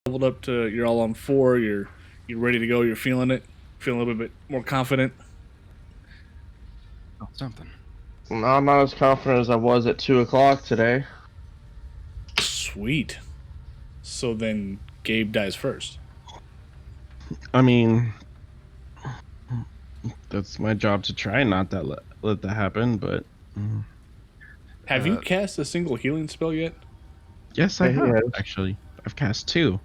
leveled up to you're all on 4. You're ready to go. You're feeling it. Feeling a little bit more confident. Oh, something. Well, I'm not as confident as I was at 2 o'clock today. Sweet. So then Gabe dies first. I mean, that's my job to try not to let that happen, but... Have you cast a single healing spell yet? Yes, I have, actually. I've cast 2.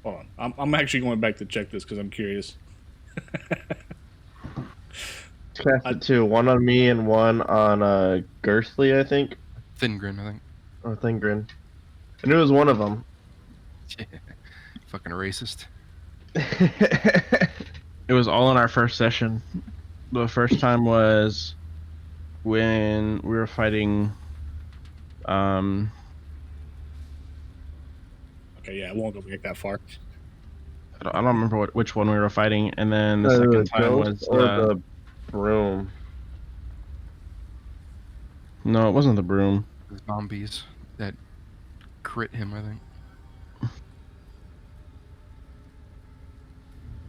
Hold on. I'm actually going back to check this because I'm curious. Casted 2. One on me and one on Girthly, I think. Thingrin, I think. Or Thingrin. I knew it was one of them. Fucking racist. It was all in our first session. The first time was when we were fighting... Okay, yeah, I won't go back that far. I don't remember which one we were fighting, and then the second time was... Or the broom. No, it wasn't the broom. The zombies that crit him, I think.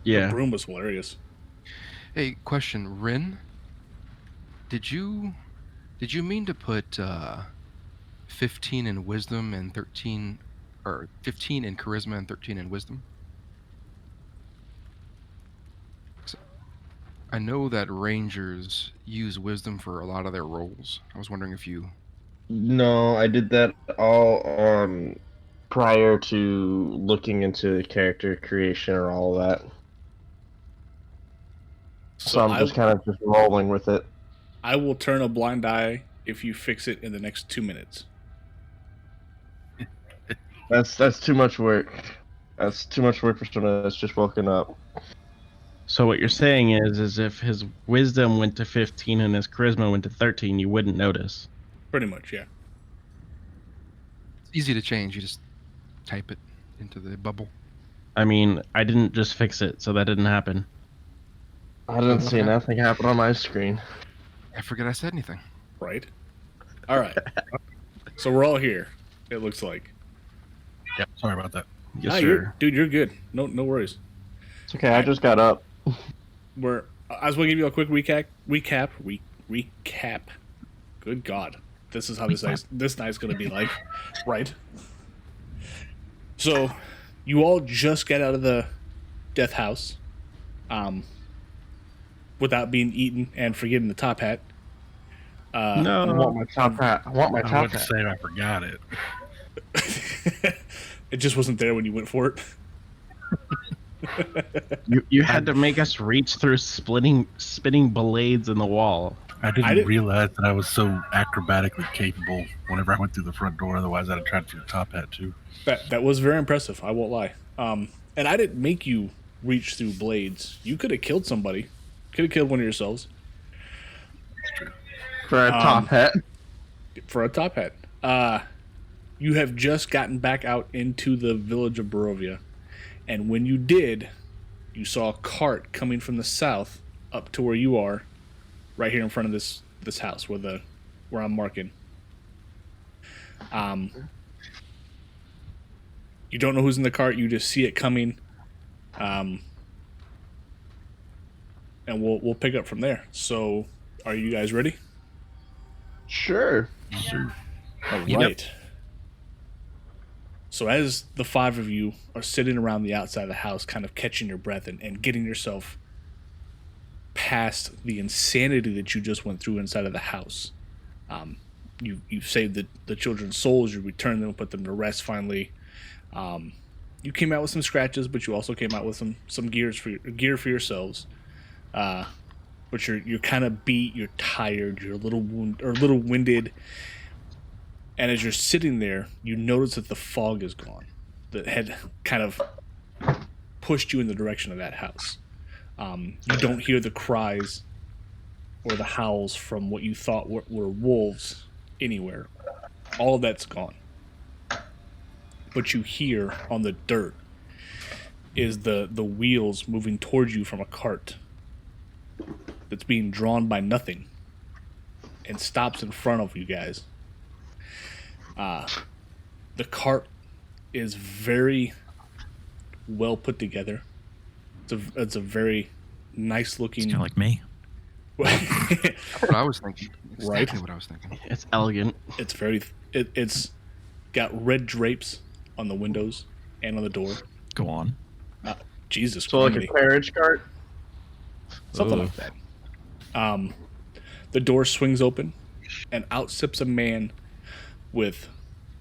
Yeah. The broom was hilarious. Hey, question, Rin? Did you mean to put 15 in wisdom and 13, or 15 in charisma and 13 in wisdom? I know that rangers use wisdom for a lot of their rolls. I was wondering if you... No, I did that all prior to looking into character creation or all that. So I'm just kind of just rolling with it. I will turn a blind eye if you fix it in the next 2 minutes. That's too much work. That's too much work for someone that's just woken up. So what you're saying is if his wisdom went to 15 and his charisma went to 13, you wouldn't notice. Pretty much, yeah. It's easy to change. You just type it into the bubble. I mean, I didn't just fix it, so that didn't happen. I didn't see nothing happen on my screen. I forget I said anything. Right. All right. So we're all here, it looks like. Yep, sorry about that. Yes, sir. Dude, you're good. No worries. It's okay, I just got up. I was going to give you a quick recap. Good God. This is how this night's going to be like. Right. So, you all just get out of the death house without being eaten and forgetting the top hat. No. I want my top hat. I want my I top went to hat. say I forgot it. It just wasn't there when you went for it. You had to make us reach through spinning blades in the wall. I didn't realize that I was so acrobatically capable whenever I went through the front door. Otherwise, I'd have tried for the top hat too. That was very impressive. I won't lie. And I didn't make you reach through blades. You could have killed somebody. Could have killed one of yourselves. That's true. For a top hat. For a top hat. You have just gotten back out into the village of Barovia. And when you did, you saw a cart coming from the south up to where you are, right here in front of this house where I'm marking. You don't know who's in the cart. You just see it coming, and we'll pick up from there. So, are you guys ready? Sure. Sure. All right. So as the 5 of you are sitting around the outside of the house, kind of catching your breath and getting yourself past the insanity that you just went through inside of the house, you've saved the children's souls. You returned them, put them to rest finally. You came out with some scratches, but you also came out with some gear for yourselves. But you're kind of beat. You're tired. You're a little winded. And as you're sitting there, you notice that the fog is gone. That had kind of pushed you in the direction of that house. You don't hear the cries or the howls from what you thought were wolves anywhere. All of that's gone. But you hear on the dirt is the wheels moving towards you from a cart that's being drawn by nothing and stops in front of you guys. The cart is very well put together. It's a very nice looking. It's kind of like me. That's what I was thinking. Right. Exactly what I was thinking. It's elegant. It's very. It's got red drapes on the windows and on the door. Go on. Jesus, So like a Christ. carriage cart. Something Ooh. like that. The door swings open, and out steps a man with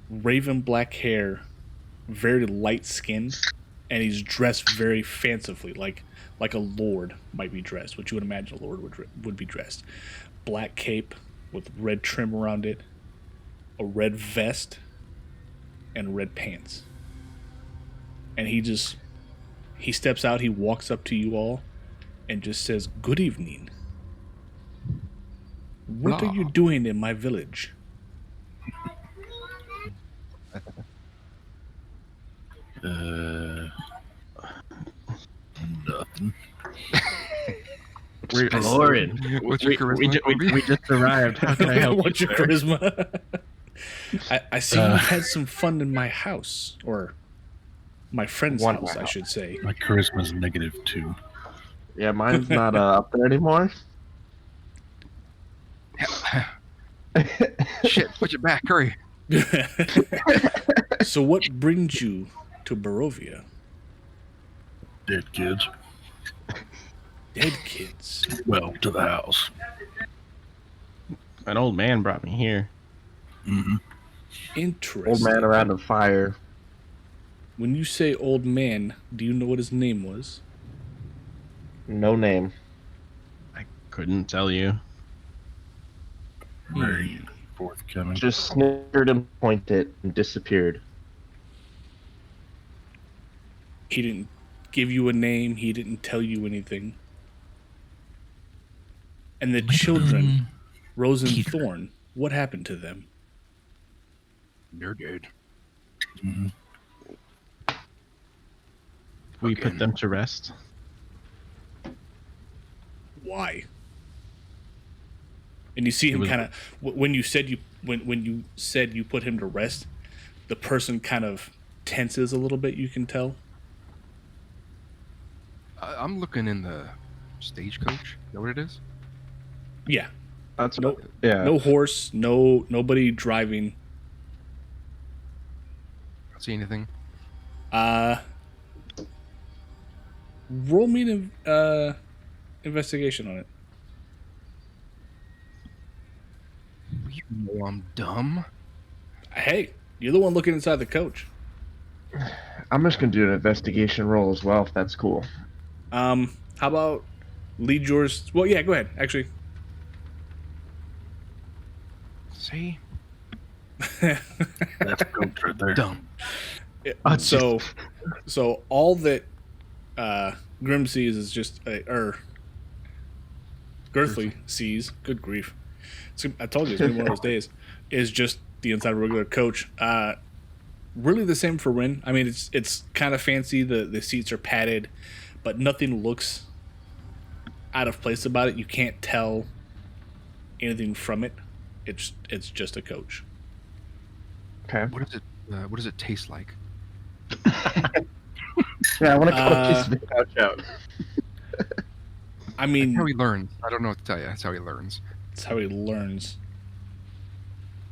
raven black hair, very light skin, and he's dressed very fancifully, like a lord might be dressed, what you would imagine a lord would be dressed. Black cape with red trim around it, a red vest, and red pants. And he steps out, he walks up to you all, and just says, "Good evening. What are you doing in my village?" Nothing. We're Exploring. What's your charisma, Kobe? we just arrived. How can I help What's you, your sir? charisma? I see you've had some fun in my house, or my friend's One house, I house. should say. My charisma's -2. Yeah, mine's not up there anymore. Shit, put your back, hurry. So, what brings you to Barovia? Dead kids. Dead kids. Well, to the house. An old man brought me here. Mm-hmm. Interesting. Old man around a fire. When you say old man, do you know what his name was? No name. I couldn't tell you. Very forthcoming. Just snickered and pointed and disappeared. He didn't give you a name. He didn't tell you anything. And the children, Rose and Peter. Thorn, what happened to them? You're dead. Mhm. We Okay. put them to rest. Why? And you see him was- kind of when you said you put him to rest, the person kind of tenses a little bit. You can tell. I'm looking in the stagecoach. Is that what it is? Yeah. That's No- yeah. No horse. Nobody driving. Don't see anything. Roll me an investigation on it. You know I'm dumb. Hey, you're the one looking inside the coach. I'm just gonna do an investigation roll as well, if that's cool. How about lead yours? Well, yeah, go ahead. Actually, See? That's a coach right there. Dumb. Oh, so all that Grim sees is just Girthly sees. Good grief! I told you it's been one of those days. Is just the inside of a regular coach. Really the same for Rin. I mean, it's kind of fancy. The seats are padded, but nothing looks out of place about it. You can't tell anything from it. It's just a coach. Okay. What does it taste like? Yeah, I want to call a piece of the couch out. I That's mean, how he learns. I don't know what to tell you. That's how he learns. that's how he learns.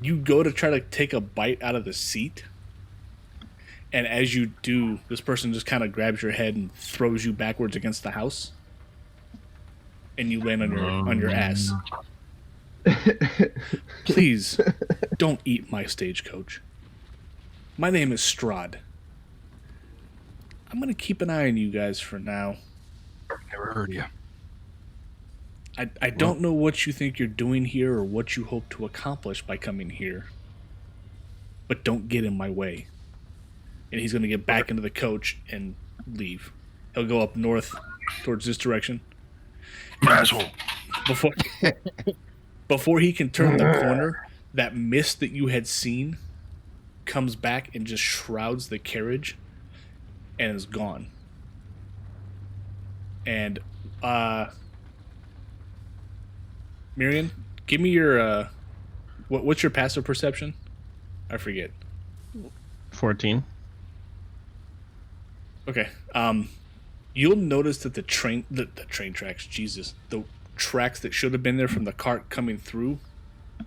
You go to try to take a bite out of the seat, and as you do, this person just kind of grabs your head and throws you backwards against the house, and you land on your ass. Please, don't eat my stagecoach. My name is Strahd. I'm gonna keep an eye on you guys for now. Never heard of you. I don't know what you think you're doing here or what you hope to accomplish by coming here. But don't get in my way. And he's going to get back into the coach and leave. He'll go up north towards this direction. Asshole. Before he can turn the corner, that mist that you had seen comes back and just shrouds the carriage and is gone. And Miriam, give me your what's your passive perception? I forget. 14. Okay. You'll notice that the train tracks, Jesus, the tracks that should have been there from the cart coming through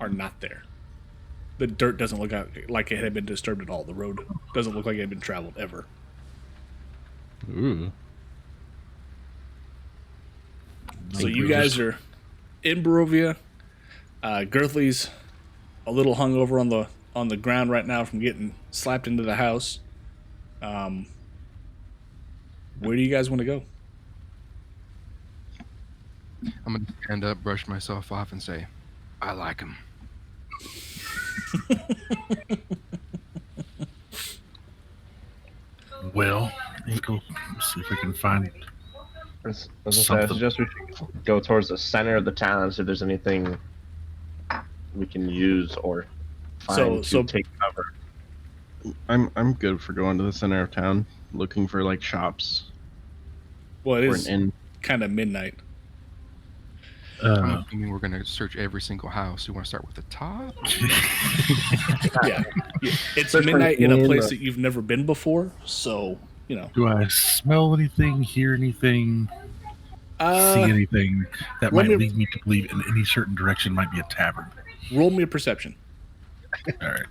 are not there. The dirt doesn't look like it had been disturbed at all. The road doesn't look like it had been traveled ever. Ooh. So you guys are in Barovia. Girthley's a little hungover on the ground right now from getting slapped into the house. Where do you guys want to go? I'm gonna stand up, brush myself off, and say, "I like him." Well, let's go see if we can find. As I say, I suggest we should go towards the center of the town and see if there's anything we can use or find to take cover. I'm good for going to the center of town, looking for like shops. Well, it or is an inn. kind of midnight. I'm assuming we're gonna search every single house. You want to start with the top? Yeah. It's Especially midnight in a in place the- that you've never been before, so Do I smell anything, hear anything, see anything that let might me- lead me to believe in any certain direction might be a tavern? roll me a perception. All right.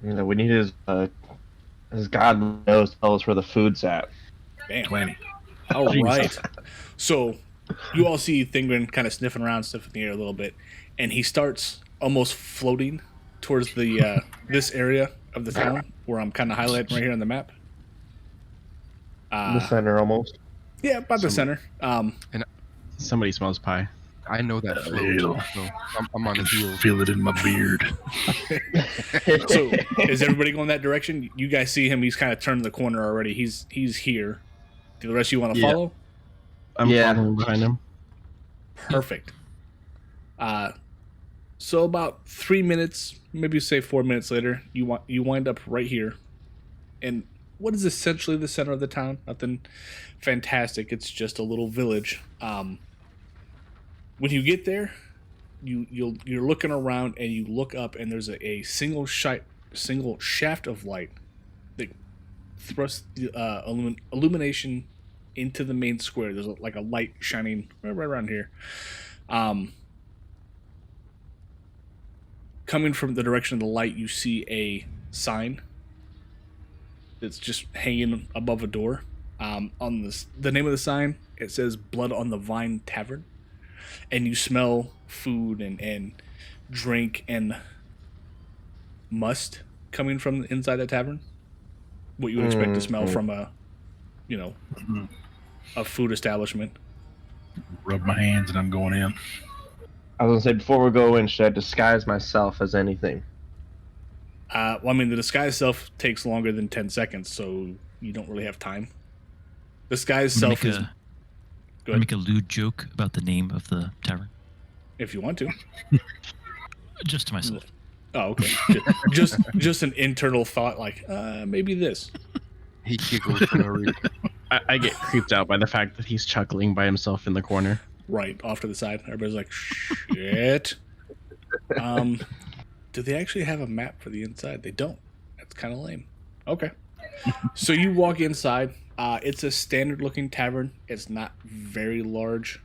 We need his God knows tell us where the food's at. Bam. 20. All right. So you all see Thingren kind of sniffing around, sniffing the air a little bit, and he starts almost floating towards the this area of the town where I'm kind of highlighting right here on the map. The center almost. Yeah, about the center. Somebody smells pie. I know that Ew. float, so I'm on the heels. Feel it in my beard. So is everybody going that direction? You guys see him? He's kind of turned the corner already. He's here. Do the rest of you want to Yeah. follow? I'm Yeah. following behind him. Perfect. So about 3 minutes, maybe say 4 minutes later, you wind up right here, in what is essentially the center of the town. Nothing fantastic. It's just a little village. When you get there, you're looking around and you look up and there's a single shaft of light that thrusts the illumination into the main square. There's like a light shining right around here. Coming from the direction of the light, you see a sign that's just hanging above a door. On the name of the sign, it says "Blood on the Vine Tavern," and you smell food and drink and must coming from inside the tavern. What you would expect to smell from a food establishment. Rub my hands and I'm going in. I was gonna say, before we go in, should I disguise myself as anything? Well, I mean, the disguise self takes longer than 10 seconds, so you don't really have time. Disguise self is... Go ahead. Make a lewd joke about the name of the tavern, If you want to. just to myself. Oh, okay. just an internal thought, like, maybe this. He giggles for no reason. I get creeped out by the fact that he's chuckling by himself in the corner. Right, off to the side. Everybody's like, shit. Do they actually have a map for the inside? They don't. That's kind of lame. Okay. So you walk inside. It's a standard-looking tavern. It's not very large.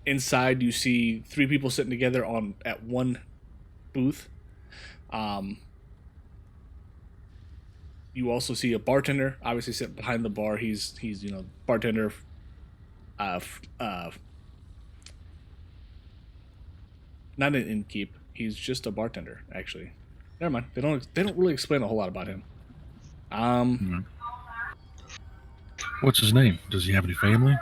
Inside, you see 3 people sitting together at one booth. You also see a bartender, obviously sitting behind the bar. He's bartender. Not an innkeep. He's just a bartender, actually. Never mind. They don't really explain a whole lot about him. What's his name? Does he have any family?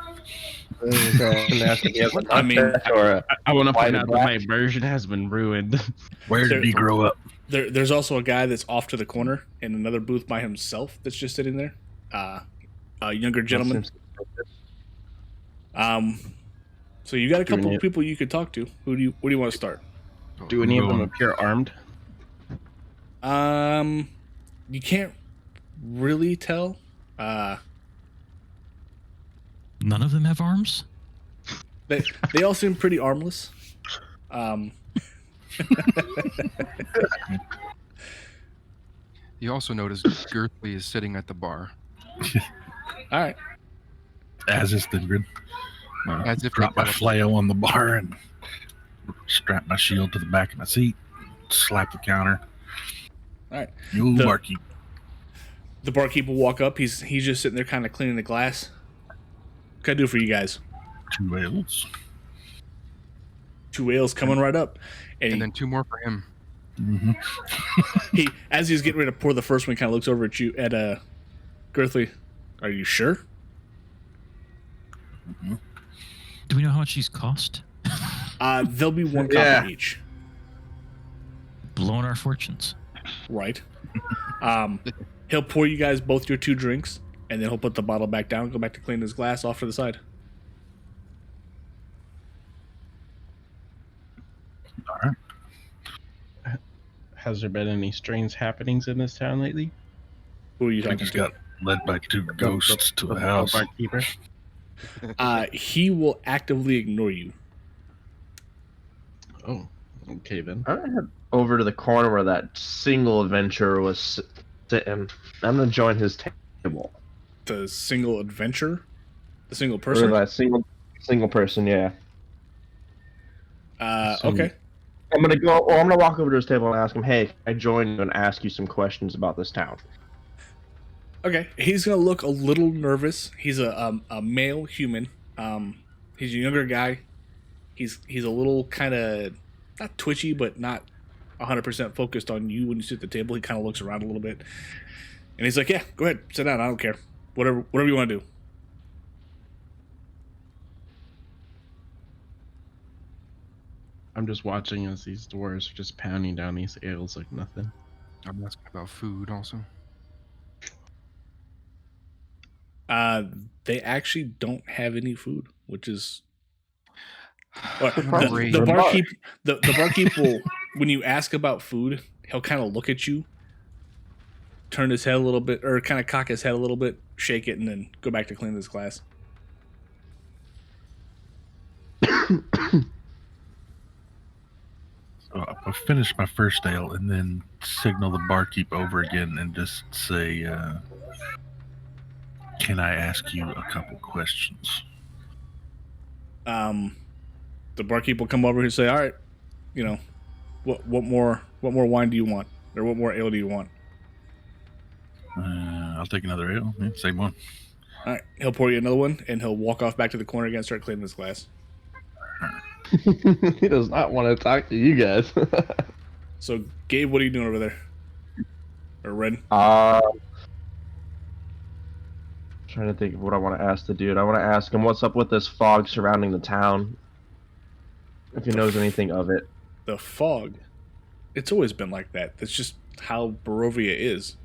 I mean, I want to White point and out that black. my version has been ruined. Where did he grow up? There's also a guy that's off to the corner in another booth by himself that's just sitting there. A younger gentleman. So you got a couple of people you could talk to. Where do you want to start? Do any of them appear armed? You can't really tell. None of them have arms? They all seem pretty armless. You also notice Girthley is sitting at the bar. All right. As is the grid. As if Drop my flail on the bar and strap my shield to the back of my seat. Slap the counter. All right. You barkeep. The barkeep will walk up. He's just sitting there kind of cleaning the glass. What can I do for you guys? 2 ales. 2 ales coming right up. And then 2 more for him. Mm-hmm. As he's getting ready to pour the first one, he kind of looks over at you, at Girthley. Are you sure? Mm-hmm. Do we know how much these cost? There'll be 1 copper each. Blowing our fortunes. Right. He'll pour you guys both your 2 drinks, and then he'll put the bottle back down, go back to clean his glass off to the side. All right. Has there been any strange happenings in this town lately? Who are you I talking just to? got led by 2 ghosts to the house. Barkeeper? He will actively ignore you. Oh, okay then. I'm gonna head over to the corner where that single adventurer was sitting. I'm gonna join his table. The single adventure? The single person? Or that single person, yeah. Okay. I'm gonna walk over to his table and ask him, "Hey, can I join you and ask you some questions about this town?" Okay. He's gonna look a little nervous. He's a male human. He's a younger guy. He's a little kind of not twitchy, but not 100% focused on you when you sit at the table. He kind of looks around a little bit, and he's like, "Yeah, go ahead, sit down. I don't care. Whatever you want to do." I'm just watching as these dwarves are just pounding down these ales like nothing. I'm asking about food also. They actually don't have any food, which is Great. the barkeep will, when you ask about food, he'll kind of look at you, turn his head a little bit, or kind of cock his head a little bit, shake it, and then go back to clean his glass. So I'll finish my first ale and then signal the barkeep over again and just say, "Can I ask you a couple questions?" The barkeep will come over and say, "All right, you know, what more wine do you want, or what more ale do you want?" I'll take another ale. Yeah, same one. All right, he'll pour you another one, and he'll walk off back to the corner again and start cleaning his glass. He does not want to talk to you guys. So, Gabe, what are you doing over there? Or Ren? Trying to think of what I want to ask the dude. I want to ask him what's up with this fog surrounding the town. If he knows anything of it. The fog. It's always been like that. That's just how Barovia is.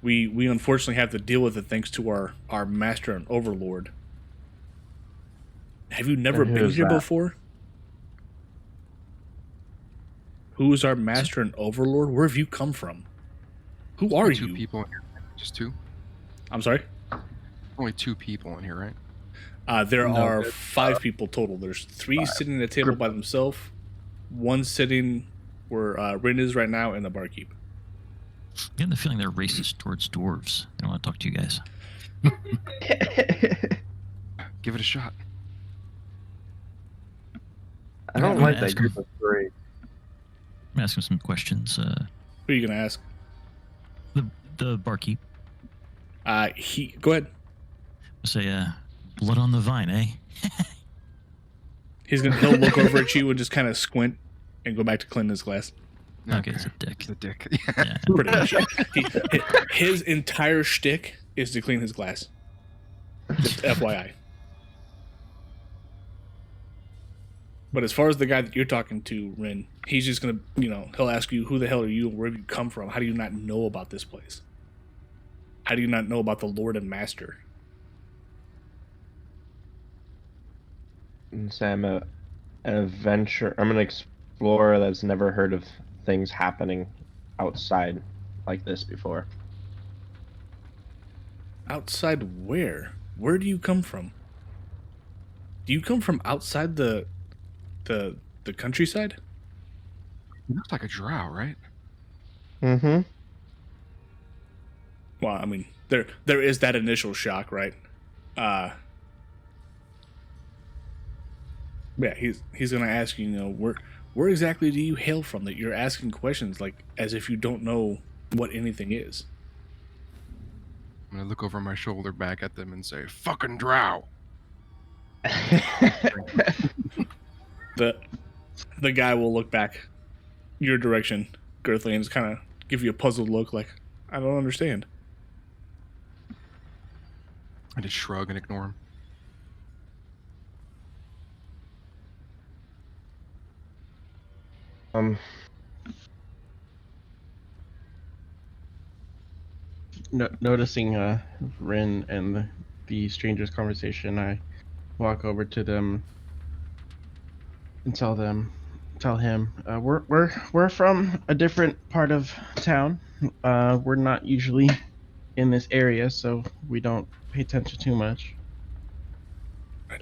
We unfortunately have to deal with it thanks to our master and overlord. Have you never been here before? Who is our master and overlord? Where have you come from? Who are you? 2 people in here. Just 2? I'm sorry? Only 2 people in here, right? There are 5 people total. There's 3 sitting at a table by themselves, 1 sitting where Rin is right now, and the barkeep. I get the feeling they're racist towards dwarves. They don't want to talk to you guys. Give it a shot. I don't I'm like gonna that ask group him. of 3. I'm asking some questions. Who are you going to ask? The barkeep. Go ahead. Say, blood on the vine, eh? He'll look over at you and just kind of squint and go back to cleaning his glass. Okay, it's a dick. It's a dick. Yeah. Pretty much. His entire shtick is to clean his glass. Just FYI. But as far as the guy that you're talking to, Rin, he's just going to, he'll ask you, who the hell are you and where have you come from? How do you not know about this place? How do you not know about the Lord and Master? So I'm an adventurer. I'm an explorer that's never heard of things happening outside like this before. Outside where? Where do you come from? Do you come from outside the the countryside? It looks like a drow, right? Mm-hmm. Well, I mean, there is that initial shock, right? Yeah, he's gonna ask you, where exactly do you hail from that you're asking questions like as if you don't know what anything is. I'm gonna look over my shoulder back at them and say, "Fucking drow." The guy will look back your direction, Girthly, and just kind of give you a puzzled look like, I don't understand. I just shrug and ignore him. Noticing Rin and the stranger's conversation, I walk over to them and tell him we're from a different part of town. We're not usually in this area, so we don't pay attention too much.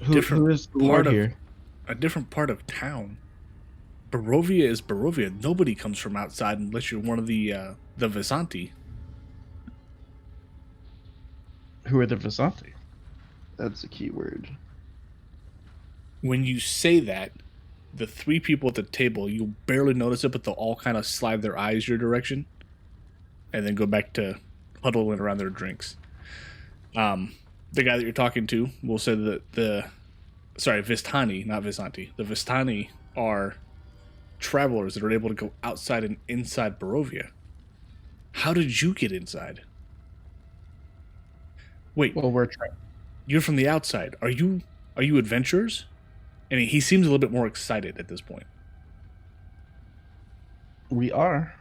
Who is the Lord here? A different part of town. Barovia is Barovia. Nobody comes from outside unless you're one of the Visanti. Who are the Visanti? That's the key word. When you say that, the three people at the table, you'll barely notice it, but they'll all kind of slide their eyes your direction and then go back to huddling around their drinks. The guy that you're talking to will say that Vistani, not Visanti. The Vistani are travelers that are able to go outside and inside Barovia. How did you get inside? Wait, Well, you're from the outside. Are you adventurers? And he seems a little bit more excited at this point. we are.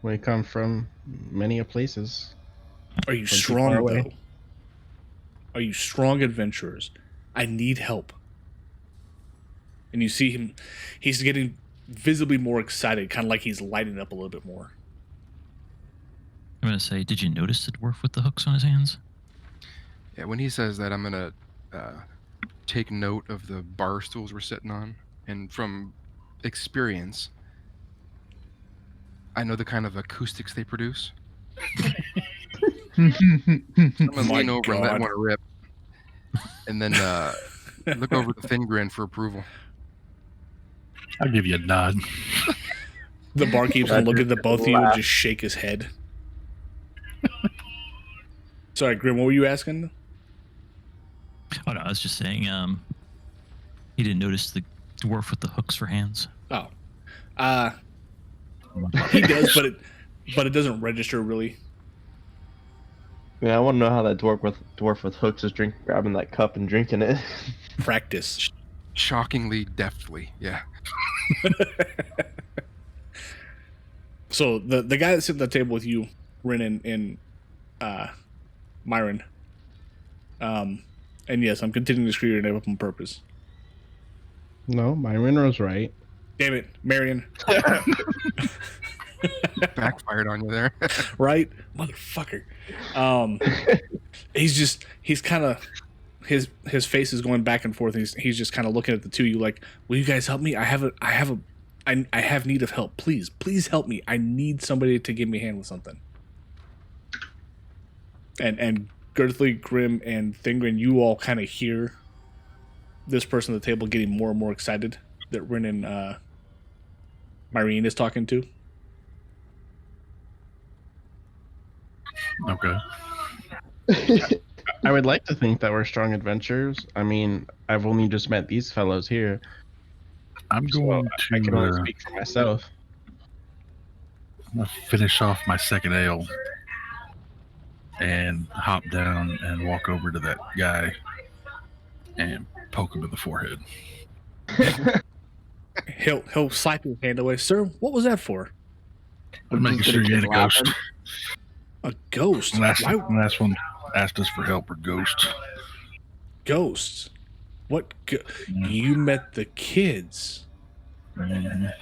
We come from many places. Are you From too strong, far away. though? Are you strong adventurers? I need help. And you see him, he's getting visibly more excited, kind of like he's lighting up a little bit more. I'm going to say, did you notice the dwarf with the hooks on his hands? Yeah, when he says that, I'm gonna take note of the bar stools we're sitting on, and from experience, I know the kind of acoustics they produce. I'm gonna lean over and let one rip, and then look over the thin grin for approval. I'll give you a nod. The barkeep's gonna look at the both of you and just shake his head. Sorry, Grim, what were you asking? Oh, no, I was just saying, he didn't notice the dwarf with the hooks for hands. Oh. He does, but it doesn't register really. Yeah, I want to know how that dwarf with hooks is grabbing that cup and drinking it. Practice. Shockingly deftly, yeah. So the guy that's sitting at the table with you, Rin and Myron. And yes, I'm continuing to screw your name up on purpose. No, Myron was right. Damn it, Marion. Backfired on you there. Right? Motherfucker. He's kind of, his face is going back and forth. He's just kind of looking at the two of you like, will you guys help me? I have need of help. Please help me. I need somebody to give me a hand with something. And Girthly, Grim, and Thingrin, you all kind of hear this person at the table getting more and more excited that Rin and Myrene is talking to. Okay. I would like to think that we're strong adventurers. I mean, I've only just met these fellows here. I'm So going I can only to speak for myself. finish off my second ale and hop down and walk over to that guy and poke him in the forehead. He'll slap his hand away. Sir, what was that for? I'm making sure you ain't a ghost. A ghost? Last Why one asked us for help or ghosts. ghosts? What? You met the kids. Mhm.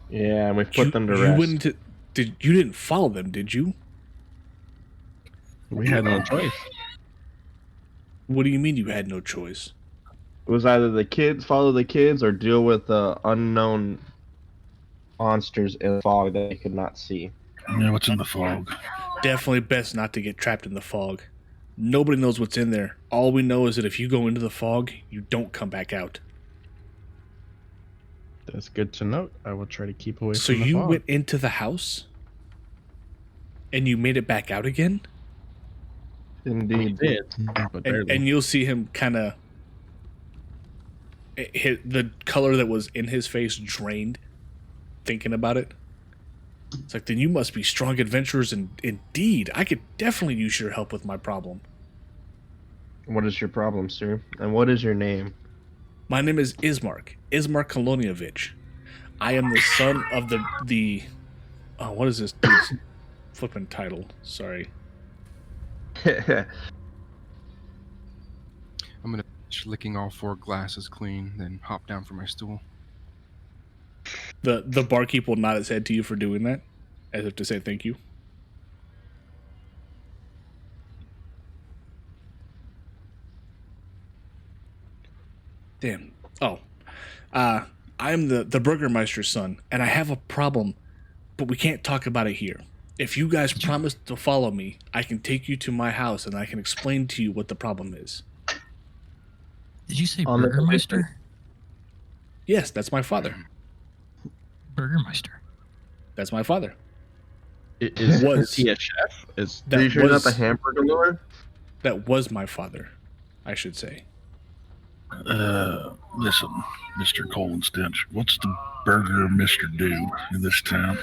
Yeah, and we put them to rest. You didn't follow them, did you? We had no choice. What do you mean you had no choice? It was either the kids, follow the kids, or deal with the unknown monsters in the fog that they could not see. Yeah, what's in the fog? Definitely best not to get trapped in the fog. Nobody knows what's in there. All we know is that if you go into the fog, you don't come back out. That's good to note. I will try to keep away So from the you fog. went into the house and you made it back out again? Indeed. Did, but barely. And you'll see him kind of hit the color that was in his face drained thinking about it. It's like, then you must be strong adventurers indeed. I could definitely use your help with my problem. What is your problem, sir? And what is your name? My name is Ismark Kolonievich. I am the son of the oh, what is this dude's flipping title? Sorry. I'm gonna finish licking all 4 glasses clean, then hop down from my stool. The barkeep will nod his head to you for doing that, as if to say thank you. Damn. Oh. I am the Burgermeister's son, and I have a problem, but we can't talk about it here. If you guys promise to follow me, I can take you to my house, and I can explain to you what the problem is. Did you say On the Burgermeister? Yes, that's my father. Burgermeister. That's my father. Is he a chef? Is That Are you sure not was- the hamburger lord? That was my father, I should say. Listen, Mr. Colin Stench, what's the burger Mr. do in this town?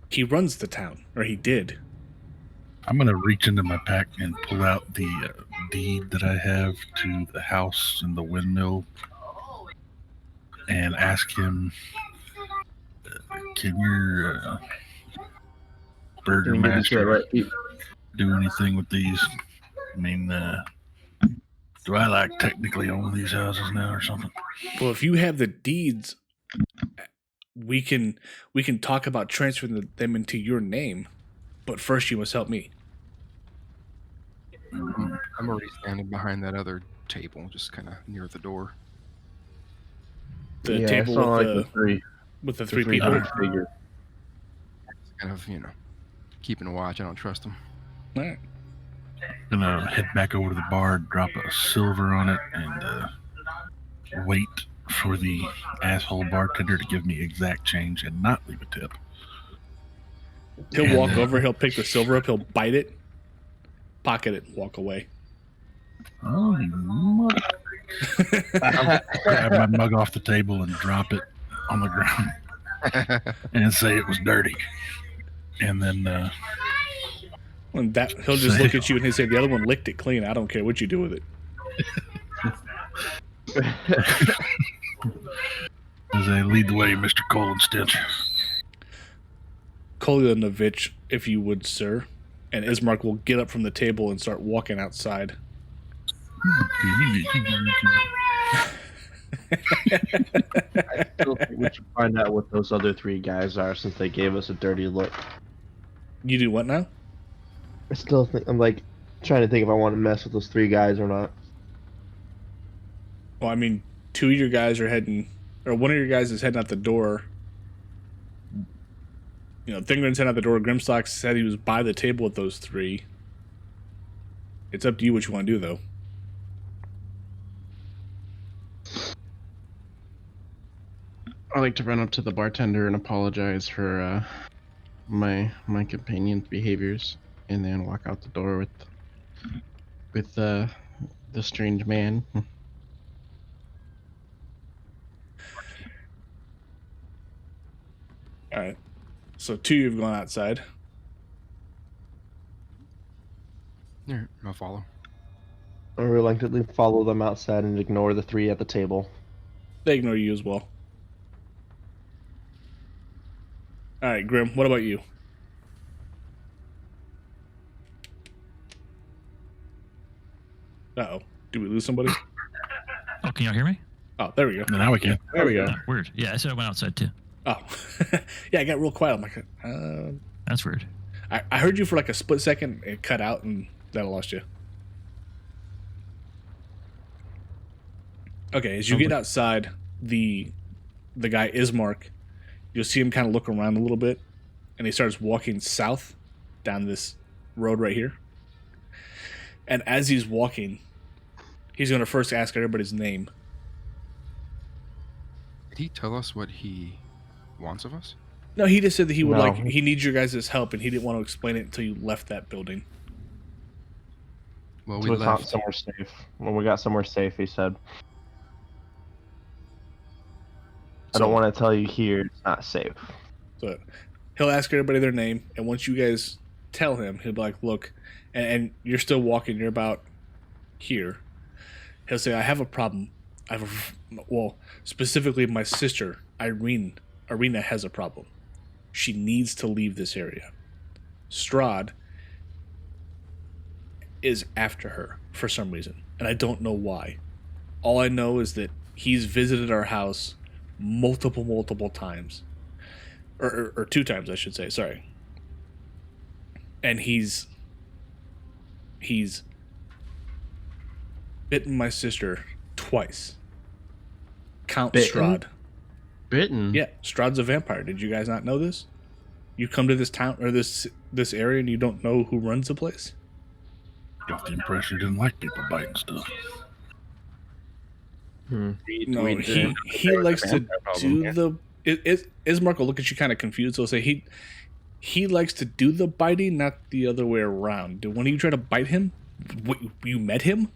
He runs the town, or he did. I'm going to reach into my pack and pull out the deed that I have to the house and the windmill and ask him, can your burger Can you get this shit master right? do anything with these? I mean, do I like technically own these houses now or something? Well, if you have the deeds, we can talk about transferring them into your name. But first, you must help me. I'm already standing behind that other table, just kind of near the door. The Yeah, I table saw, with like, the three the people. hooded figure. Kind of, keeping a watch. I don't trust them. All right. Gonna head back over to the bar, drop a silver on it, and wait for the asshole bartender to give me exact change and not leave a tip. He'll And, walk over. He'll pick the silver up. He'll bite it, pocket it, and walk away. Oh, you mother- grab my mug off the table and drop it on the ground and say it was dirty. And then And that he'll just look at you and he'll say, "The other one licked it clean. I don't care what you do with it." as I lead the way, Mr. Colin Stench. Kolyanovich, if you would, sir. And Ismark will get up from the table and start walking outside. I still think we should find out what those other 3 guys are since they gave us a dirty look. You do what now? I still think I'm like trying to think if I want to mess with those 3 guys or not. Well, I mean, 2 of your guys are heading, or one of your guys is heading out the door. Thingren's heading out the door. Grimstock said he was by the table with those 3. It's up to you what you want to do, though. I like to run up to the bartender and apologize for my companion's behaviors, and then walk out the door with the strange man. All right. So 2 of you have gone outside. Yeah, I'll follow. I reluctantly follow them outside and ignore the 3 at the table. They ignore you as well. All right, Grim, what about you? Uh-oh. Did we lose somebody? Oh, can y'all hear me? Oh, there we go. Now we can. There we go. Oh, weird. Yeah, I said I went outside too. Oh. Yeah, I got real quiet. I'm like, That's weird. I heard you for like a split second. It cut out, and then I lost you. Okay, as you get outside, the guy Ismark, you'll see him kind of look around a little bit, and he starts walking south down this road right here. And as he's walking, he's going to first ask everybody's name. Did he tell us what he wants of us? No, he just said that he would No. he needs your guys' help, and he didn't want to explain it until you left that building. Well, So we we found left. somewhere safe. When we got somewhere safe, he said, I don't want to tell you here, it's not safe. So he'll ask everybody their name, and once you guys tell him, he'll be like, look, and you're still walking, you're about here. He'll say, I have a problem. Specifically my sister, Irina has a problem. She needs to leave this area. Strahd is after her for some reason, and I don't know why. All I know is that he's visited our house multiple times. Or 2 times, I should say, sorry. And he's bitten my sister twice. Count Bitten? Strahd. Bitten. Yeah, Strahd's a vampire. Did you guys not know this? You come to this town or this area and you don't know who runs the place? Got the impression he didn't like people biting stuff. No, We he didn't. There was a likes to vampire problem do here. the. Ismark will look at you kind of confused. He'll say he likes to do the biting, not the other way around. Did one of you try to bite him? You met him?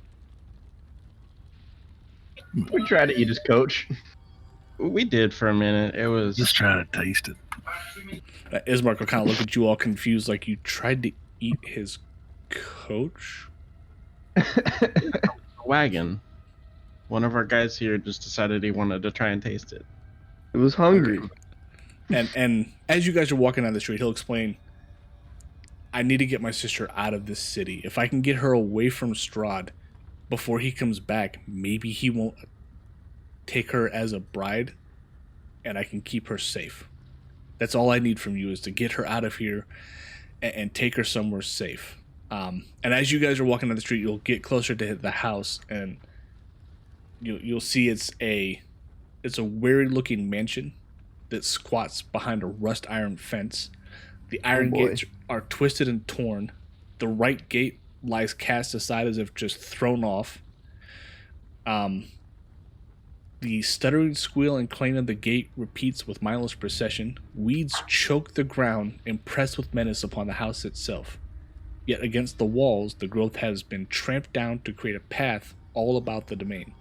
We tried to eat his coach. We did for a minute. It was Just try to taste it. Ismark will kind of look at you all confused, like you tried to eat his coach. a wagon. One of our guys here just decided he wanted to try and taste it. It was hungry. And as you guys are walking down the street, he'll explain, I need to get my sister out of this city. If I can get her away from Strahd before he comes back, maybe he won't take her as a bride, and I can keep her safe. That's all I need from you, is to get her out of here and take her somewhere safe. And as you guys are walking down the street, you'll get closer to the house, and you'll see it's a weird looking mansion that squats behind a rust iron fence. The iron boy. gates are twisted and torn. The right gate lies cast aside as if just thrown off. The stuttering squeal and clang of the gate repeats with mindless procession. Weeds choke the ground and press with menace upon the house itself. Yet against the walls, the growth has been tramped down to create a path all about the domain.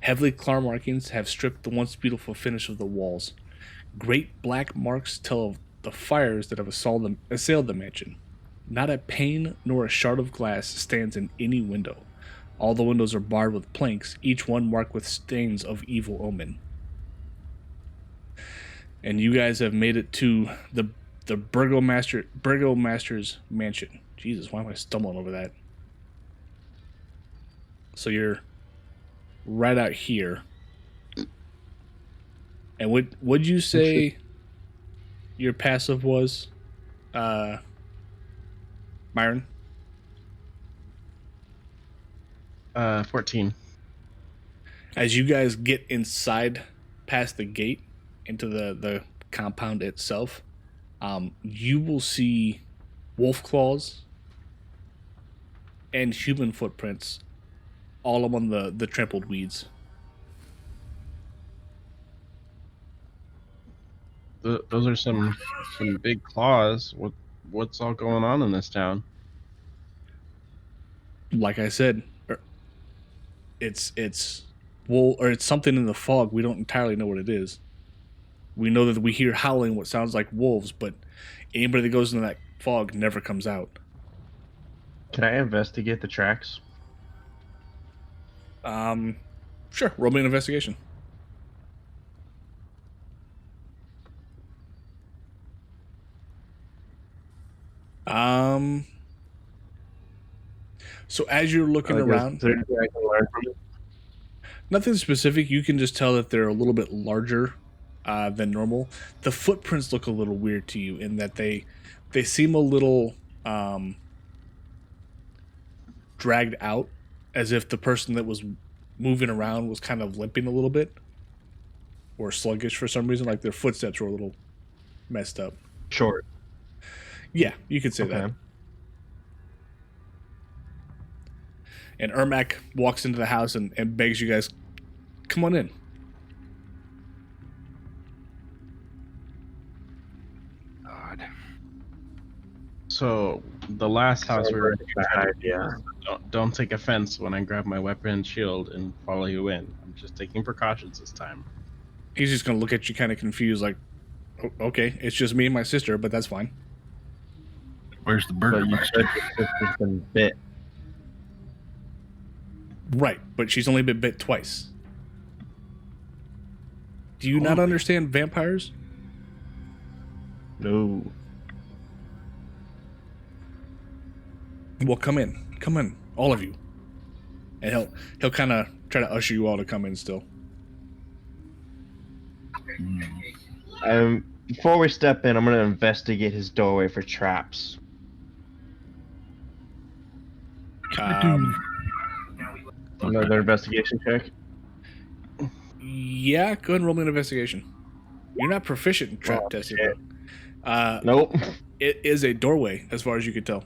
Heavily claw markings have stripped the once beautiful finish of the walls. Great black marks tell of the fires that have assailed the mansion. Not a pane nor a shard of glass stands in any window. All the windows are barred with planks, each one marked with stains of evil omen. And you guys have made it to the Burgomaster's mansion. Jesus, why am I stumbling over that? So you're right out here. And would you say your passive was, Myron? 14. As you guys get inside past the gate into the compound itself, you will see wolf claws and human footprints all among the trampled weeds. Those are some big claws. What's all going on in this town? Like I said, it's wool, or it's something in the fog. We don't entirely know what it is. We know that we hear howling, what sounds like wolves, but anybody that goes into that fog never comes out. Can I investigate the tracks? Sure. Roll me an investigation. So as you're looking around, Is there anything I can learn from it? nothing specific. You can just tell that they're a little bit larger than normal. The footprints look a little weird to you in that they seem a little dragged out, as if the person that was moving around was kind of limping a little bit, or sluggish for some reason. Like their footsteps were a little messed up. Short. Yeah, you could say that. And Ermac walks into the house and begs you guys, come on in. God. So the last house we were bad idea. don't take offense when I grab my weapon and shield and follow you in. I'm just taking precautions this time. He's just going to look at you kind of confused, like, okay, it's just me and my sister, but that's fine. Where's the But burger you master? said your sister's been bit. Right, but she's only been bit twice. Do you not understand vampires? No. Well, come in, all of you. And he'll kind of try to usher you all to come in still. Before we step in, I'm going to investigate his doorway for traps. Another investigation check. Yeah, go ahead and roll me an investigation. You're not proficient in trap testing. shit. Though. Nope. It is a doorway, as far as you could tell.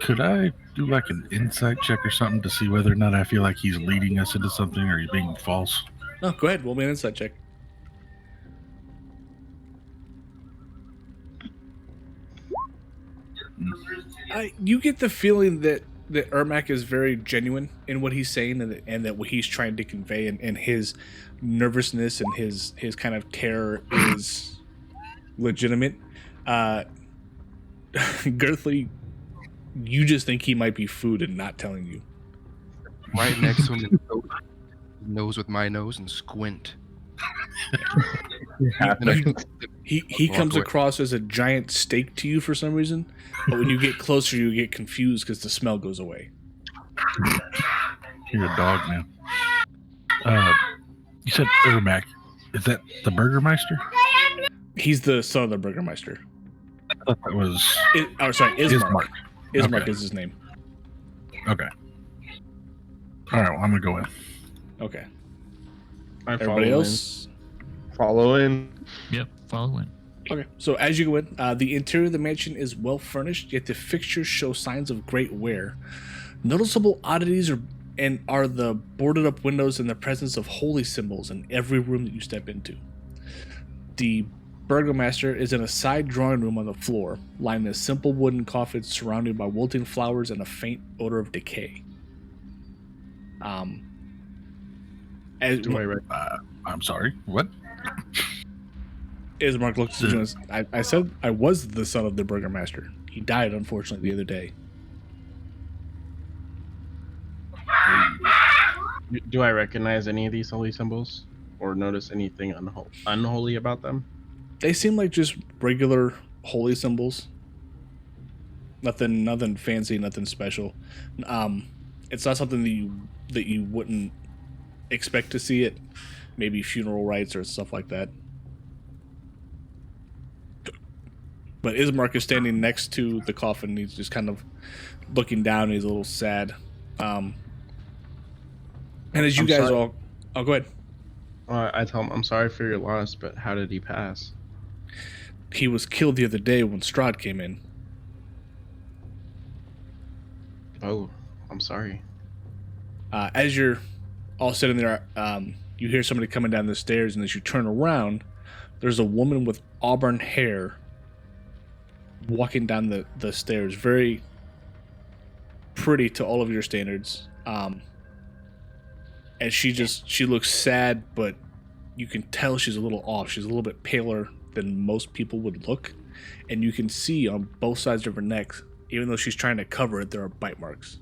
Could I do like an insight check or something to see whether or not I feel like he's leading us into something or he's being false? No, go ahead, roll me an insight check. You get the feeling that Ermac is very genuine in what he's saying and that what he's trying to convey and his nervousness and his kind of terror is legitimate. Girthly, you just think he might be food and not telling you. Right next to him, nose with my nose and squint. He comes across as a giant steak to you for some reason, but when you get closer, you get confused because the smell goes away. You're a dog, man. You said Ermac. Is that the Burgermeister? He's the son of the Burgermeister. I thought that was... Ismark. Ismark Okay. is his name. Okay. All right, well, I'm going to go in. Okay. I Everybody else? Follow in. Yep, follow in. Okay. So as you go in, the interior of the mansion is well furnished, yet the fixtures show signs of great wear. Noticeable oddities are the boarded up windows and the presence of holy symbols in every room that you step into. The Burgomaster is in a side drawing room on the floor, lying in a simple wooden coffin surrounded by wilting flowers and a faint odor of decay. I'm sorry, what? Ismark looks at you and says, I said I was the son of the Burgomaster. He died, unfortunately, the other day. Do I recognize any of these holy symbols? Or notice anything unholy about them? They seem like just regular holy symbols. Nothing fancy, nothing special. It's not something that you wouldn't expect to see at maybe funeral rites or stuff like that. But Ismark is standing next to the coffin. He's just kind of looking down. He's a little sad. And as you guys all... Oh, go ahead. I tell him, I'm sorry for your loss, but how did he pass? He was killed the other day when Strahd came in. Oh, I'm sorry. As you're all sitting there, you hear somebody coming down the stairs, and as you turn around, there's a woman with auburn hair walking down the stairs. Very pretty to all of your standards. And she looks sad, but you can tell she's a little off. She's a little bit paler than most people would look. And you can see on both sides of her neck, even though she's trying to cover it, there are bite marks.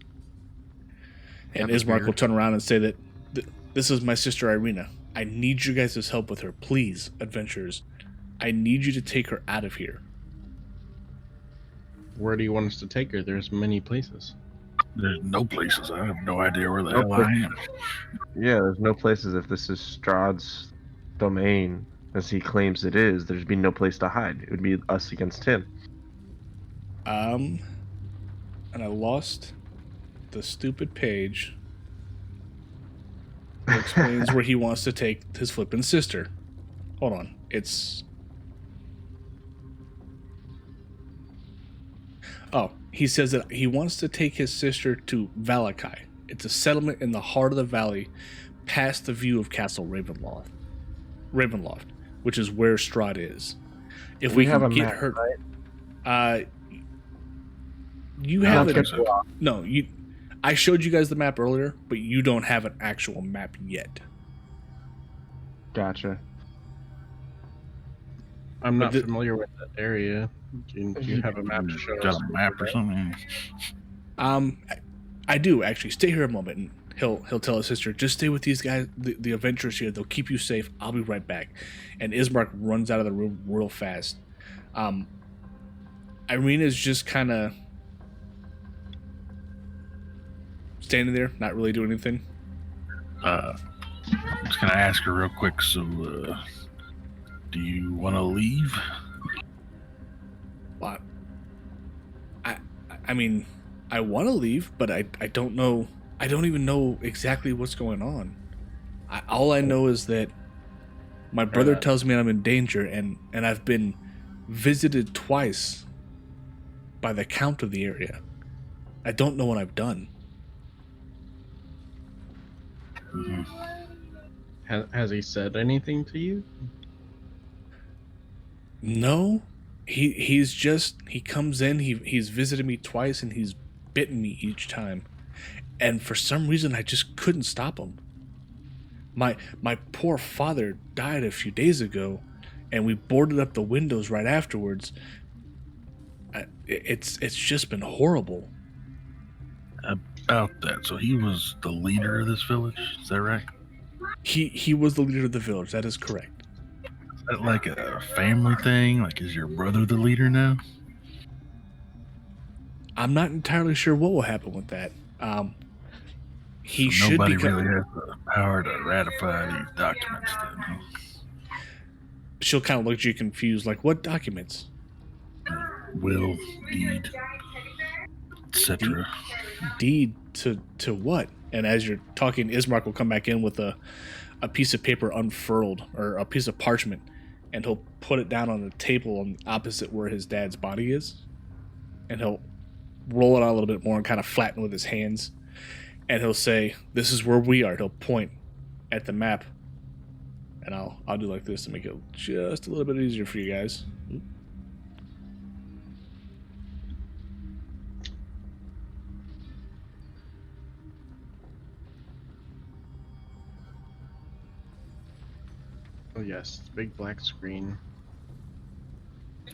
And Ismark will turn around and say that this is my sister Irina. I need you guys' help with her. Please, adventurers. I need you to take her out of here. Where do you want us to take her? There's many places. There's no places. I have no idea where the hell I am. Yeah, there's no places if this is Strahd's domain, as he claims it is. There'd be no place to hide. It would be us against him. And I lost the stupid page. who explains where he wants to take his flippin' sister. Hold on. He says that he wants to take his sister to Valakai. It's a settlement in the heart of the valley, past the view of Castle Ravenloft, which is where Strahd is. If we have can a get map, her, right? You have it. No, I showed you guys the map earlier, but you don't have an actual map yet. Gotcha. I'm not familiar with that area. Do you have a map to show us? Got a map or something? I do actually. Stay here a moment, and he'll tell his sister, "Just stay with these guys, the adventurers here. They'll keep you safe. I'll be right back." And Ismark runs out of the room real fast. Irina's just kind of standing there, not really doing anything. I'm just gonna ask her real quick. So, do you want to leave? Well, I mean, I want to leave, but I don't know. I don't even know exactly what's going on. All I know is that my brother tells me I'm in danger, and I've been visited twice by the Count of the area. I don't know what I've done. Mm-hmm. Has he said anything to you? No, he comes in. He's visited me twice, and he's bitten me each time. And for some reason, I just couldn't stop him. My poor father died a few days ago, and we boarded up the windows right afterwards. It's just been horrible. About that, so he was the leader of this village. Is that right? He was the leader of the village. That is correct. Is that like a family thing? Like, is your brother the leader now? I'm not entirely sure what will happen with that. He so should nobody become... really has the power to ratify these documents. Then, huh? She'll kind of look at you confused, like, what documents? Will, deed, etc. Deed to what? And as you're talking, Ismark will come back in with a piece of paper unfurled, or a piece of parchment, and he'll put it down on the table on opposite where his dad's body is, and he'll roll it out a little bit more and kind of flatten with his hands, and he'll say, "This is where we are." He'll point at the map, and I'll do like this to make it just a little bit easier for you guys. Oh yes, big black screen.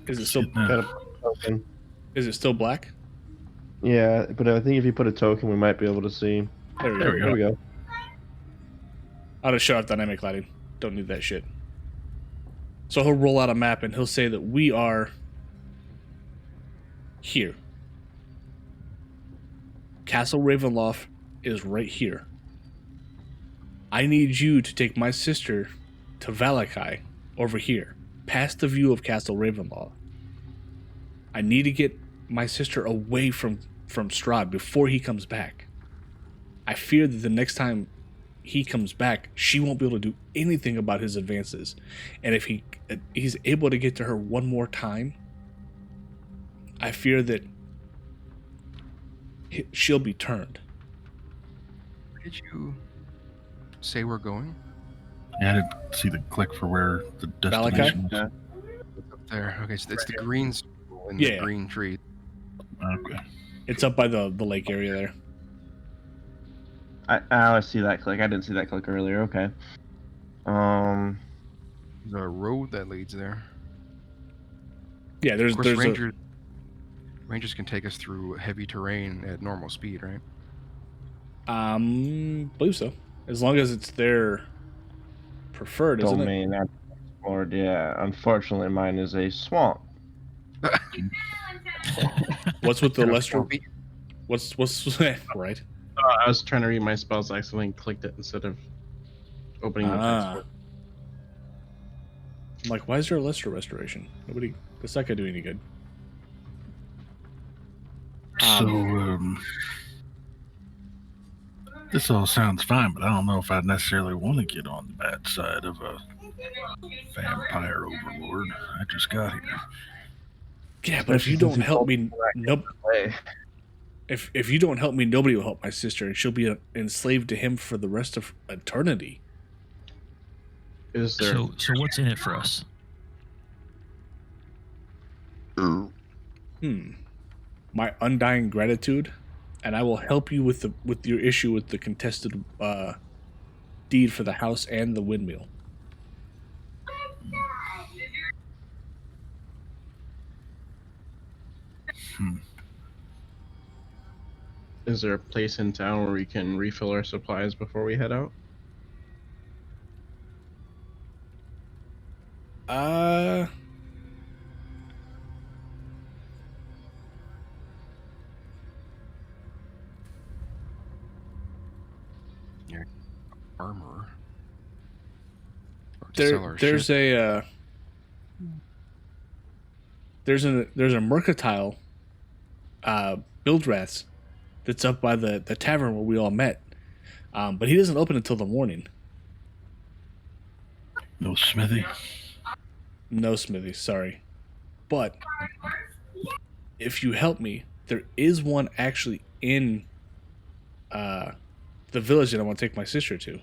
Is it still? Got a token. Is it still black? Yeah, but I think if you put a token, we might be able to see. There we There we go. I'll just show off dynamic lighting. Don't need that shit. So he'll roll out a map and he'll say that we are here. Castle Ravenloft is right here. I need you to take my sister to Valakai over here, past the view of Castle Ravenloft. I need to get my sister away from Strahd before he comes back. I fear that the next time he comes back, she won't be able to do anything about his advances. And if he's able to get to her one more time, I fear that she'll be turned. Where did you say we're going? Yeah, I didn't see the click for where the destination was. Up there. Okay, so it's the green circle and the green tree. Okay. It's up by the lake area there. I see that click. I didn't see that click earlier. Okay. There's a road that leads there. Yeah, Of course, rangers can take us through heavy terrain at normal speed, right? Believe so. As long as it's their preferred, isn't it? Domain explored. Yeah. Unfortunately, mine is a swamp. What's with the Lester? What's right? I was trying to read my spells. I accidentally clicked it instead of opening the text. I'm like, why is there a Lester restoration? That's not gonna do any good. This all sounds fine, but I don't know if I necessarily want to get on the bad side of a vampire overlord. I just got here. Yeah, but if you don't help me, nope. If you don't help me, nobody will help my sister, and she'll be enslaved to him for the rest of eternity. Is there? So what's in it for us? My undying gratitude, and I will help you with your issue with the contested deed for the house and the windmill. Is there a place in town where we can refill our supplies before we head out? Your armor. There's a mercantile build rats that's up by the tavern where we all met, but he doesn't open until the morning. No smithy? No smithy, sorry. But if you help me, there is one actually in the village that I want to take my sister to.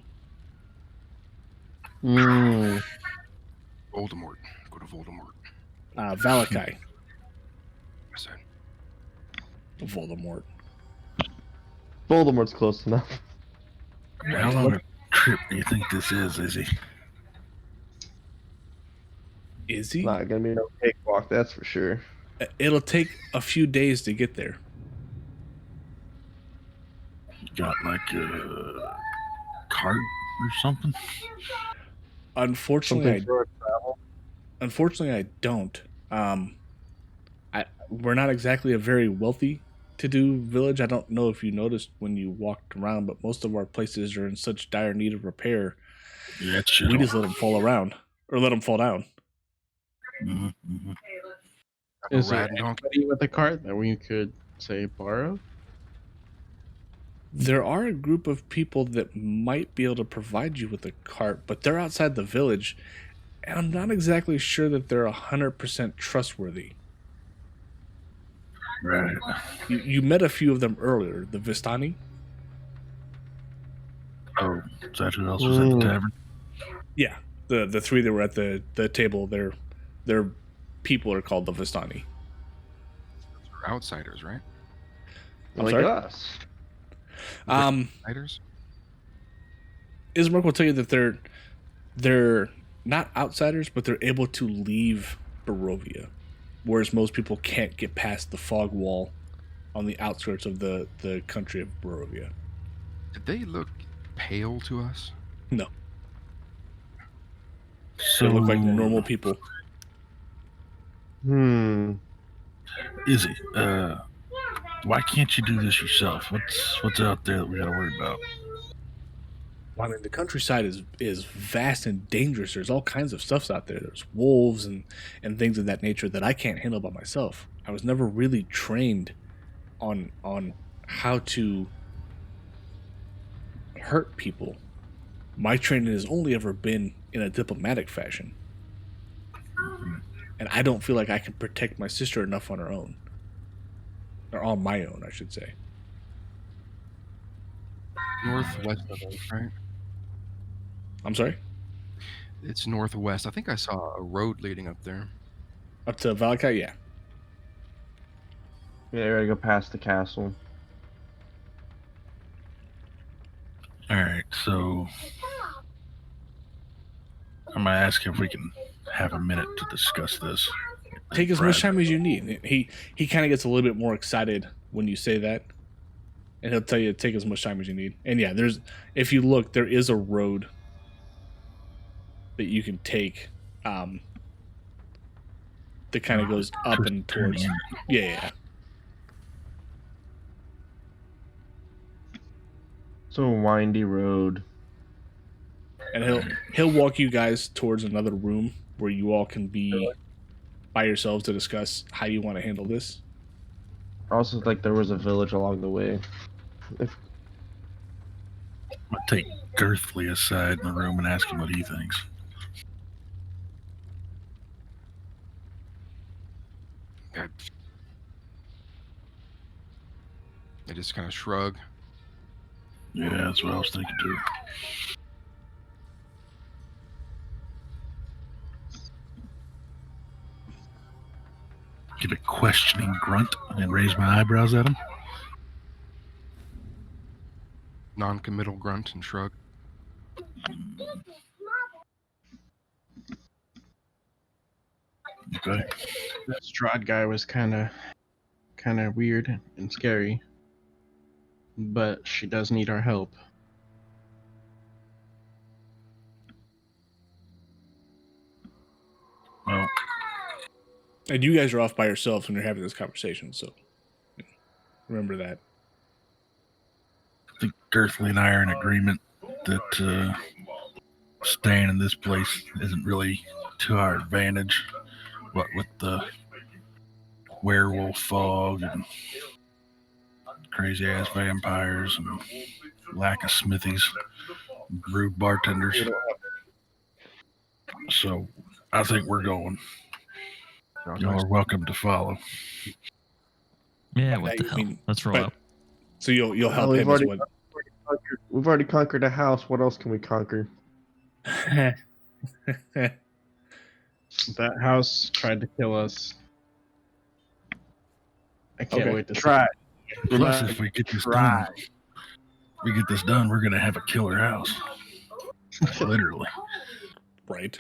Voldemort. Go to Voldemort. Valakai. I said. Voldemort. Voldemort's close enough. How long a trip do you think this is, Izzy? Is he? Not gonna be no cakewalk, that's for sure. It'll take a few days to get there. Got like a cart or something? Unfortunately, I don't. We're not exactly a very wealthy to-do village. I don't know if you noticed when you walked around, but most of our places are in such dire need of repair. Yeah, we just let them fall around or let them fall down. Mm-hmm. Is there anybody with a cart that we could say borrow? There are a group of people that might be able to provide you with a cart, but they're outside the village, and I'm not exactly sure that they're 100% trustworthy. Right. You met a few of them earlier, the Vistani. Oh, is that who else was at the tavern? Yeah, the three that were at the table. Their people are called the Vistani. They're outsiders, right? I'm like sorry? Us. Outsiders? Ismark will tell you that they're not outsiders, but they're able to leave Barovia, whereas most people can't get past the fog wall on the outskirts of the country of Barovia. Did they look pale to us? No. So They look like normal people. Izzy, why can't you do this yourself? What's out there that we gotta worry about? I mean, the countryside is vast and dangerous. There's all kinds of stuffs out there. There's wolves and things of that nature that I can't handle by myself. I was never really trained on how to hurt people. My training has only ever been in a diplomatic fashion. And I don't feel like I can protect my sister enough on her own. Or on my own, I should say. Northwest of us, right? I'm sorry? It's northwest. I think I saw a road leading up there. Up to Valakai, yeah. Yeah, I gotta go past the castle. Alright, so I'm gonna ask if we can have a minute to discuss this. Take as much time as you need. He kind of gets a little bit more excited when you say that. And he'll tell you to take as much time as you need. And yeah, if you look, there is a road that you can take that kind of goes up and towards. Yeah. It's a windy road. And he'll walk you guys towards another room where you all can be by yourselves to discuss how you want to handle this. Also, like there was a village along the way. I take Girthly aside in the room and ask him what he thinks. I just kind of shrug. Yeah, that's what I was thinking too. Give a questioning grunt and raise my eyebrows at him. Non-committal grunt and shrug. Okay. That Strahd guy was kind of weird and scary, but she does need our help. Well, And you guys are off by yourselves when you're having this conversation, so remember that. I think Girthly and I are in agreement that staying in this place isn't really to our advantage. What with the werewolf fog and crazy ass vampires and lack of smithies, rude bartenders. So I think we're going. Y'all are welcome to follow. Yeah, what the hell? Let's roll but- up. So you'll help we've him as already- well. We've already conquered a house. What else can we conquer? That house tried to kill us. I can't Okay. wait to Try. Plus, if we get this done, we're gonna have a killer house. Literally. Right.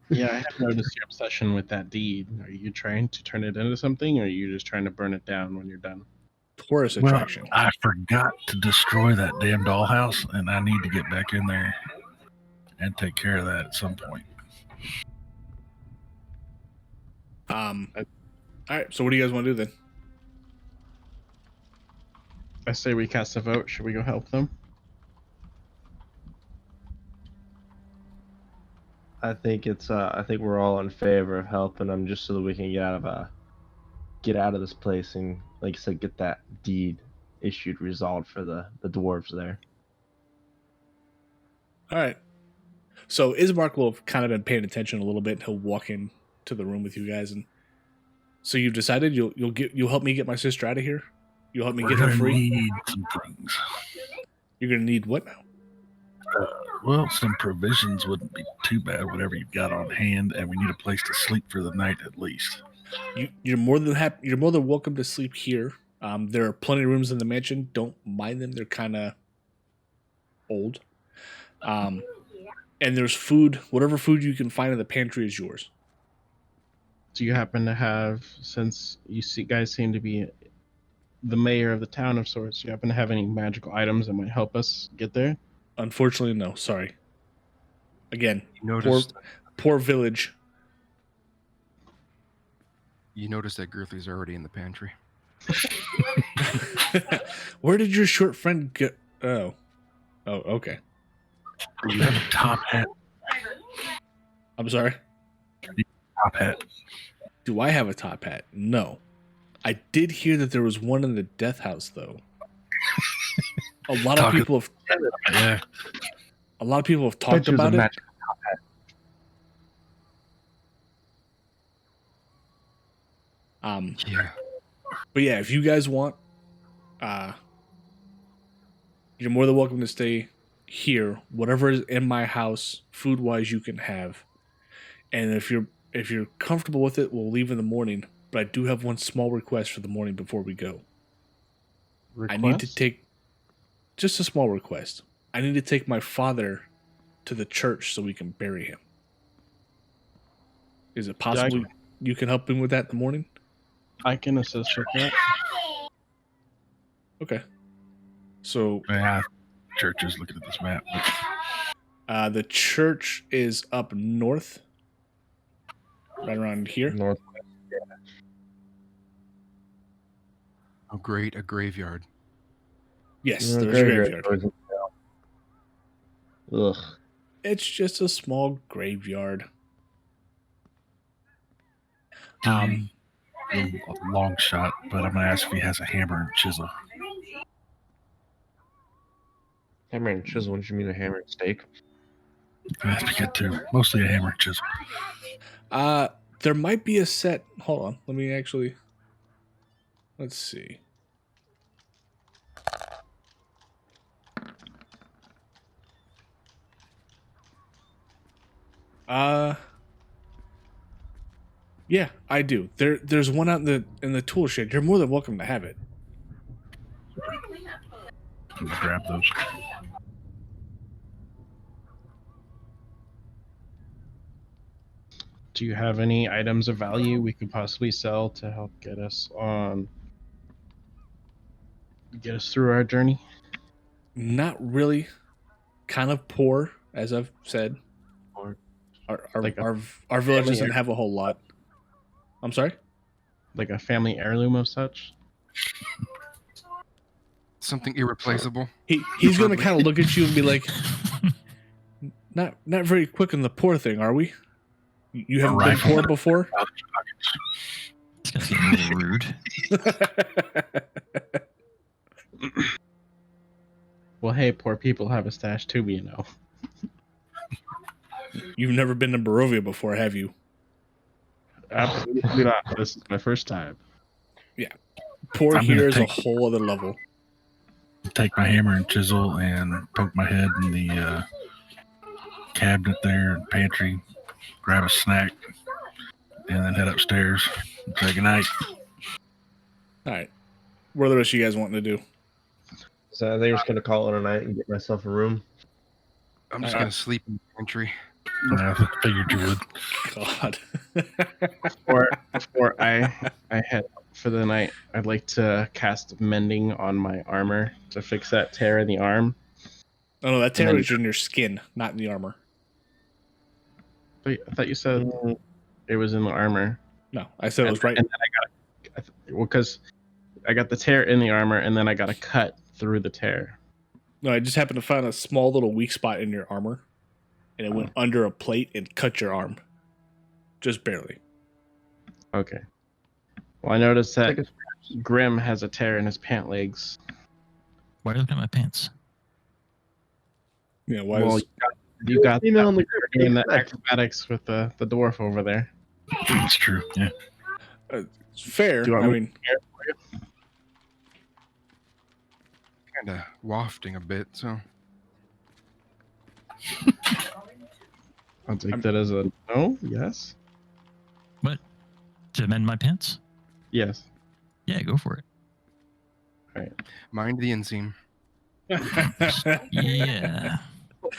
Yeah, I have noticed your obsession with that deed. Are you trying to turn it into something, or are you just trying to burn it down when you're done? Tourist Well, attraction. I forgot to destroy that damn dollhouse, and I need to get back in there and take care of that at some point. All right. So what do you guys want to do then? I say we cast a vote. Should we go help them? I think it's. I think we're all in favor of helping them, just so that we can get out of this place and, like I said, get that deed issued, resolved for the dwarves there. All right. So Ismark will have kind of been paying attention a little bit. He'll walk in to the room with you guys, and so you've decided you'll help me get my sister out of here. You'll help me We're get her gonna free. need some things. You're gonna need what now? Well, some provisions wouldn't be too bad, whatever you've got on hand, and we need a place to sleep for the night at least. You're more than happy. You're more than welcome to sleep here. There are plenty of rooms in the mansion. Don't mind them. They're kind of old. And there's food. Whatever food you can find in the pantry is yours. Do you happen to have, since guys seem to be the mayor of the town of sorts, do you happen to have any magical items that might help us get there? Unfortunately, no. Sorry. Again, You noticed, poor village. you noticed that Girthly's already in the pantry. Where did your short friend go? Oh, okay. You have a top hat. I'm sorry. Top hat. Do I have a top hat? No. I did hear that there was one in the death house, though. A lot of people have. Yeah. A lot of people have talked about it. Yeah. But yeah, if you guys want, you're more than welcome to stay here. Whatever is in my house, food wise, you can have. And if you're comfortable with it, we'll leave in the morning. But I do have one small request for the morning before we go. I need to take just a small request. I need to take my father to the church so we can bury him. Is it possible you can help him with that in the morning? I can assist with that. Okay. So Yeah. Church is looking at this map. But the church is up north, right around here. North. Oh, great, a graveyard. Yes, there's a graveyard. Ugh. It's just a small graveyard. a long shot, but I'm gonna ask if he has a hammer and chisel. Hammer and chisel. What did you mean a hammer and stake? That's pretty good too. Mostly a hammer and chisel. There might be a set. Hold on. Let me actually. Let's see. Yeah, I do. There's one out in the tool shed. You're more than welcome to have it. Let's grab those. Do you have any items of value we could possibly sell to help get us through our journey? Not really. Kind of poor, as I've said. Or Like Our village family doesn't have a whole lot. I'm sorry? like a family heirloom of such? Something irreplaceable. He's gonna kind of look at you and be like, not very quick on the poor thing, are we? You haven't been rifle. poor before? This guy's getting a little rude. Well, hey, poor people have a stash too, you know. You've never been to Barovia before, have you? Absolutely not. This is my first time. Poor I'm gonna here is a take- whole other level. Take my hammer and chisel and poke my head in the cabinet there and pantry, grab a snack, and then head upstairs and say goodnight. All right. What are the rest of you guys wanting to do? So I think I'm just gonna call it a night and get myself a room. I'm just gonna sleep in the pantry. I figured you would. God. Before I head out for the night, I'd like to cast mending on my armor to fix that tear in the arm. Oh no, that tear is in your skin, not in the armor. I thought you said it was in the armor. No, I said it was right. And then because I got the tear in the armor, and then I got a cut through the tear. No, I just happened to find a small little weak spot in your armor, and it went under a plate and cut your arm. Just barely. Okay. Well, I noticed that Grim has a tear in his pant legs. Why are you looking at my pants? Yeah, why Well, is you got Email in that the in the group. acrobatics with the dwarf over there. That's true. Yeah. it's fair? Do you want I me mean, Kind of wafting a bit, so I'll take that as a no. Yes. What? To mend my pants? Yes. Yeah, go for mind the inseam. it. Yeah.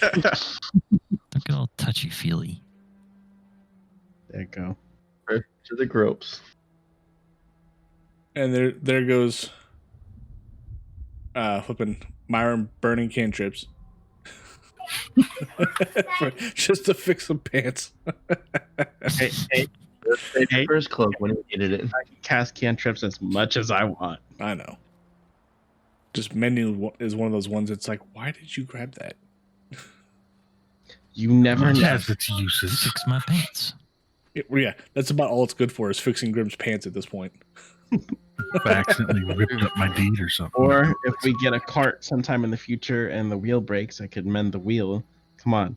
Don't get all touchy feely. There you go. To the gropes. and there goes flipping Myron burning cantrips. Just to fix some pants. Hey, First cloak when he needed it. I can cast cantrips as much as I want. I know. Just mending is one of those ones that's like, why did you grab that? You never It know. has its uses. Fix my pants. Yeah, that's about all it's good for is fixing Grimm's pants at this point. If I accidentally ripped up my deed or something. Or if we get a cart sometime in the future and the wheel breaks, I could mend the wheel. Come on,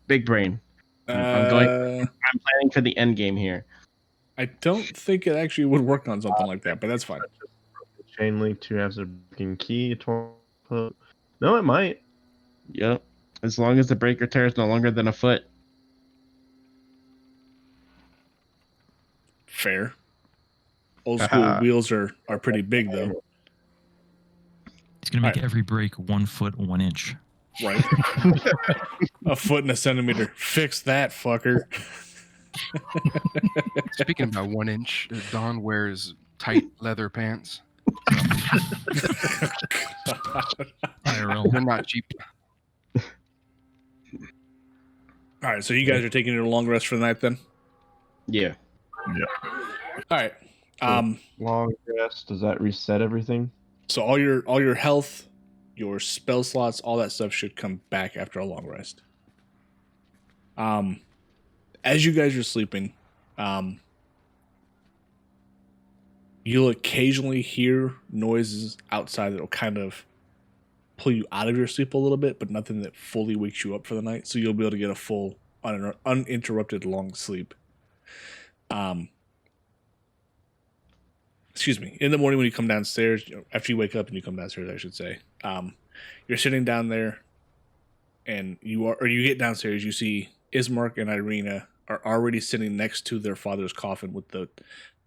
big brain. I'm planning for the end game here. I don't think it actually would work on something like that, but that's fine. Chain link, 2 halves of broken key, No, it might. Yep. As long as the breaker tear is no longer than a foot. Fair. Old school wheels are pretty big though. He's gonna make Alright. every break 1 foot 1 inch. Right. A foot and a centimeter. Fix that, fucker. Speaking about 1 inch, Don wears tight leather pants. IRL. They're not cheap. All right, so you guys are taking your long rest for the night then? Yeah. All right. Long rest. Does that reset everything? So all your health, your spell slots, all that stuff should come back after a long rest. As you guys are sleeping, you'll occasionally hear noises outside that'll kind of pull you out of your sleep a little bit, but nothing that fully wakes you up for the night. So you'll be able to get a full uninterrupted long sleep. Excuse me. In the morning when you come downstairs, after you wake up and you come downstairs, I should say, you're sitting down there, and you get downstairs. You see Ismark and Irina are already sitting next to their father's coffin with the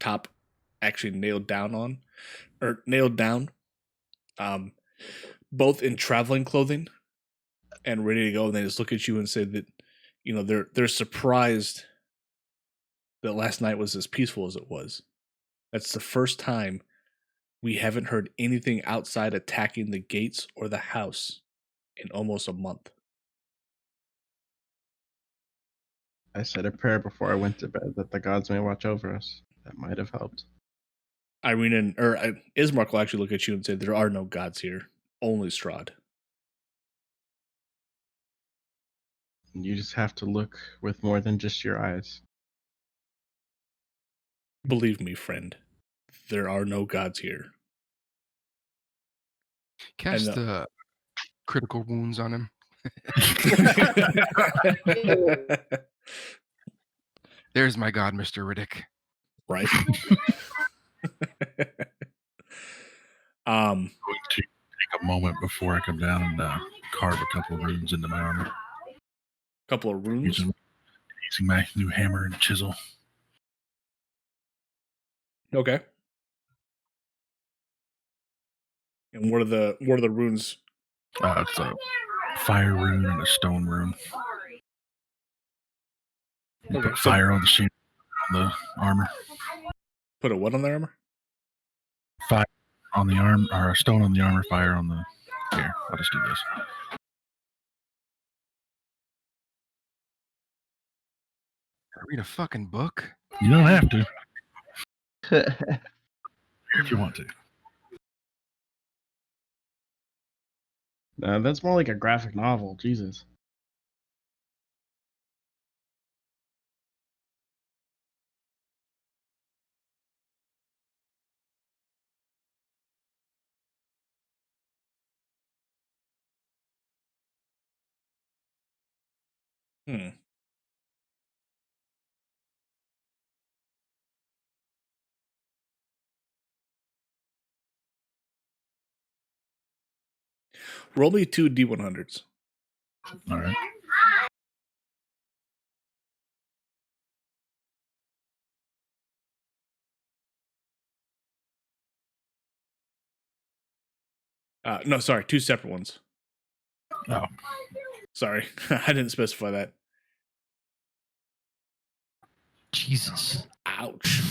top actually nailed down, both in traveling clothing and ready to go. And they just look at you and say that, they're surprised that last night was as peaceful as it was. That's the first time we haven't heard anything outside attacking the gates or the house in almost a month. I said a prayer before I went to bed that the gods may watch over us. That might have helped. Ismark will actually look at you and say, there are no gods here, only Strahd. You just have to look with more than just your eyes. Believe me, friend, there are no gods here. Cast critical wounds on him. There's my god, Mr. Riddick. Right. I'm going to take a moment before I come down and carve a couple of runes into my armor. Couple of runes? Using my new hammer and chisel. Okay. And what are the runes? It's a fire rune and a stone rune. You put fire on the shield, on the armor. Put a what on the armor? Fire on the arm, or a stone on the armor, fire on the... Here, I'll just do this. I read a fucking book. You don't have to. If you want to. That's more like a graphic novel. Jesus. Roll me 2 D100s. All right. No, sorry, 2 separate ones. Oh. Sorry, I didn't specify that. Jesus. Ouch.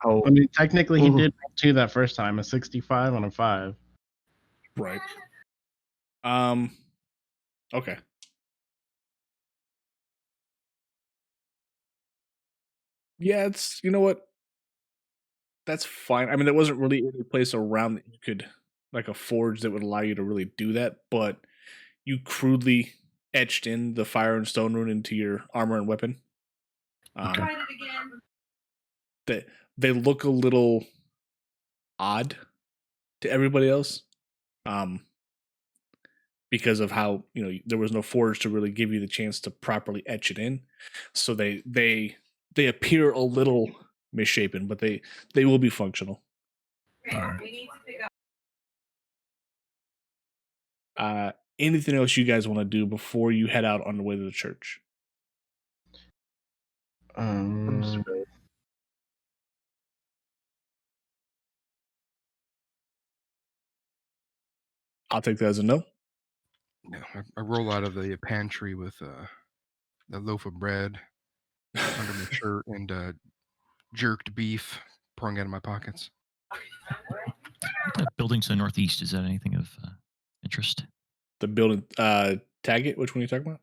Oh, I mean, technically, he did 2 that first time, a 65 on a 5. Right. Okay. Yeah, it's, you know what? That's fine. I mean, there wasn't really any place around that you could, like a forge that would allow you to really do that, but you crudely etched in the fire and stone rune into your armor and weapon. Okay. They look a little odd to everybody else, because of how, there was no forge to really give you the chance to properly etch it in. So they appear a little misshapen, but they will be functional. All right. Anything else you guys want to do before you head out on the way to the church? I'll take that as a no. Yeah, I roll out of the pantry with a loaf of bread under my shirt and jerked beef pouring out of my pockets. That building to the northeast, is that anything of interest? The building, Taggett, which one are you talking about?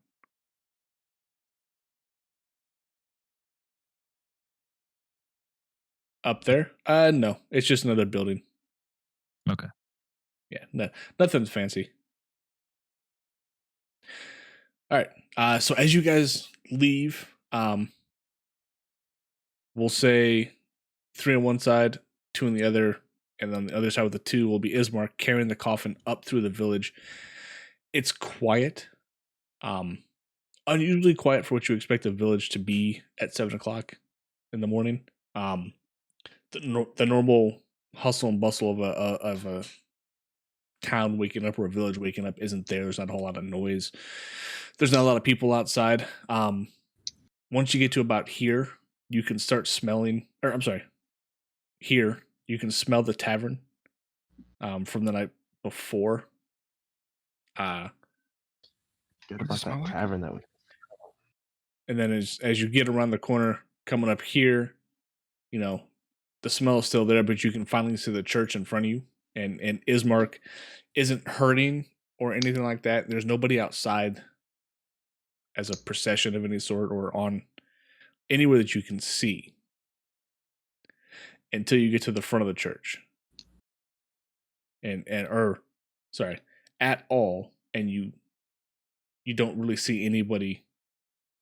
Up there? No, it's just another building. Okay. Yeah, no, nothing's fancy. All right. So as you guys leave, we'll say 3 on one side, 2 on the other, and on the other side with the 2 will be Ismark carrying the coffin up through the village. It's quiet, unusually quiet for what you expect a village to be at 7 o'clock in the morning. The normal hustle and bustle of a town waking up or a village waking up isn't there. There's not a whole lot of noise. There's not a lot of people outside. Once you get to about here, you can start smelling, or I'm sorry, here, you can smell the tavern from the night before. Good about that tavern that we. And then as you get around the corner, coming up here, you know, the smell is still there, but you can finally see the church in front of you. And Ismark isn't hurting or anything like that. There's nobody outside as a procession of any sort or on anywhere that you can see until you get to the front of the church. At all, and you don't really see anybody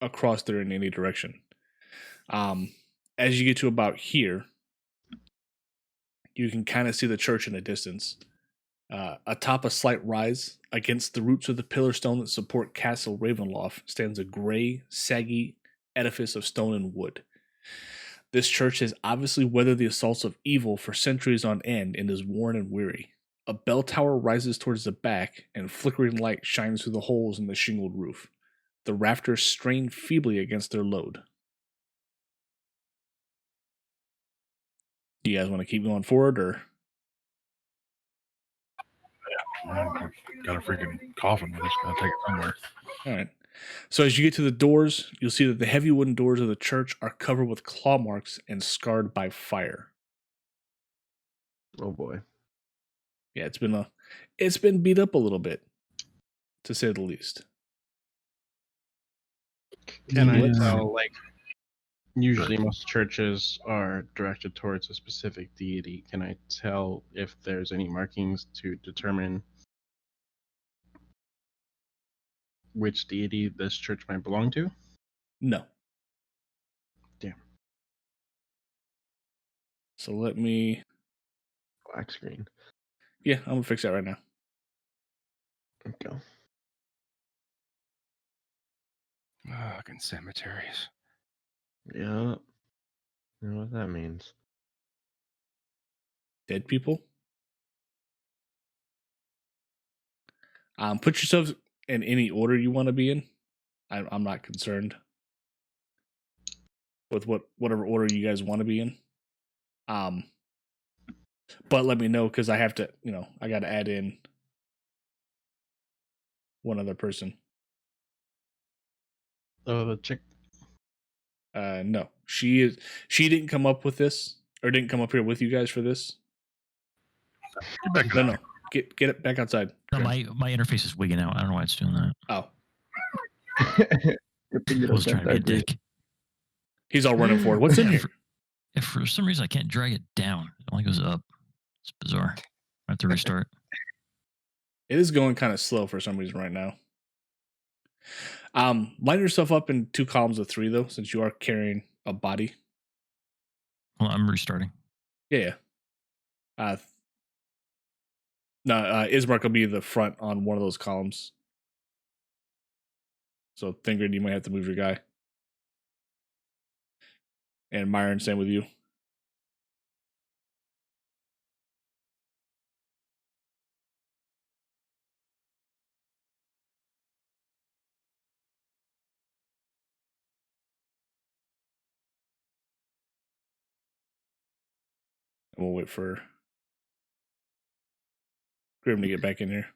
across there in any direction. As you get to about here, you can kind of see the church in the distance. Atop a slight rise, against the roots of the pillar stone that support Castle Ravenloft, stands a gray, saggy edifice of stone and wood. This church has obviously weathered the assaults of evil for centuries on end and is worn and weary. A bell tower rises towards the back, and flickering light shines through the holes in the shingled roof. The rafters strain feebly against their load. Do you guys want to keep going forward, or? Got a freaking coffin. We're just gonna take it somewhere. All right. So as you get to the doors, you'll see that the heavy wooden doors of the church are covered with claw marks and scarred by fire. Oh boy. Yeah, it's been beat up a little bit, to say the least. Can I tell, like, usually most churches are directed towards a specific deity. Can I tell if there's any markings to determine which deity this church might belong to? No. Damn. So let me. Black screen. Yeah, I'm gonna fix that right now. Okay. Fucking cemeteries. Yeah. You know what that means. Dead people. Put yourselves in any order you want to be in. I'm not concerned with whatever order you guys want to be in. But let me know, because I have to, I got to add in one other person. Oh, the chick. No, she didn't come up with this, or didn't come up here with you guys for this. Get back No, get it back outside. No, my interface is wigging out. I don't know why it's doing that. Oh, I was trying to be a dick. He's all running forward. What's in here? If for some reason I can't drag it down, it only goes up. It's bizarre. I have to restart. It is going kind of slow for some reason right now. Line yourself up in 2 columns of 3, though, since you are carrying a body. Well, I'm restarting. Yeah. Ismark will be the front on one of those columns. So, Thingrid, you might have to move your guy. And Myron, same with you. And we'll wait for Grim to get back in here.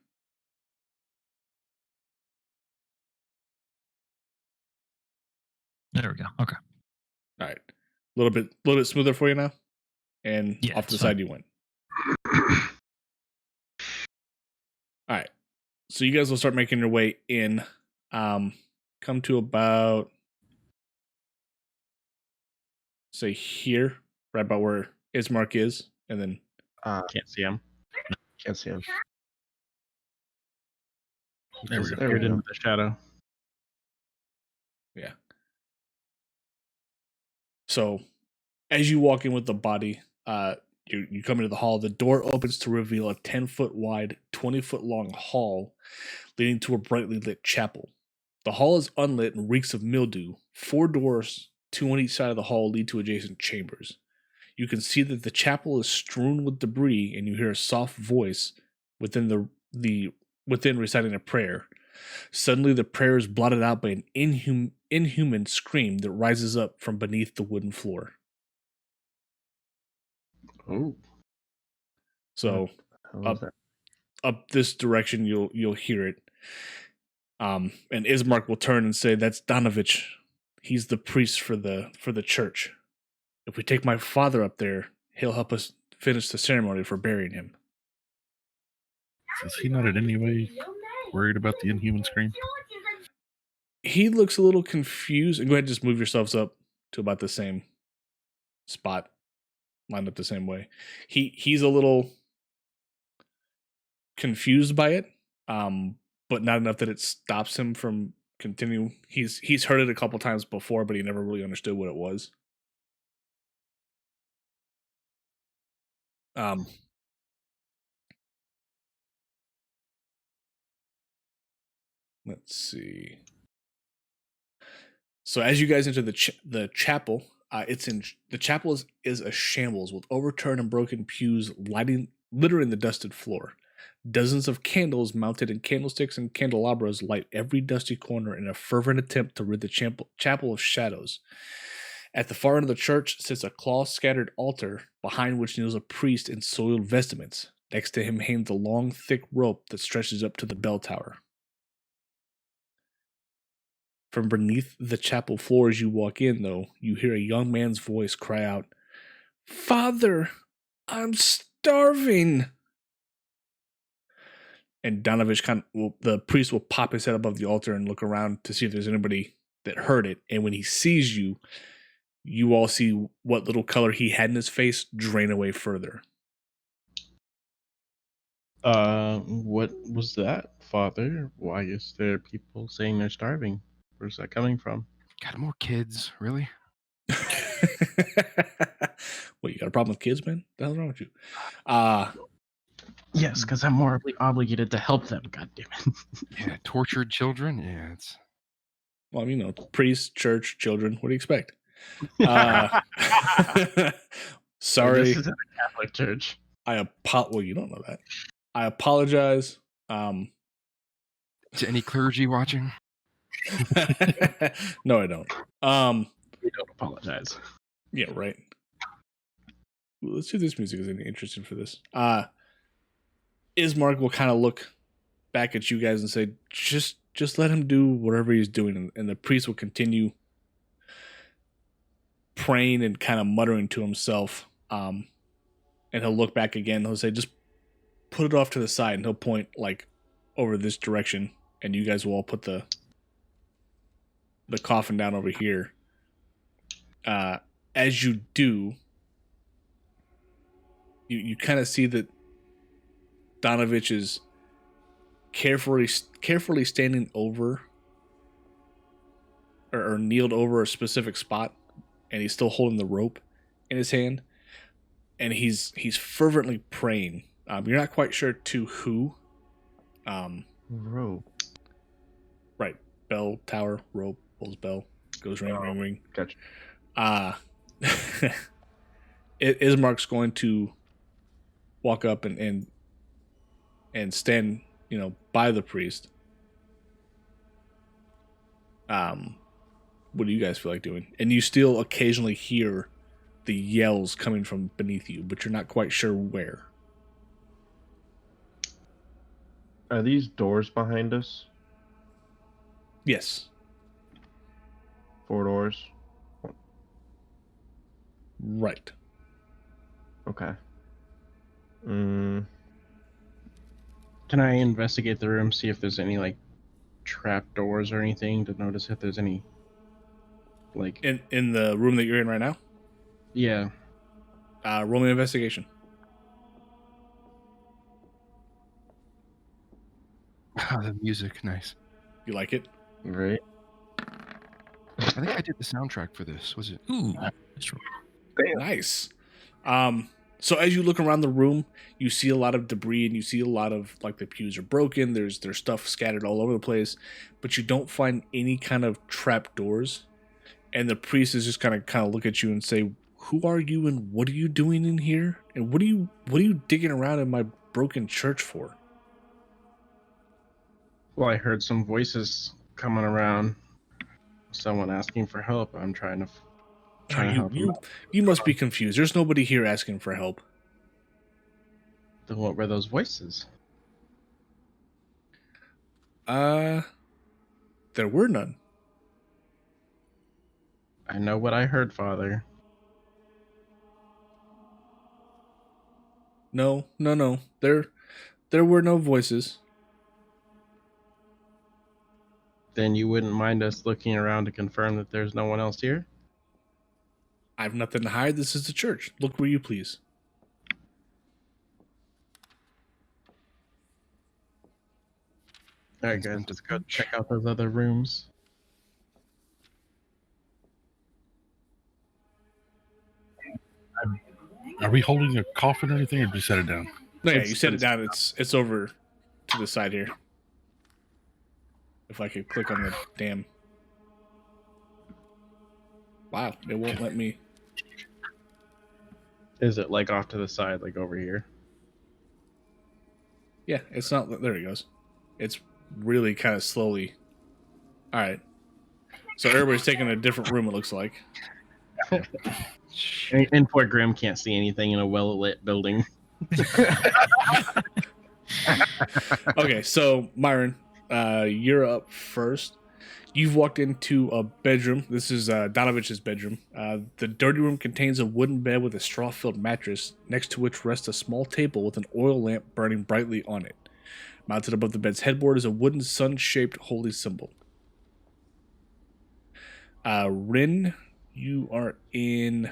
There we go. Okay. All right. A little bit smoother for you now? And Yeah, off to the it's side fine. you went. All right. So you guys will start making your way in. Come to about, say, here, right about where Ismark is, and then Can't see him. Can't see him. There we go. Disappeared into the shadow. yeah. So as you walk in with the body, You come into the hall. The door opens to reveal a 10-foot wide, 20-foot long hall leading to a brightly lit chapel. The hall is unlit and reeks of mildew. 4 doors, 2 on each side of the hall, lead to adjacent chambers. You can see that the chapel is strewn with debris, and you hear a soft voice within within reciting a prayer. Suddenly, the prayer is blotted out by an inhuman scream that rises up from beneath the wooden floor. Oh. So, up this direction, you'll hear it. And Ismark will turn and say, "That's Donovich. He's the priest for the church. If we take my father up there, he'll help us finish the ceremony for burying him." Is he not in any way worried about the inhuman scream? He looks a little confused. And go ahead and just move yourselves up to about the same spot, lined up the same way. He's a little confused by it, but not enough that it stops him from continuing. He's heard it a couple times before, but he never really understood what it was. Let's see. So as you guys enter the chapel, the chapel is a shambles with overturned and broken pews littering the dusted floor. Dozens of candles mounted in candlesticks and candelabras light every dusty corner in a fervent attempt to rid the chapel of shadows. At the far end of the church sits a cloth-scattered altar, behind which kneels a priest in soiled vestments. Next to him hangs a long, thick rope that stretches up to the bell tower. From beneath the chapel floor as you walk in, though, you hear a young man's voice cry out, "Father, I'm starving!" And Donovich the priest will pop his head above the altar and look around to see if there's anybody that heard it. And when he sees you, you all see what little color he had in his face drain away further. What was that, Father? Why is there people saying they're starving? Where's that coming from? Got more kids, really? What, you got a problem with kids, man? What the hell's wrong with you? Yes, because I'm morally obligated to help them. God damn it! Yeah, tortured children. Yeah, it's. Well, priests, church, children. What do you expect? Sorry. This is a Catholic church. Well, you don't know that. I apologize. Is any clergy watching? No, I don't. We don't apologize. Yeah, right. Let's see if this music is any interesting for this. Ismark will kind of look back at you guys and say, just let him do whatever he's doing. And the priest will continue praying and kind of muttering to himself. And he'll look back again. He'll say, just put it off to the side. And he'll point like over this direction. And you guys will all put the coffin down over here. As you do, you kind of see that Donovich is carefully standing over or kneeled over a specific spot, and he's still holding the rope in his hand, and he's fervently praying. You're not quite sure to who. Rope. Right, bell tower, rope, pulls bell, goes ring, ring, ring. Gotcha. Ismark's going to walk up and stand, by the priest. What do you guys feel like doing? And you still occasionally hear the yells coming from beneath you, but you're not quite sure where. Are these doors behind us? Yes. 4 doors? Right. Okay. Can I investigate the room, see if there's any like trap doors or anything, to notice if there's any like In the room that you're in right now? Yeah. Roll me an investigation. The music, nice. You like it? Right. I think I did the soundtrack for this. Was it? Ooh, that's right. Nice. So as you look around the room, you see a lot of debris and you see a lot of like the pews are broken. There's stuff scattered all over the place, but you don't find any kind of trap doors. And the priest is just kind of look at you and say, "Who are you and what are you doing in here? And what are you digging around in my broken church for?" Well, I heard some voices coming around. Someone asking for help. I'm trying to help them. You must be confused. There's nobody here asking for help. Then what were those voices? There were none. I know what I heard, Father. No. There were no voices. Then you wouldn't mind us looking around to confirm that there's no one else here? I've nothing to hide. This is the church. Look where you please. Alright, guys, let's go check out those other rooms. Are we holding a coffin or anything, or just set it down? No, yeah, you set it down. It's over to the side here. If I could click on the damn... Wow, it won't let me... Is it like off to the side, like over here? Yeah, it's not... There it goes. It's really kind of slowly... Alright. So everybody's taking a different room, it looks like. And poor Grim can't see anything in a well-lit building. Okay, so Myron, you're up first. You've walked into a bedroom. This is Donovich's bedroom. The dirty room contains a wooden bed with a straw-filled mattress, next to which rests a small table with an oil lamp burning brightly on it. Mounted above the bed's headboard is a wooden sun-shaped holy symbol. Rin, you are in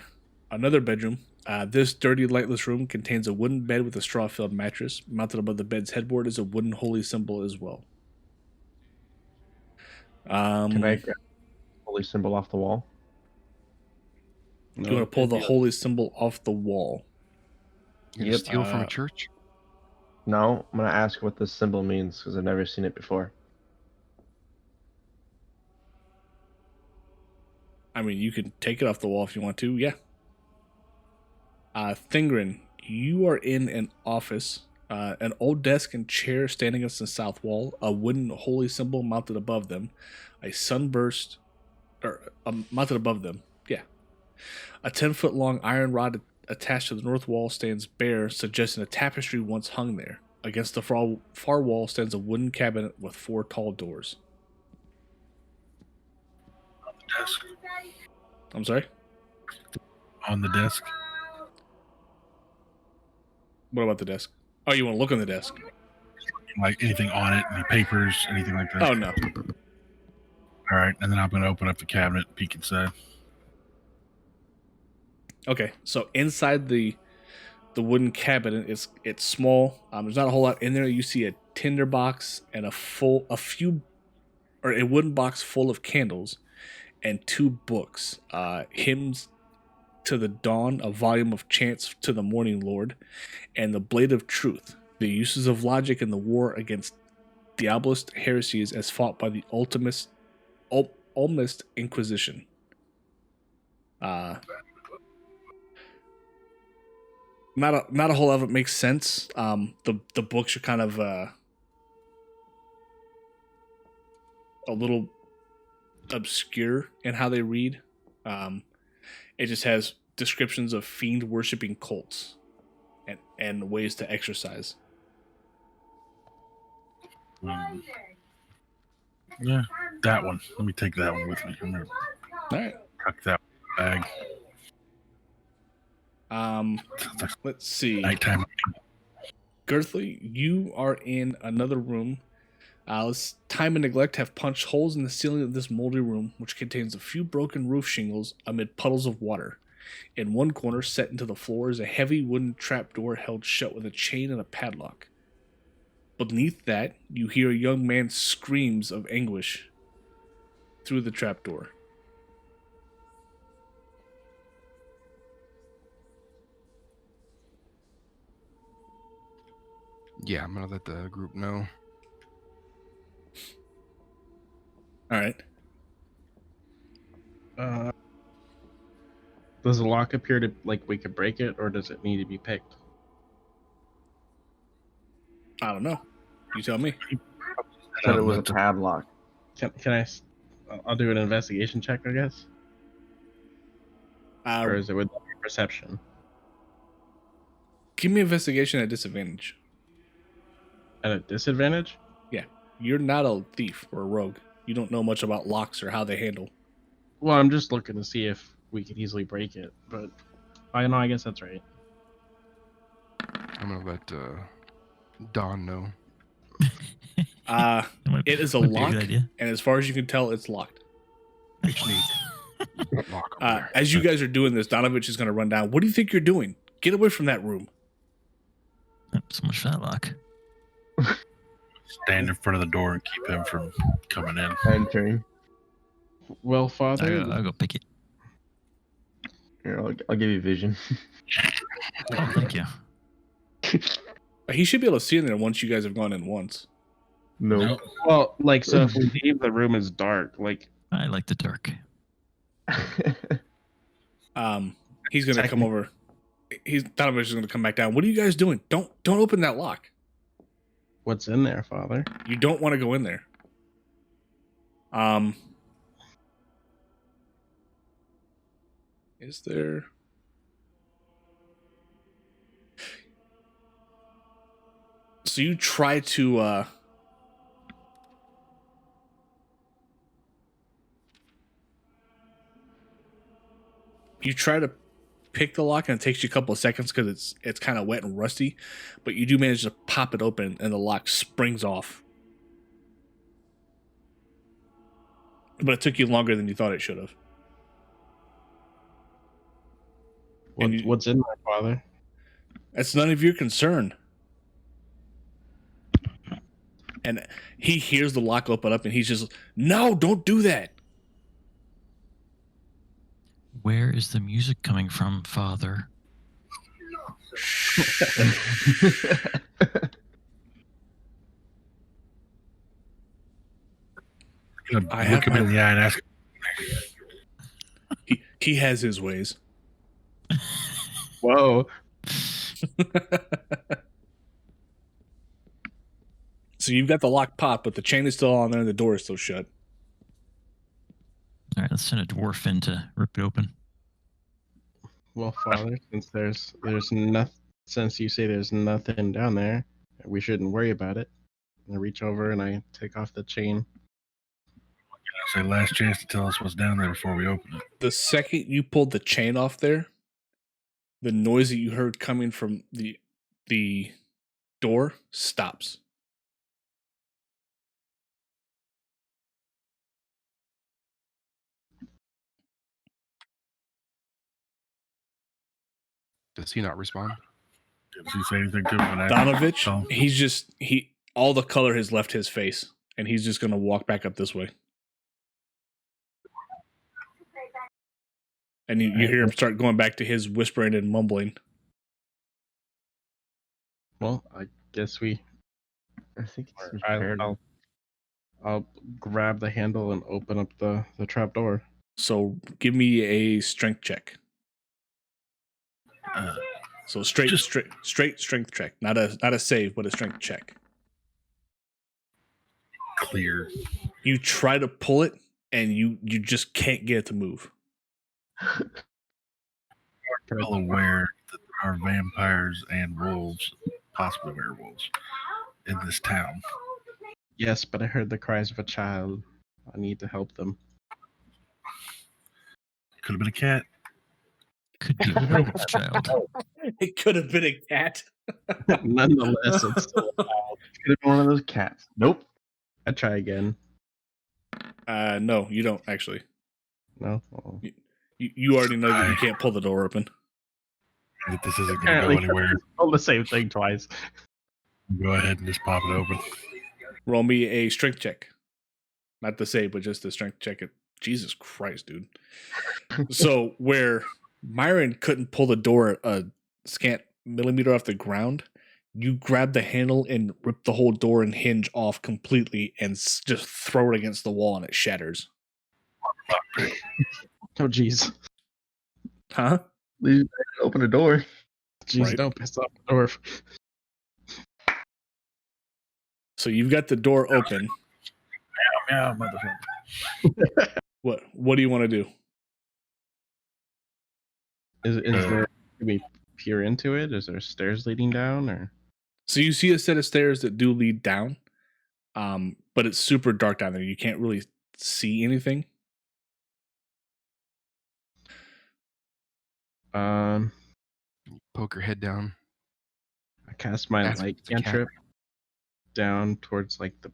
another bedroom. This dirty, lightless room contains a wooden bed with a straw-filled mattress. Mounted above the bed's headboard is a wooden holy symbol as well. Can I grab the holy symbol off the wall? Do you want to pull the holy symbol off the wall? You gonna steal from a church? No, I'm going to ask what this symbol means because I've never seen it before. I mean, you can take it off the wall if you want to, yeah. Thingrin, you are in an office. An old desk and chair standing against the south wall, a wooden holy symbol mounted above them, a sunburst, mounted above them, yeah. A 10-foot long iron rod attached to the north wall stands bare, suggesting a tapestry once hung there. Against the far wall stands a wooden cabinet with 4 tall doors. On the desk. I'm sorry? On the desk. What about the desk? Oh, you want to look on the desk? Like anything on it, any papers, anything like that? Oh, no. All right, and then I'm going to open up the cabinet and peek inside. Okay, so inside the wooden cabinet, it's small. There's not a whole lot in there. You see a tinder box and a wooden box full of candles and 2 books. Hymns to the Dawn, a volume of chants to the Morning Lord, and the Blade of Truth, the uses of logic in the war against Diabolist heresies as fought by the Ultimist Inquisition. Not a whole lot of it makes sense. The books are kind of a little obscure in how they read. It just has descriptions of fiend worshipping cults and ways to exercise. Yeah, that one. Let me take that one with me. I'm gonna All right. tuck that bag. Let's see. Nighttime. Girthly, you are in another room. Time and neglect have punched holes in the ceiling of this moldy room, which contains a few broken roof shingles amid puddles of water. In one corner, set into the floor, is a heavy wooden trapdoor held shut with a chain and a padlock. Beneath that, you hear a young man's screams of anguish through the trapdoor. Yeah, I'm gonna let the group know. All right. Does the lock appear to like we could break it, or does it need to be picked? I don't know. You tell me. Said it was a Let's- padlock. Can I? I'll do an investigation check, I guess. Or is it with perception? Give me investigation at disadvantage. At a disadvantage? Yeah. You're not a thief or a rogue. You don't know much about locks or how they handle. Well, I'm just looking to see if we could easily break it, but I know. I guess that's right. I'm gonna let Don know. It is a Might be lock, good idea. and as far as you can tell, it's locked. H neat. Lock over there. As you guys are doing this, Donovich is going to run down. What do you think you're doing? Get away from that room. So much for that lock. Stand in front of the door and keep him from coming in. Entering. Well, Father, I'll go pick it. Here, I'll give you vision. Oh, thank you. He should be able to see in there once you guys have gone in once. No. well, like, so if we leave, the room is dark. Like, I like the dark. He's going to come over. Donovich is going to come back down. What are you guys doing? Don't open that lock. what's in there, Father? You don't want to go in there. Is there? So you try to pick the lock, and it takes you a couple of seconds because it's kind of wet and rusty, but you do manage to pop it open and the lock springs off. But it took you longer than you thought it should have. What's in there, Father? That's none of your concern. And he hears the lock open up and he's just, no, don't do that. Where is the music coming from, Father? I look him in the eye and ask, He has his ways. Whoa. So you've got the lock popped, but the chain is still on there and the door is still shut. All right, let's send a dwarf in to rip it open. Well, Father, since there's nothing, since you say there's nothing down there, we shouldn't worry about it. I reach over and I take off the chain. I say, last chance to tell us what's down there before we open it. The second you pulled the chain off there, the noise that you heard coming from the door stops. Does he not respond? Did he say anything to him? When I Donovich, saw him? he's all the color has left his face, and he's just gonna walk back up this way. And you hear him start going back to his whispering and mumbling. Well, I guess we. I think it's I'll grab the handle and open up the trap door. So give me a strength check. So straight strength check, not a save, but a strength check. Clear. You try to pull it, and you just can't get it to move. Well aware that there are vampires and wolves, possibly werewolves, in this town. Yes, but I heard the cries of a child. I need to help them. Could have been a cat. Could be a werewolf child. It could have been a cat. Nonetheless, it's still a child. Could have been one of those cats. Nope. I try again. No, you don't actually. No. Oh. You already know that you can't pull the door open. That this isn't going to go Apparently, anywhere. all the same thing twice. Go ahead and just pop it open. Roll me a strength check. Not the save, but just the strength check. It. Jesus Christ, dude. So where Myron couldn't pull the door a scant millimeter off the ground, You grab the handle and rip the whole door and hinge off completely and just throw it against the wall and it shatters. Oh, jeez. Huh? Please open the door. Jeez, Right. don't piss off the door. So you've got the door open. Meow, motherfucker. What do you want to do? Is there? Can we peer into it? Is there stairs leading down, or? So you see a set of stairs that do lead down, but it's super dark down there. You can't really see anything. Poke your head down. I cast my That's light the cat. cantrip down towards like the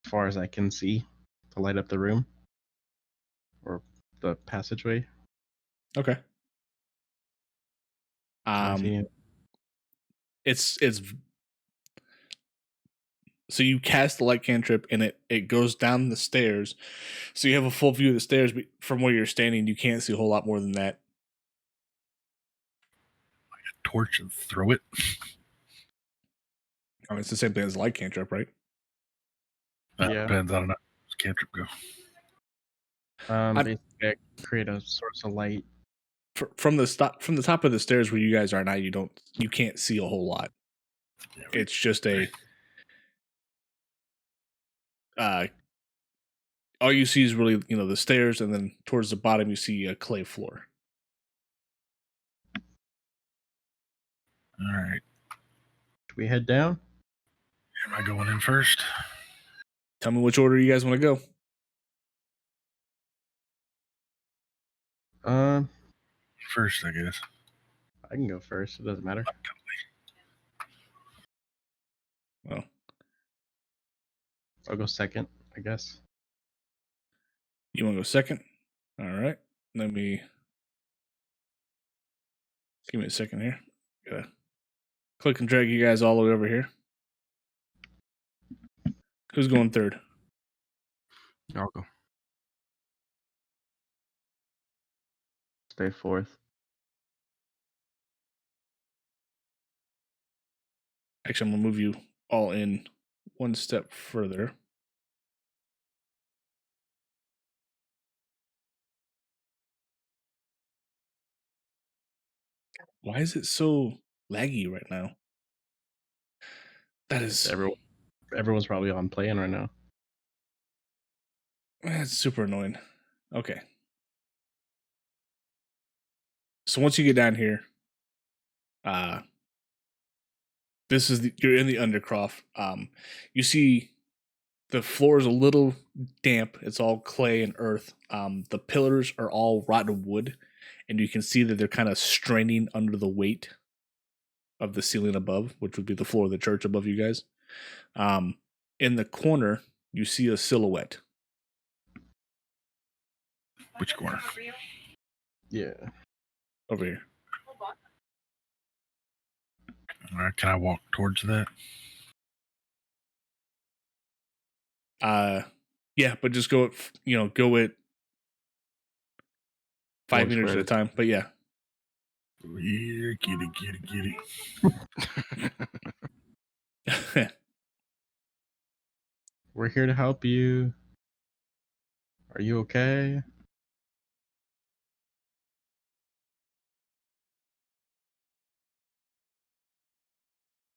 far as I can see to light up the room or the passageway. Okay. See it? It's so you cast the light cantrip and it goes down the stairs. So you have a full view of the stairs, but from where you're standing, you can't see a whole lot more than that. Torch and throw it. I mean, it's the same thing as a light cantrip, right? That Yeah. depends. I don't know. Does cantrip go? Basically, I create a source of light. From the top of the stairs where you guys are now, you can't see a whole lot. It's just a all you see is really, the stairs, and then towards the bottom you see a clay floor. All right. Should we head down? Am I going in first? Tell me which order you guys want to go. First, I guess. I can go first. It doesn't matter. Well, I'll go second, I guess. you want to go second? All right. Give me a second here. Gotta click and drag you guys all the way over here. Who's going third? I'll go. Stay fourth. Actually, I'm gonna move you all in one step further. Why is it so laggy right now? That is Everyone's probably on playing right now. That's super annoying. Okay. So once you get down here, you're in the Undercroft. You see the floor is a little damp. It's all clay and earth. The pillars are all rotten wood, and you can see that they're kind of straining under the weight of the ceiling above, which would be the floor of the church above you guys. In the corner, you see a silhouette. Which corner? Yeah. Over here. All right. Can I walk towards that? Yeah, but just go at 5 meters at a time. But yeah. Yeah, get it. We're here to help you. Are you okay?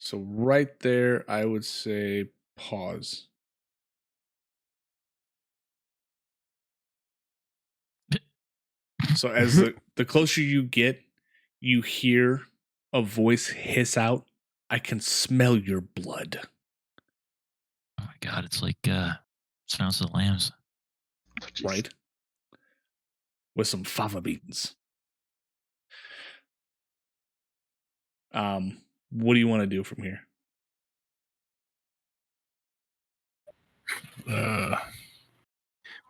So right there, I would say pause. So as the closer you get, you hear a voice hiss out, "I can smell your blood." Oh my god, it's like Sounds of the Lambs. Right? With some fava beans. What do you want to do from here?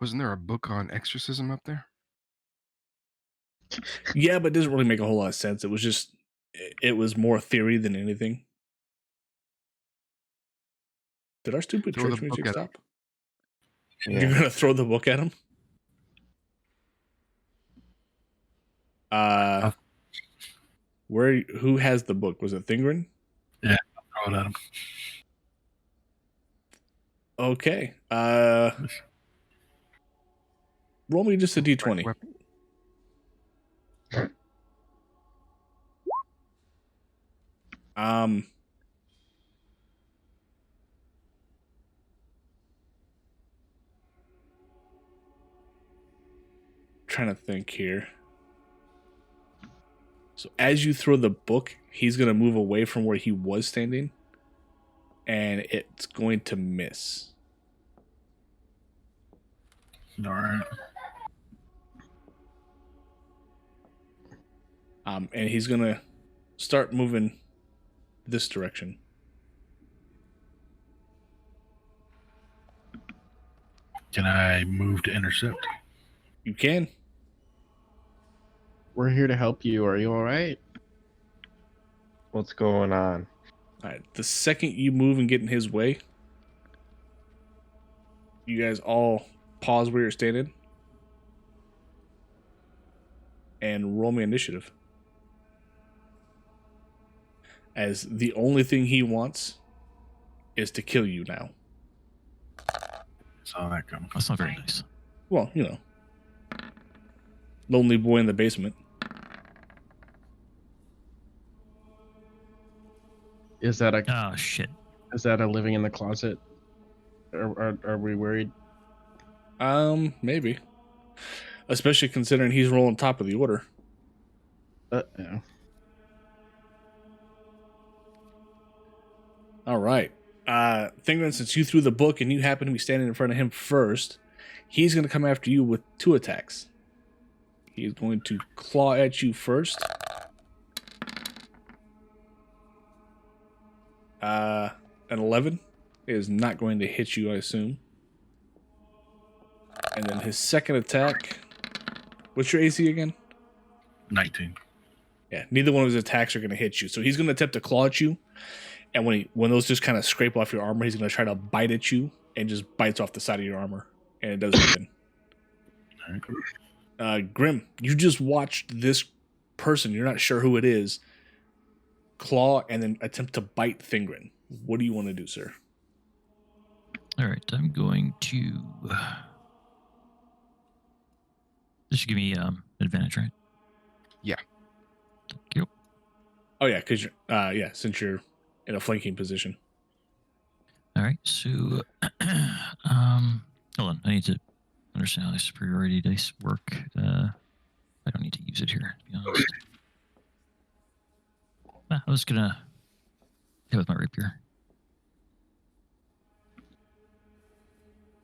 Wasn't there a book on exorcism up there? Yeah, but it doesn't really make a whole lot of sense. It was more theory than anything. Did our stupid Throw the church music book at stop? Yeah. You're gonna throw the book at him? Who has the book? Was it Thingren? Yeah, throw it at him. Okay. Roll me just a d20. Weapon. Trying to think here. So as you throw the book, he's going to move away from where he was standing, and it's going to miss. All right. And he's going to start moving this direction. Can I move to intercept? You can. We're here to help you. Are you all right? What's going on? All right. The second you move and get in his way, you guys all pause where you're standing and roll me initiative. As the only thing he wants is to kill you now. Saw that coming. That's not very nice. Well, you know. Lonely boy in the basement. Is that a Oh shit. living in the closet? Are we worried? Maybe. Especially considering he's rolling top of the order. Yeah. All right. Thingren, since you threw the book and you happen to be standing in front of him first, he's going to come after you with 2 attacks. He's going to claw at you first. An 11 is not going to hit you, I assume. And then his second attack. What's your AC again? 19. Yeah, neither one of his attacks are going to hit you. So he's going to attempt to claw at you. And when those just kind of scrape off your armor, he's going to try to bite at you and just bites off the side of your armor. And it does nothing. Grim, you just watched this person, you're not sure who it is, claw and then attempt to bite Thingren. What do you want to do, sir? All right, I'm going to. This should give me advantage, right? Yeah. Thank you. Oh, yeah, because you're, since you're in a flanking position. All right, so hold on. I need to understand how the superiority dice work. I don't need to use it here, to be honest. I was gonna hit with my rapier.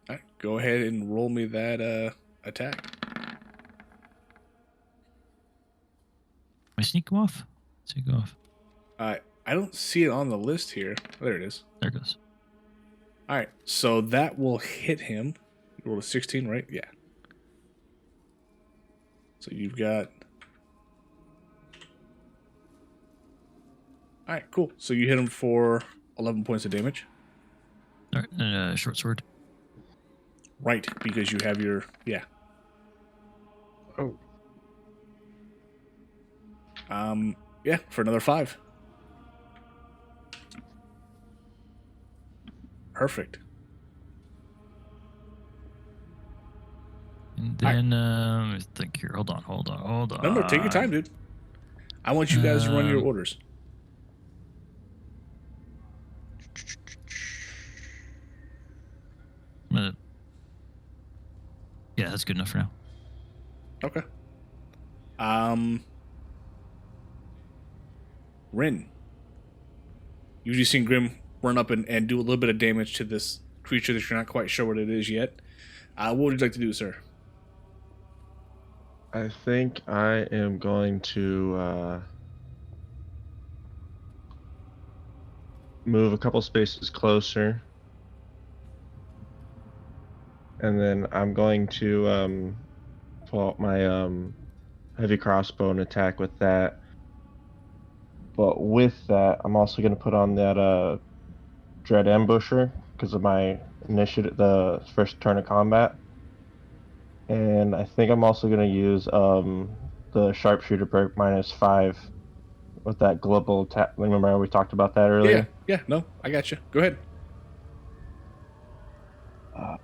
All right, go ahead and roll me that attack. My sneak go off? Sneak go off. I don't see it on the list here. There it is. There it goes. All right, so that will hit him. You rolled a 16, right? Yeah. So you've got... All right, cool. So you hit him for 11 points of damage. All right, and a short sword. Right, because you have your... Yeah. Oh. Yeah, for another 5. Perfect. And then, let me think here. Hold on. No, take your time, dude. I want you guys to run your orders. Yeah, that's good enough for now. Okay. Rin. You've just seen Grim run up and do a little bit of damage to this creature that you're not quite sure what it is yet. What would you like to do, sir? I think I am going to move a couple spaces closer. And then I'm going to pull out my heavy crossbow and attack with that. But with that, I'm also going to put on that Dread Ambusher because of my initiative, the first turn of combat. And I think I'm also going to use the Sharpshooter perk -5 with that global attack. Remember how we talked about that earlier? Yeah. No, I got you. Go ahead. Uh,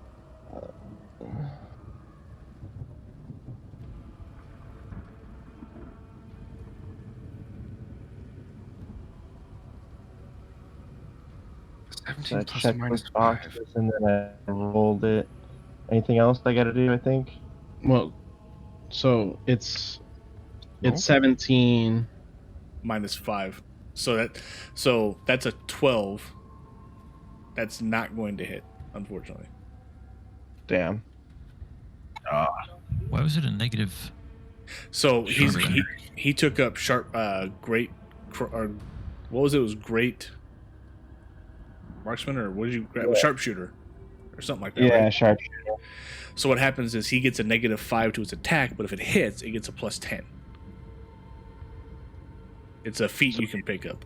17 so I plus checked minus those 5. boxes and then I rolled it. Anything else I got to do? I think. Well, so it's Roll? 17. -5. So that's a 12. That's not going to hit, unfortunately. Damn. Why was it a negative? So Sharp he took up great, or what was it? It was great marksman, or what did you grab? Sharpshooter, or something like that. Yeah, Right? sharpshooter. So what happens is he gets a -5 to his attack, but if it hits, it gets a +10. It's a feat you can pick up.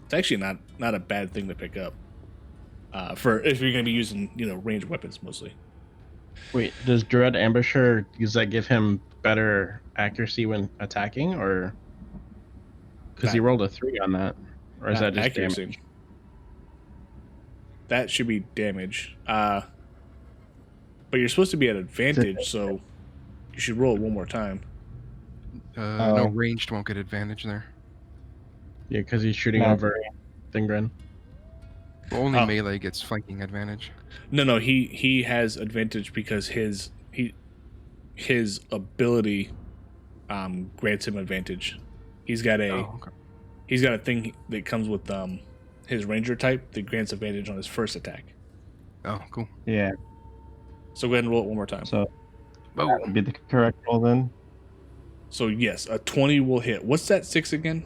It's actually not a bad thing to pick up. For if you're going to be using ranged weapons mostly. Wait, does Dread Ambusher, does that give him better accuracy when attacking, or because he Not- rolled a 3 on that, or is Not that just accuracy. damage? That should be damage. But you're supposed to be at advantage, so you should roll it one more time. No, ranged won't get advantage there. Yeah, because he's shooting Not over Thingren. Only Oh. melee gets flanking advantage. No, he has advantage because his ability grants him advantage. He's got a thing that comes with his ranger type that grants advantage on his first attack. Oh, cool. Yeah. So go ahead and roll it one more time. So Oh, that would be the correct roll then. So yes, a 20 will hit. What's that 6 again?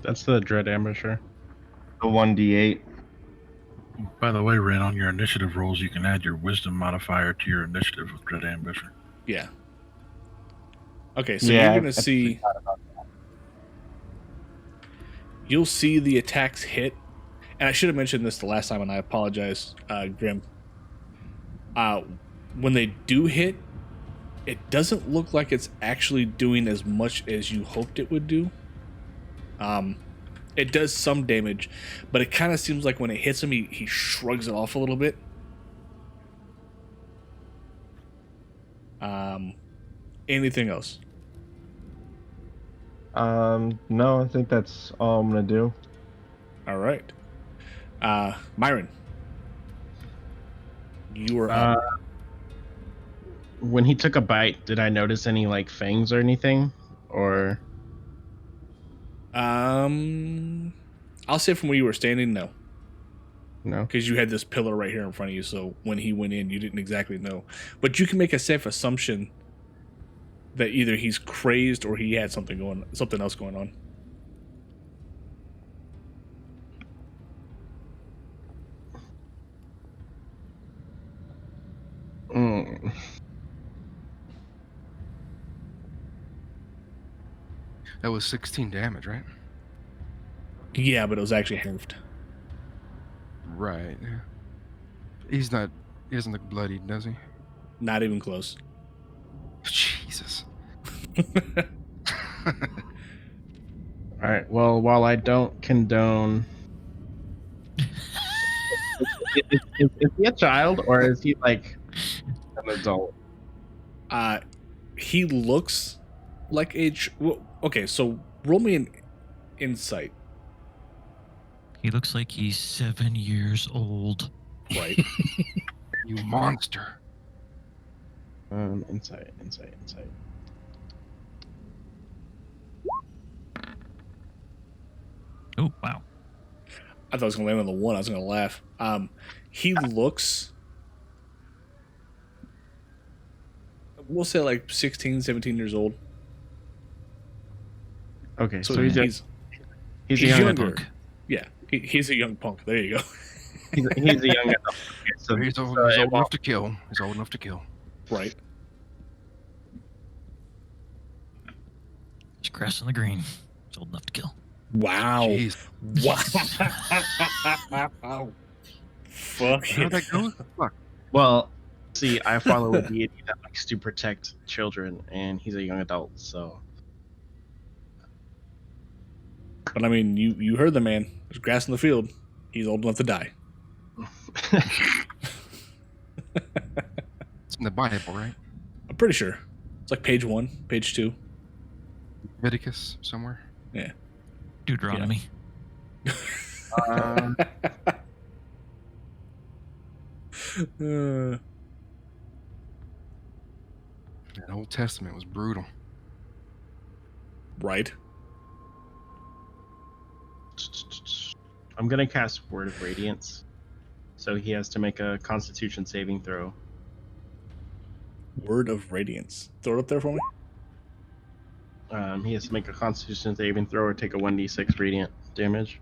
That's the Dread Ambusher. The 1d8. By the way, Ren, on your initiative rolls, you can add your wisdom modifier to your initiative with Dread Ambusher. Yeah. Okay, so Yeah, you're gonna see. You'll see the attacks hit, and I should have mentioned this the last time, and I apologize, Grim. When they do hit, it doesn't look like it's actually doing as much as you hoped it would do. It does some damage, but it kind of seems like when it hits him, he shrugs it off a little bit. Anything else? No, I think that's all I'm gonna do. All right. Myron. You were up. When he took a bite, did I notice any like fangs or anything? Or I'll say from where you were standing, no. no? Because you had this pillar right here in front of you, so when he went in, you didn't exactly know. But you can make a safe assumption that either he's crazed or he had something else going on. Mm. that was 16 damage, right? Yeah, but it was actually halved. Right. He doesn't look bloodied, does he? Not even close. Jesus. All right. Well, while I don't condone, is he a child or is he like an adult? He looks like okay, so roll me an insight. He looks like he's 7 years old. Right. You monster. Insight. Oh, wow. I thought I was going to land on the 1. I was going to laugh. He looks, we'll say like 16, 17 years old. Okay, So so he's a he's young younger. punk. Yeah, he's a young punk. There you go. he's a young adult. Okay, so He's old enough to kill. He's old enough to kill. Right. He's grass in the green. He's old enough to kill. Wow. Jeez. Wow. Fuck. How'd that go? Fuck. Well, See, I follow a deity that likes to protect children, and he's a young adult, so. But I mean, you heard the man. There's grass in the field. He's old enough to die. It's in the Bible, right? I'm pretty sure. It's like page 1, page 2. Leviticus somewhere. Yeah. Deuteronomy. Um, Uh, The Old Testament was brutal. right. I'm gonna cast Word of Radiance, so he has to make a Constitution saving throw. Word of Radiance. Throw it up there for me. He has to make a Constitution saving throw or take a 1d6 radiant damage.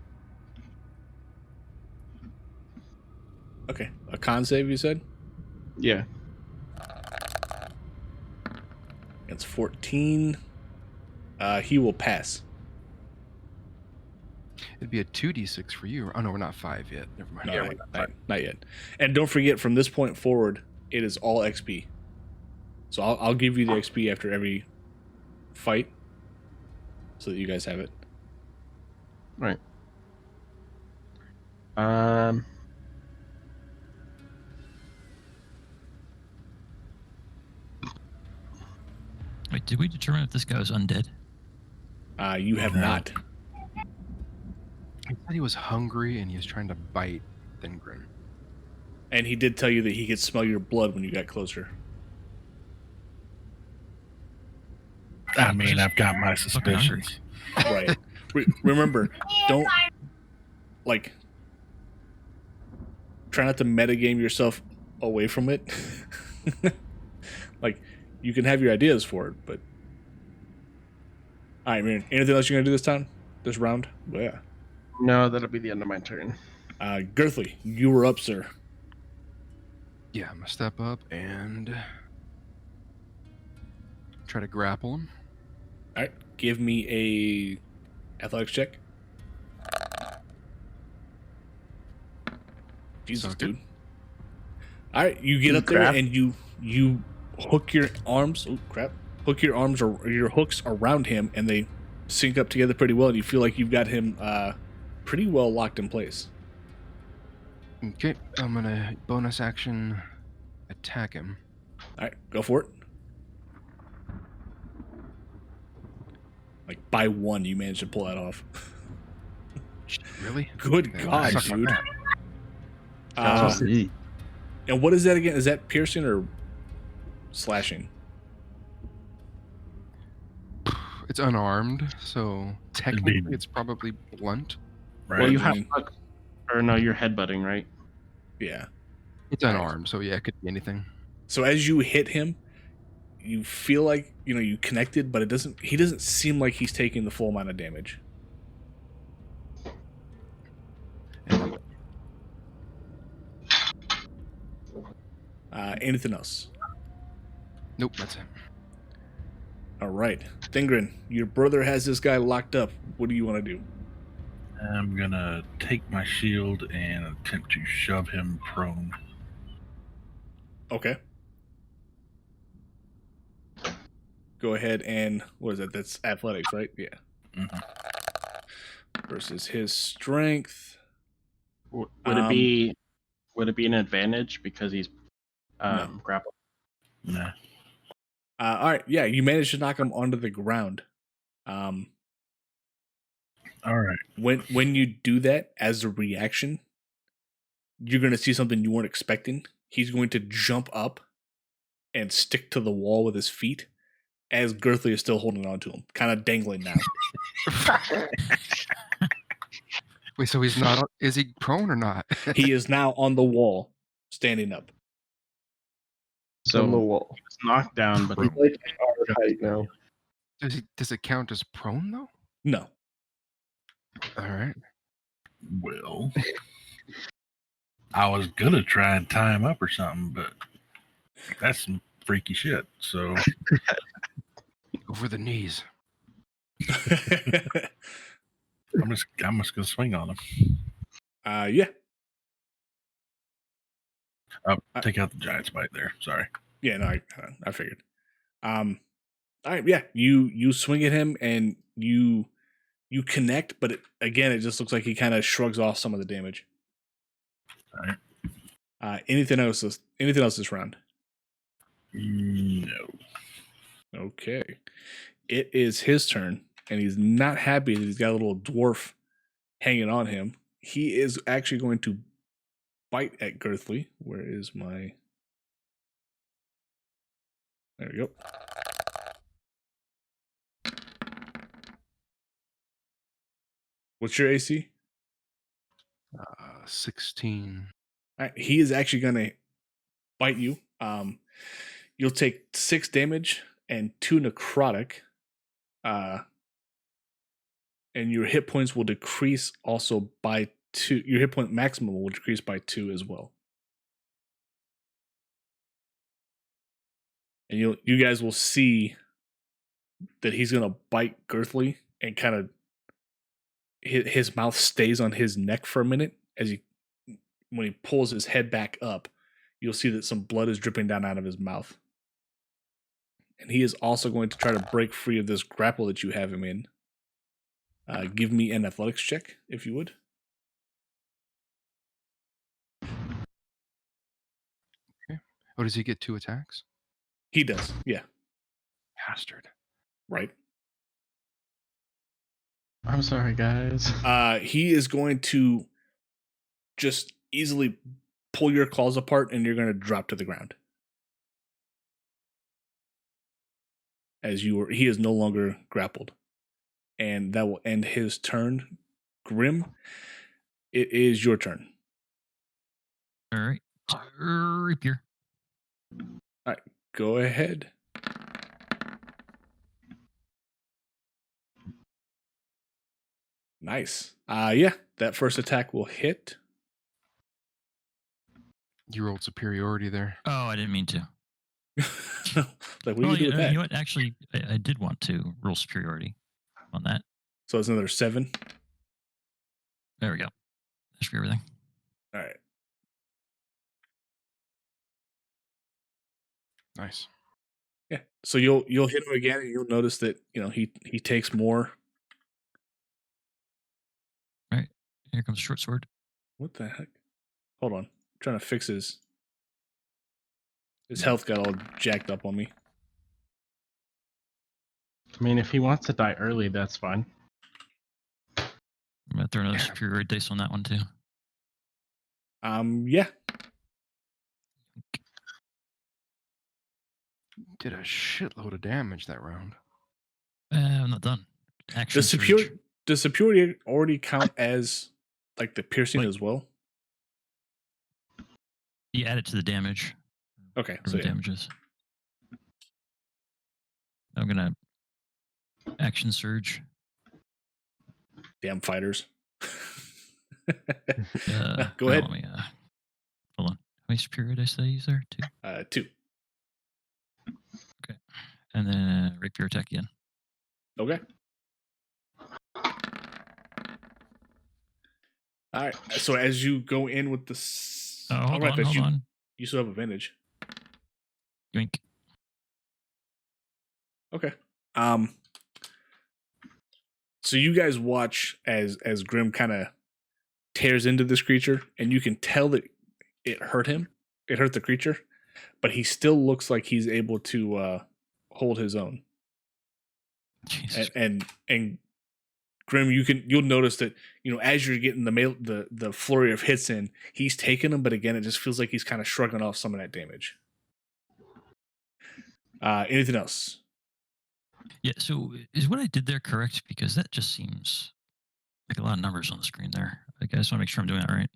Okay. A con save, you said? Yeah. It's 14. He will pass. It'd be a 2d6 for you. Oh no, we're not 5 yet. Never mind. No, Yeah, not yet. And don't forget, from this point forward, it is all XP. So I'll give you the XP after every fight, so that you guys have it. Right. Wait, did we determine if this guy was undead? You have not. He said he was hungry and he was trying to bite Thingrin. And he did tell you that he could smell your blood when you got closer. I mean, I've got my Fucking hungry. suspicions. Right. Remember, don't, like, try not to metagame yourself away from it. Like, you can have your ideas for it, but... Alright, man. Anything else you're going to do this round? Well, yeah. No, that'll be the end of my turn. Girthley, you were up, sir. Yeah, I'm gonna step up and try to grapple him. Alright, give me a athletics check. Jesus, Sounds good. dude. Alright, you get up there grab? and you hook your arms. Oh, crap. Hook your arms or your hooks around him, and they sync up together pretty well, and you feel like you've got him pretty well locked in place. Okay, I'm gonna bonus action attack him. Alright, go for it. Like, by 1, you managed to pull that off. Really? Good Yeah, God, suck on dude. that. See. And what is that again? Is that piercing or slashing? It's unarmed, so technically be- it's probably blunt. Right. Well, you I have mean- hook, or no, you're headbutting, right? Yeah. It's unarmed, so yeah, it could be anything. So as you hit him, you feel like, you connected, but he doesn't seem like he's taking the full amount of damage. And Anything else? nope, that's it. All right. Thingrin, your brother has this guy locked up. What do you want to do? I'm gonna take my shield and attempt to shove him prone. Okay. Go ahead and, what is that? That's athletics, right? Yeah. Mhm. Versus his strength. Would Um, it be an advantage because he's No. grappled? Nah. All right. Yeah, you managed to knock him onto the ground. All right. When you do that, as a reaction, you're going to see something you weren't expecting. He's going to jump up and stick to the wall with his feet, as Girthley is still holding on to him, kind of dangling now. Wait, so he's not? Is he prone or not? He is now on the wall, standing up. On the So wall. it's knocked down, but He's like our height now. Does it count as prone though? No. All right. Well, I was gonna try and tie him up or something, but that's some freaky shit. So Over the knees. I'm just gonna swing on him. Yeah. Oh, take out the giant's bite there. Sorry. Yeah, no, I figured. All right, yeah, you swing at him and you connect, but again, it just looks like he kind of shrugs off some of the damage. All right. Anything else this round? No. Okay, it is his turn, and he's not happy that he's got a little dwarf hanging on him. He is actually going to bite at Girthly. Where is my? There we go. What's your AC? 16. All right, he is actually going to bite you. You'll take 6 damage and 2 necrotic. And your hit points will decrease also by 2. Your hit point maximum will decrease by 2 as well. And you guys will see that he's gonna bite Girthly and kind of his mouth stays on his neck for a minute when he pulls his head back up, you'll see that some blood is dripping down out of his mouth. And he is also going to try to break free of this grapple that you have him in. Give me an athletics check, if you would. Okay. Oh, does he get 2 attacks? He does, yeah. Bastard. Right. I'm sorry, guys. He is going to just easily pull your claws apart, and you're going to drop to the ground. He is no longer grappled. And that will end his turn. Grim, it is your turn. All right. Rapier. All right, go ahead. Nice. Yeah, that first attack will hit. You rolled superiority there. Oh, I didn't mean to. Like, what do you do with that? You know what? Actually, I did want to roll superiority on that. So it's another 7. There we go. That should be everything. All right. Nice. Yeah. So you'll hit him again, and you'll notice that he takes more. All right. Here comes short sword. What the heck? Hold on. I'm trying to fix his health got all jacked up on me. I mean, if he wants to die early, that's fine. I'm gonna throw another superiority dice on that one too. Yeah. Did a shitload of damage that round. I'm not done. Action Does superiority already count as like the piercing as well? You add it to the damage. Okay, So so yeah. damages. I'm gonna action surge. Damn fighters. Go well, ahead. Let me, hold on. How many superiority dice did I use there? 2. 2. Okay. And then rapier attack again. Okay. All right. So as you go in with the, Hold on. You still have advantage. Yoink. Okay. So you guys watch as Grim kind of tears into this creature, and you can tell that it hurt him. It hurt the creature, but he still looks like he's able to hold his own. And Grim, you'll notice that as you're getting the flurry of hits in, he's taking them, but again, it just feels like he's kind of shrugging off some of that damage. Anything else? Yeah. So is what I did there correct? Because that just seems like a lot of numbers on the screen there. I just want to make sure I'm doing that right.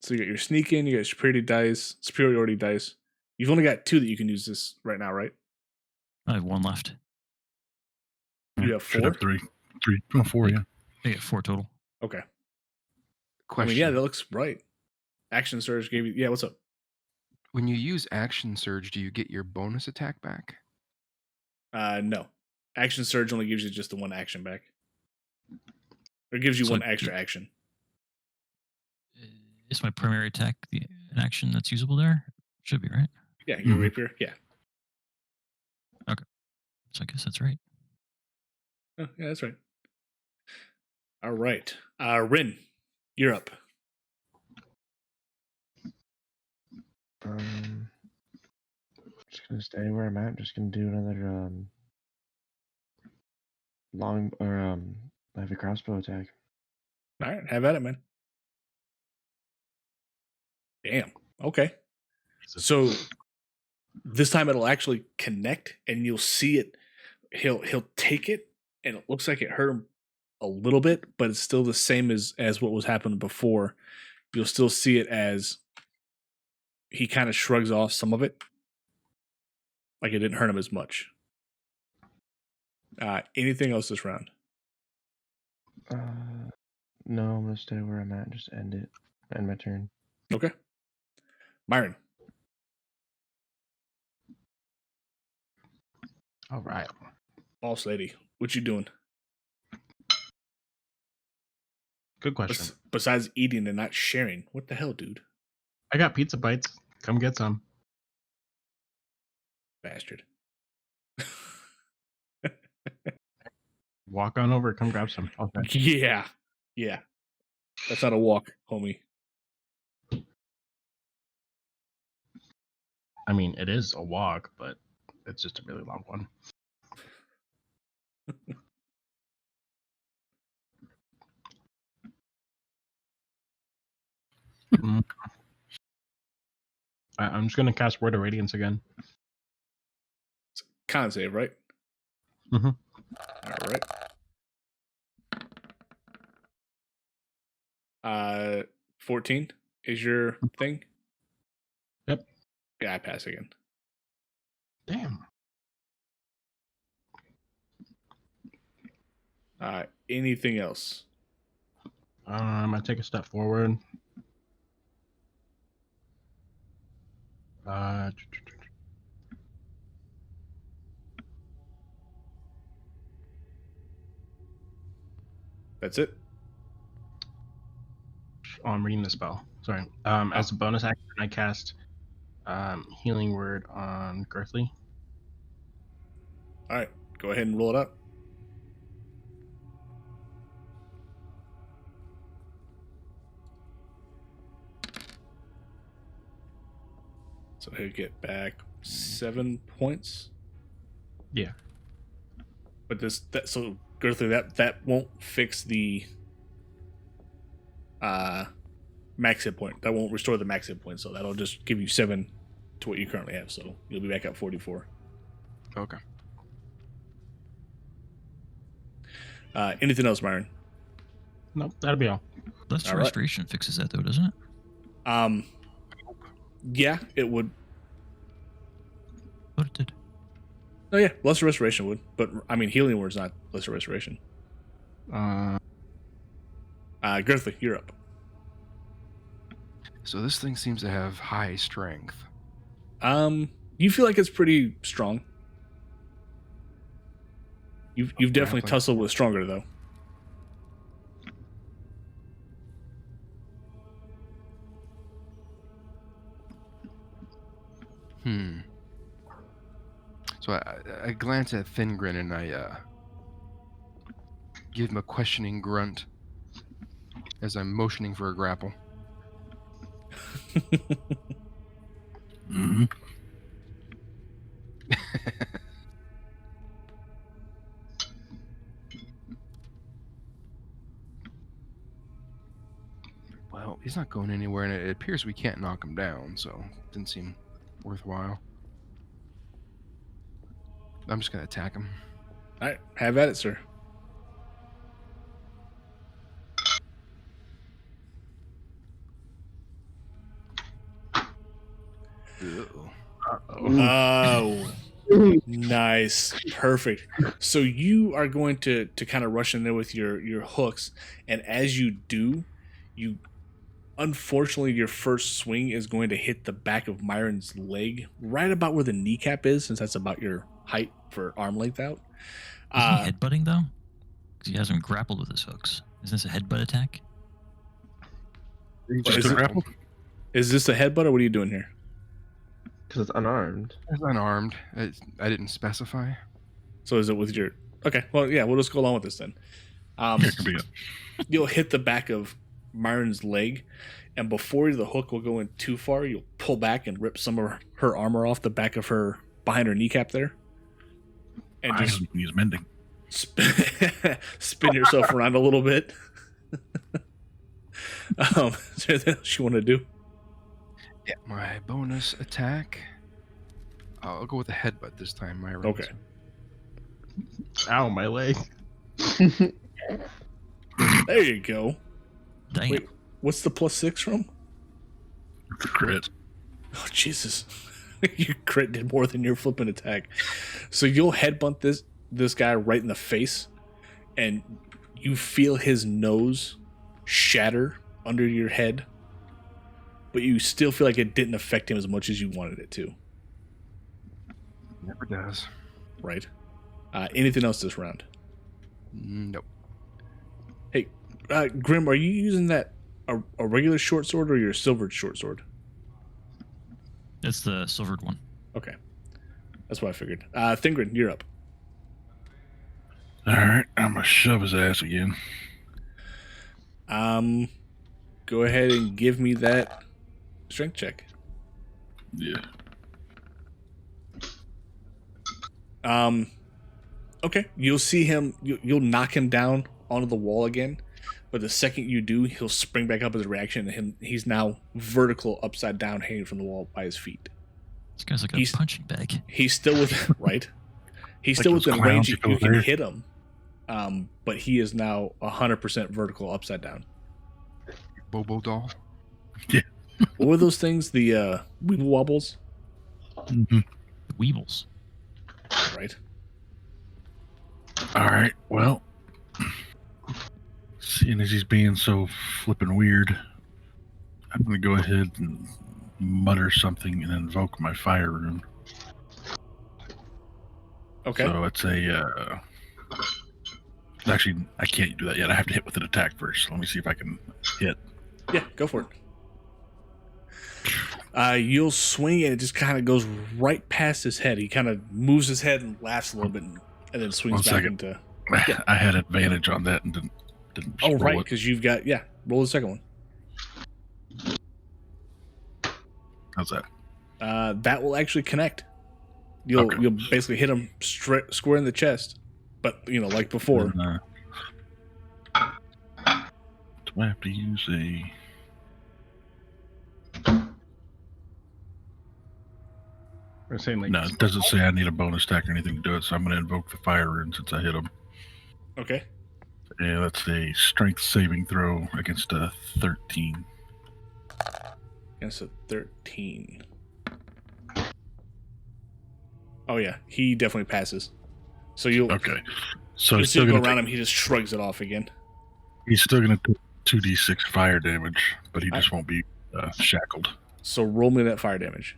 So you got your sneak in, you got superiority dice. You've only got 2 that you can use this right now, right? I have 1 left. You have 4? Should have 3. 4, yeah. I get 4 total. Okay. Question. Yeah, that looks right. Action surge gave you. Yeah, what's up? When you use action surge, do you get your bonus attack back? No. Action surge only gives you just the 1 action back. Or gives you So 1 extra action. Is my primary attack an action that's usable there? Should be, right? Yeah, your Mhm. rapier. Yeah. So I guess that's right. Oh, yeah, that's right. All right. Rin, you're up. Just gonna stay where I'm at. Just gonna do another long or heavy crossbow attack. All right, have at it, man. Damn. Okay. So this time it'll actually connect, and you'll see it. He'll take it, and it looks like it hurt him a little bit, but it's still the same as what was happening before. You'll still see it as he kind of shrugs off some of it, like it didn't hurt him as much. Anything else this round? No, I'm gonna stay where I'm at. Just end it. End my turn. Okay. Myron. All right. Boss lady, what you doing? Good question. Besides eating and not sharing, what the hell, dude? I got pizza bites. Come get some. Bastard. Walk on over. Come grab some. Okay. Yeah. That's not a walk, homie. I mean, it is a walk, but it's just a really long one. I'm just gonna cast Word of Radiance again. Con save, right? Mhm. All right. 14 is your thing? Yep. Yeah, I pass again. Damn. Anything else? I'm gonna take a step forward. That's it? Oh, I'm reading the spell. Sorry. As a bonus action, I cast Healing Word on Girthly. All right. Go ahead and roll it up. So he'll get back 7 points. Yeah. But so Girthly, that won't fix the max hit point. That won't restore the max hit point, so that'll just give you 7 to what you currently have. So you'll be back at 44. Okay. Anything else, Myron? Nope, that'll be all. Blessed All right. Restoration fixes that, though, doesn't it? Yeah, it would. But it did. Oh yeah, Lesser Restoration would, but I mean Healing Word's not Lesser Restoration. Girthly, you're up. So this thing seems to have high strength. You feel like it's pretty strong. You've definitely Grappling. tussled with stronger though. So I glance at Thingrin and I give him a questioning grunt as I'm motioning for a grapple. Mm-hmm. Well, he's not going anywhere, and it appears we can't knock him down, so it didn't seem worthwhile. I'm just going to attack him. All right, have at it, sir. Ew. Oh, nice, perfect. So you are going to kind of rush in there with your hooks, and as you do, you unfortunately your first swing is going to hit the back of Myron's leg, right about where the kneecap is, since that's about your height for arm length out. Isn't he headbutting, though? Because he hasn't grappled with his hooks. Isn't this a headbutt attack? Just a grapple? Is this a headbutt, or what are you doing here? Because it's unarmed. It's unarmed. I didn't specify. So is it with your... Okay, well, yeah, we'll just go along with this then. It could be it. You'll hit the back of Myron's leg, and before the hook will go in too far, you'll pull back and rip some of her armor off the back of her, behind her kneecap there. And I just don't think he's mending. spin yourself around a little bit. Is there anything else you want to do? Yeah, my bonus attack. I'll go with a headbutt this time, Myron. Okay. Ow, my leg. There you go. Dang Wait, it. what's the +6 from? Crit. Oh, Jesus. Your crit did more than your flipping attack. So you'll headbutt this guy right in the face, and you feel his nose shatter under your head, but you still feel like it didn't affect him as much as you wanted it to. Never does. Right? Anything else this round? Nope. Hey, Grim, are you using that a regular short sword or your silvered short sword? That's the silvered one. Okay. That's what I figured. Thingrid, you're up. All right, I'm gonna shove his ass again. Go ahead and give me that strength check. Yeah. Okay. You'll see him. You'll knock him down onto the wall again, but the second you do, he'll spring back up as a reaction, and he's now vertical, upside down, hanging from the wall by his feet. This guy's like a He's- punching bag. He's still within right. He's Like still those within clowns range. you You go can there. hit him, but he is now 100% vertical, upside down. Bobo doll. What were those things? The weeble wobbles, Mm-hmm. The Weebles. right? All right. Well, seeing as he's being so flippin' weird, I'm gonna go ahead and mutter something and invoke my fire rune. Okay. So it's a. Actually, I can't do that yet. I have to hit with an attack first. Let me see if I can hit. Yeah, go for it. You'll swing and it just kind of goes right past his head. He kind of moves his head and laughs a little bit, and then swings One back second. into. I had advantage on that and didn't. Oh, roll right, it. because you've got roll the second one. How's that? That will actually connect. You'll Okay. you'll basically hit him square in the chest, but like before. And, do I have to use a? We're saying like No, it doesn't say I need a bonus attack or anything to do it, so I'm going to invoke the fire rune since I hit him. Okay. Yeah, that's a strength saving throw against a 13. Against a 13. Oh yeah, he definitely passes. So you'll Okay, so as he's soon still as you going go to around him, he just shrugs it off again. take 2d6 fire damage, but he I- just won't be shackled. So roll me that fire damage.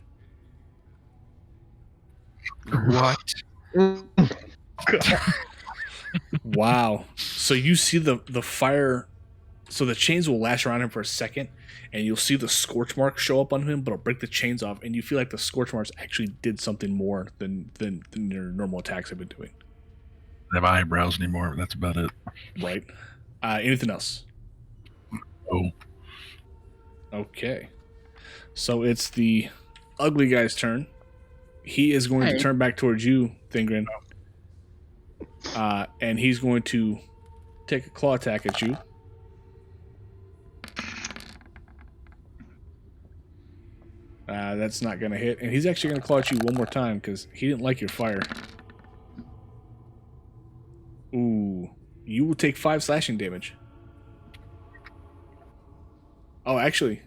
What? Wow. So you see the fire. So the chains will lash around him for a second, and you'll see the scorch marks show up on him, but it'll break the chains off, and you feel like the scorch marks actually did something more than your normal attacks have been doing. I don't have eyebrows anymore, but that's about it. Right. Anything else? Oh, Okay. So it's the ugly guy's turn. He is going to Hey. turn back towards you, Thingrin. And he's going to take a claw attack at you. That's not going to hit. And he's actually going to claw at you one more time because he didn't like your fire. Ooh. You will take 5 slashing damage. Oh, actually.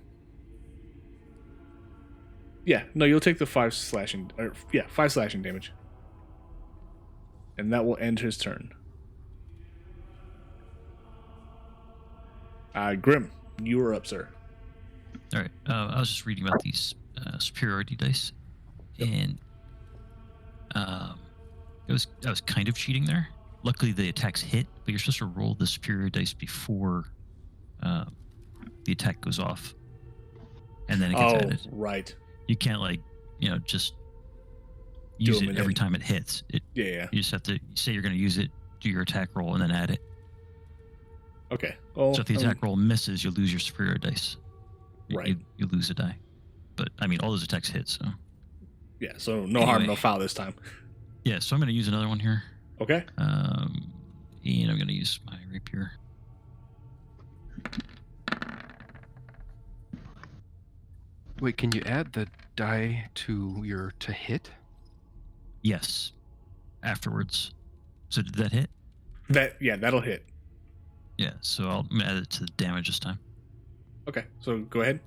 Yeah, no, you'll take the 5 slashing. 5 slashing damage. And that will end his turn. Grim, you are up, sir. All right. I was just reading about these superiority dice, and I was kind of cheating there. Luckily, the attacks hit, but you're supposed to roll the superior dice before the attack goes off. and then it gets Oh, added. right. You can't just Do use them it and every then- time it hits. Yeah. You just have to say you're going to use it, do your attack roll, and then add it. Okay. Well, So if the attack roll misses, you lose your superior dice. Right. You lose a die. But I mean, all those attacks hit. So yeah. So no harm, Anyway. no foul this time. yeah. So I'm going to use another one here. Okay. And I'm going to use my rapier. Wait, can you add the die to your to hit? Yes. Afterwards. So did that hit? That'll hit. Yeah. So I'm going to add it to the damage this time. Okay. So go ahead.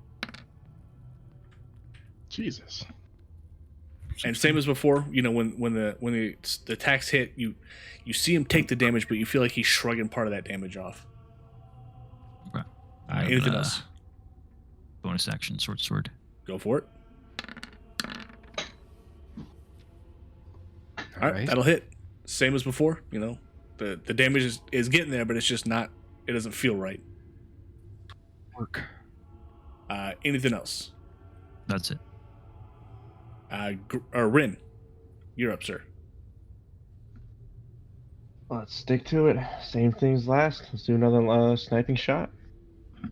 Jesus. And same as before, when the attacks hit, you see him take the damage, but you feel like he's shrugging part of that damage off. Okay. Anything else? Bonus action, sword. Go for it. All All right, that'll hit. Same as before. The damage is getting there, but it's just not. It doesn't feel right. Work. Anything else? That's it. Rin, you're up, sir. Let's stick to it. Same things last. Let's do another sniping shot.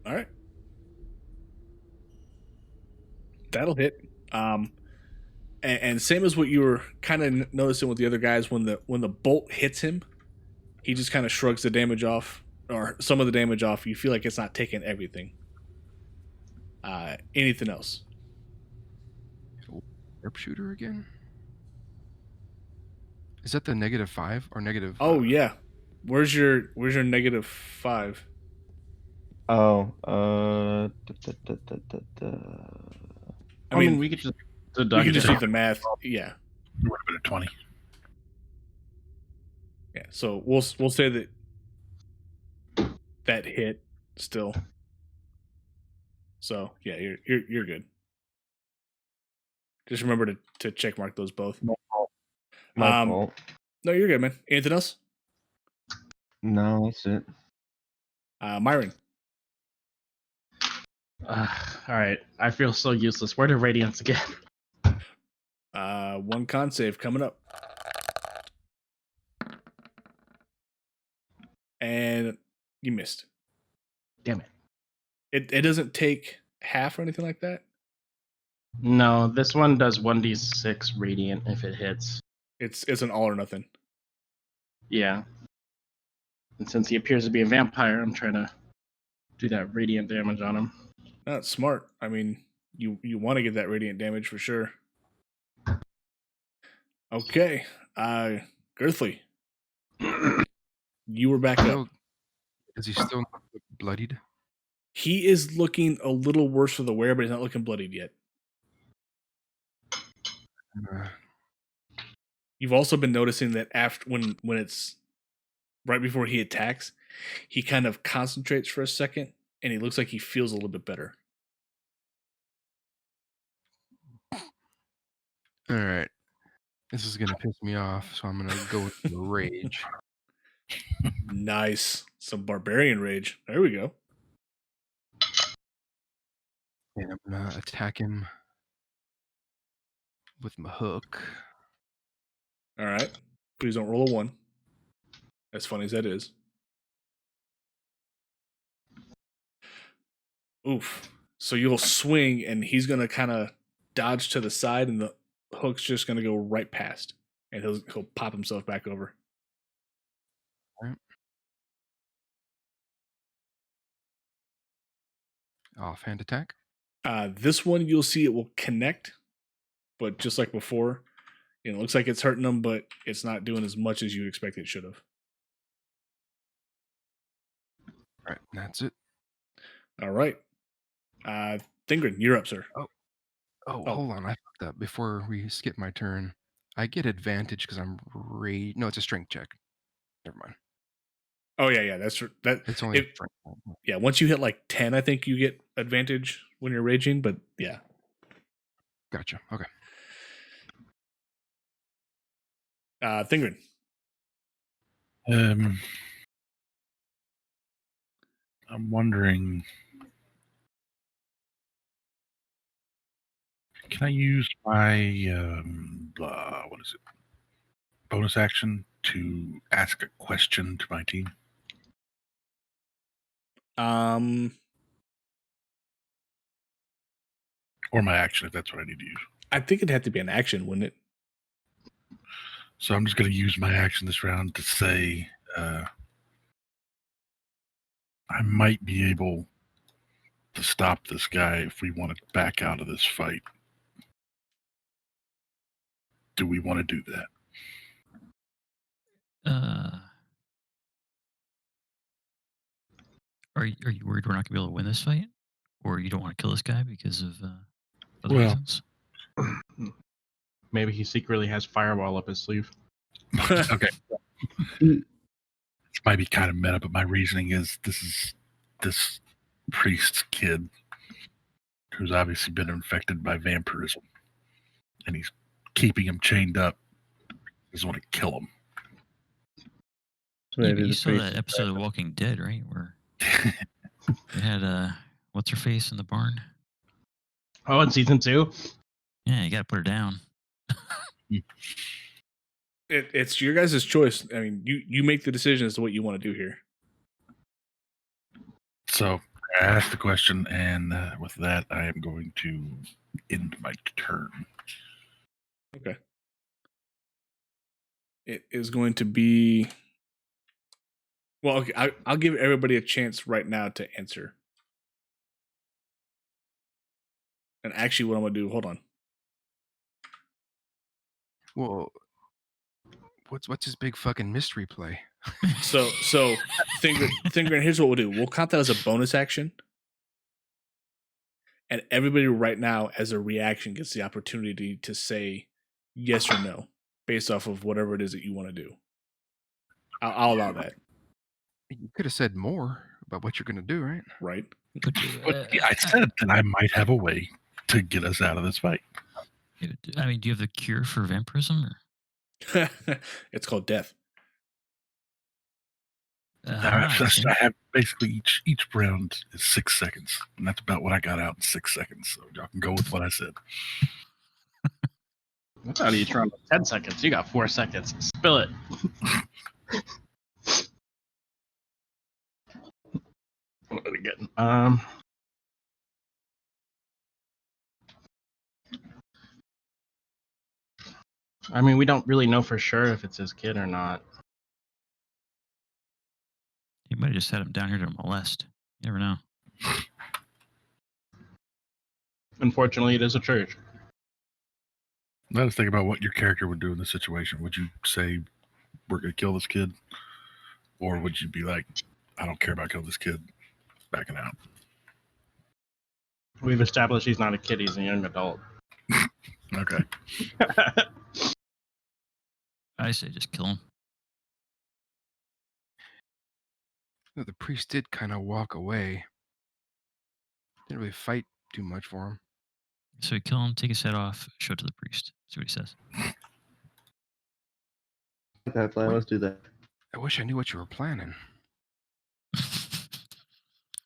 All right. That'll hit. And same as what you were kind of noticing with the other guys, when the bolt hits him, he just kind of shrugs the damage off, or some of the damage off. You feel like it's not taking everything. Anything else? Sharpshooter again? Is that the -5 or negative? Oh yeah. Where's your -5? Oh, I mean, we could just you deduct can just it. do the math. Yeah. It would have been a 20. Yeah. So we'll say that hit still. So yeah, you're good. Just remember to check mark those both. my fault. No, you're good, man. Anything else? No, that's it. Myron. All right. I feel so useless. Where are the radiants again? One con save coming up. And you missed. Damn it. It doesn't take half or anything like that. No, this one does 1d6 radiant if it hits. It's an all or nothing. Yeah. And since he appears to be a vampire, I'm trying to do that radiant damage on him. That's smart. I mean, you want to get that radiant damage for sure. Okay. Girthly. You were back up. Is he still not bloodied? He is looking a little worse for the wear, but he's not looking bloodied yet. You've also been noticing that after when it's right before he attacks, he kind of concentrates for a second, and he looks like he feels a little bit better. All right. This is gonna piss me off, so I'm gonna go with the rage. Nice. Some barbarian rage. There we go. And I'm gonna attack him with my hook. All right. Please don't roll a 1. As funny as that is. Oof. So you'll swing, and he's going to kind of dodge to the side, and the hook's just going to go right past. And he'll pop himself back over. Right. Offhand attack. This one, you'll see it will connect, but just like before, it looks like it's hurting him, but it's not doing as much as you'd expect it should have. All right, that's it. All right. Thingrid, you're up, sir. Oh, hold on. I fucked up. Before we skip my turn, I get advantage because I'm No, it's a strength check. Never mind. Oh yeah, that. It's only a strength. Yeah, once you hit like 10, I think you get advantage when you're raging. But yeah, Gotcha. Okay. Thingrid. I'm wondering Can I use my what is it? Bonus action to ask a question to my team? Or my action, if that's what I need to use. I think it'd have to be an action, wouldn't it? So I'm just going to use my action this round to say I might be able to stop this guy if we want to back out of this fight. Do we want to do that? Are you worried we're not gonna be able to win this fight, or you don't want to kill this guy because of other Well- reasons? Maybe he secretly has Fireball up his sleeve. Okay. This might be kind of meta, but my reasoning is this priest's kid who's obviously been infected by vampirism, and he's keeping him chained up. He doesn't want to kill him. So Yeah, maybe but you the saw priest that is episode of Walking Dead, right? Where it had what's her face in the barn? Oh, in season 2? Yeah, you gotta put her down. It's your guys' choice. I mean, you make the decision as to what you want to do here. So I asked the question, and with that, I am going to end my turn. Okay. It is going to be. Well, okay. I'll give everybody a chance right now to answer. And actually, what I'm gonna do? Hold on. Well, what's his big fucking mystery play? So Thingren, here's what we'll do. We'll count that as a bonus action. And everybody right now, as a reaction, gets the opportunity to say yes or no based off of whatever it is that you want to do. I'll allow that, You could have said more about what you're gonna do, right? right? But yeah, I said that I might have a way to get us out of this fight. I mean, do you have the cure for vampirism? Or? It's called death. I have basically each round is 6 seconds, and that's about what I got out in 6 seconds. So y'all can go with what I said. I thought each round was 10 seconds. You got 4 seconds. Spill it. What are we getting? I mean, we don't really know for sure if it's his kid or not. You might have just had him down here to molest. You never know. Unfortunately, it is a church. Let us think about what your character would do in this situation. Would you say we're going to kill this kid? Or would you be like, I don't care about killing this kid, backing out? We've established he's not a kid, he's a young adult. Okay. I say just kill him. The priest did kind of walk away. Didn't really fight too much for him. So we kill him, take his head off, show it to the priest. See what he says. that plan. Let's do that. I wish I knew what you were planning.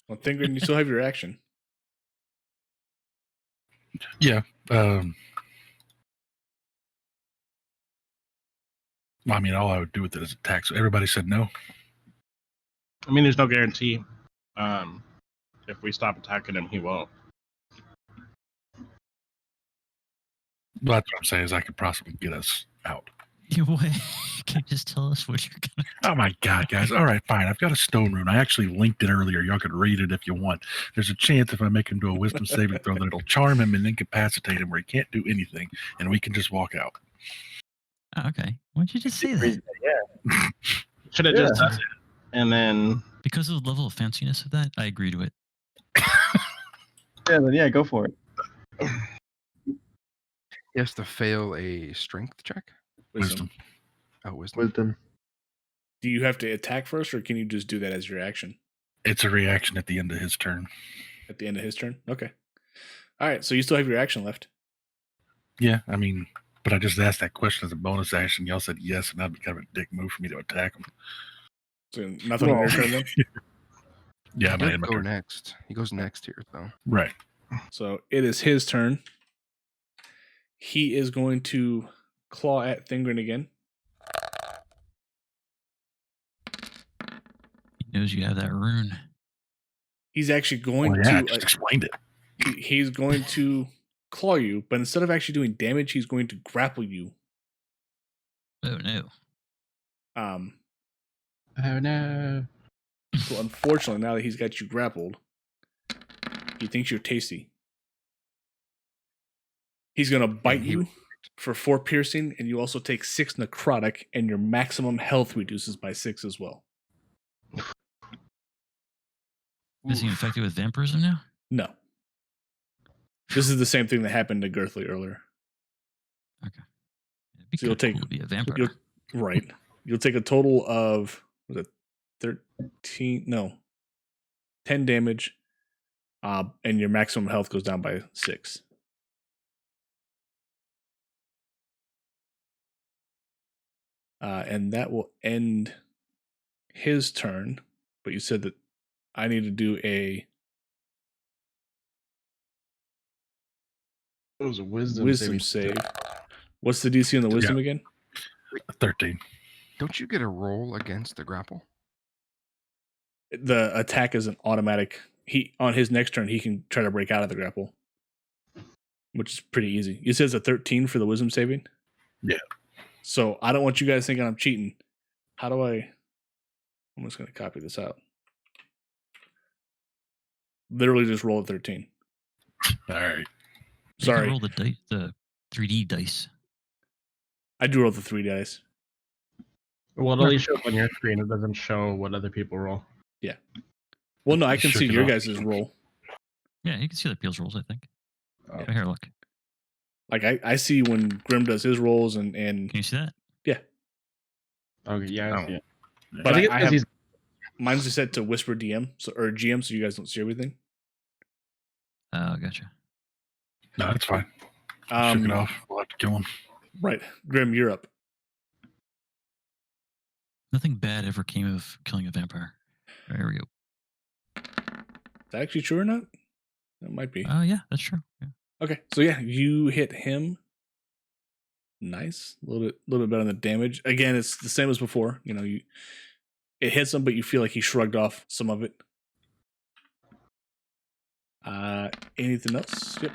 Well, Thingren, you still have your action. Yeah. Well, I mean, all I would do with it is attack. So everybody said no. I mean, there's no guarantee. If we stop attacking him, he won't. Well, that's what I'm saying is I could possibly get us out. What? Can you just tell us what you're gonna Oh my God, guys. All right, fine. I've got a stone rune. I actually linked it earlier. Y'all could read it if you want. There's a chance if I make him do a wisdom saving throw that it'll charm him and incapacitate him where he can't do anything, and we can just walk out. Oh, okay. Why don't you just say that? Yeah. Should have just done it. And then Because of the level of fanciness of that, I agree to it. Yeah, then yeah, go for it. He has to fail a strength check. Wisdom. Oh, wisdom. Wisdom. Do you have to attack first, or can you just do that as your action It's a reaction at the end of his turn. at the end of his turn? Okay. All right. So you still have your action left. Yeah, I mean, but I just asked that question as a bonus action. Y'all said yes, and that'd be kind of a dick move for me to attack him. So nothing on your turn then. Yeah, He I'm does in my go turn. next. He goes next here, though. Right. So it is his turn. He is going to claw at Thingren again. He knows you have that rune. He's actually going Well, yeah, to just explained it. he's going to claw you, but instead of actually doing damage, he's going to grapple you. Oh no. Oh no. So unfortunately, now that he's got you grappled, he thinks you're tasty. He's going to bite you for 4 piercing, and you also take 6 necrotic, and your maximum health reduces by 6 as well. Is he infected with vampirism now? No. This is the same thing that happened to Girthly earlier. Okay. It'd be So you'll kinda take- cool to be a vampire. Right. You'll take a total of, was it 13? No. 10 damage, and your maximum health goes down by 6. And that will end his turn. But you said that I need to do a It was a wisdom wisdom saving save. What's the DC on the wisdom again? 13. Don't you get a roll against the grapple? The attack is an automatic. On his next turn, he can try to break out of the grapple, which is pretty easy. It says a 13 for the wisdom saving. Yeah. So I don't want you guys thinking I'm cheating. How do I? I'm just going to copy this out. Literally just roll a 13. All right. You can Sorry. roll the 3D dice. I do roll the 3 dice. Well, it only shows on your screen. It doesn't show what other people roll. Well, no, I can Shook see it your off. guys' roll. Yeah, you can see the Peel's rolls, I think. Oh. Yeah, here, look. Like I see when Grim does his rolls and Can you see that? Okay, yeah, I see it. but I think it's I 'cause have he's mine's just set to whisper DM or GM, so you guys don't see everything. Oh, gotcha. No, that's fine. Shook it off. We'll have to kill him. Right, Grim, you're up. Nothing bad ever came of killing a vampire. There we go. Is that actually true or not? That might be. Oh, yeah, that's true. Yeah. Okay, so yeah, you hit him. Nice, a little bit better on the damage. Again, it's the same as before. You know, it hits him, but you feel like he shrugged off some of it. Anything else? Yep.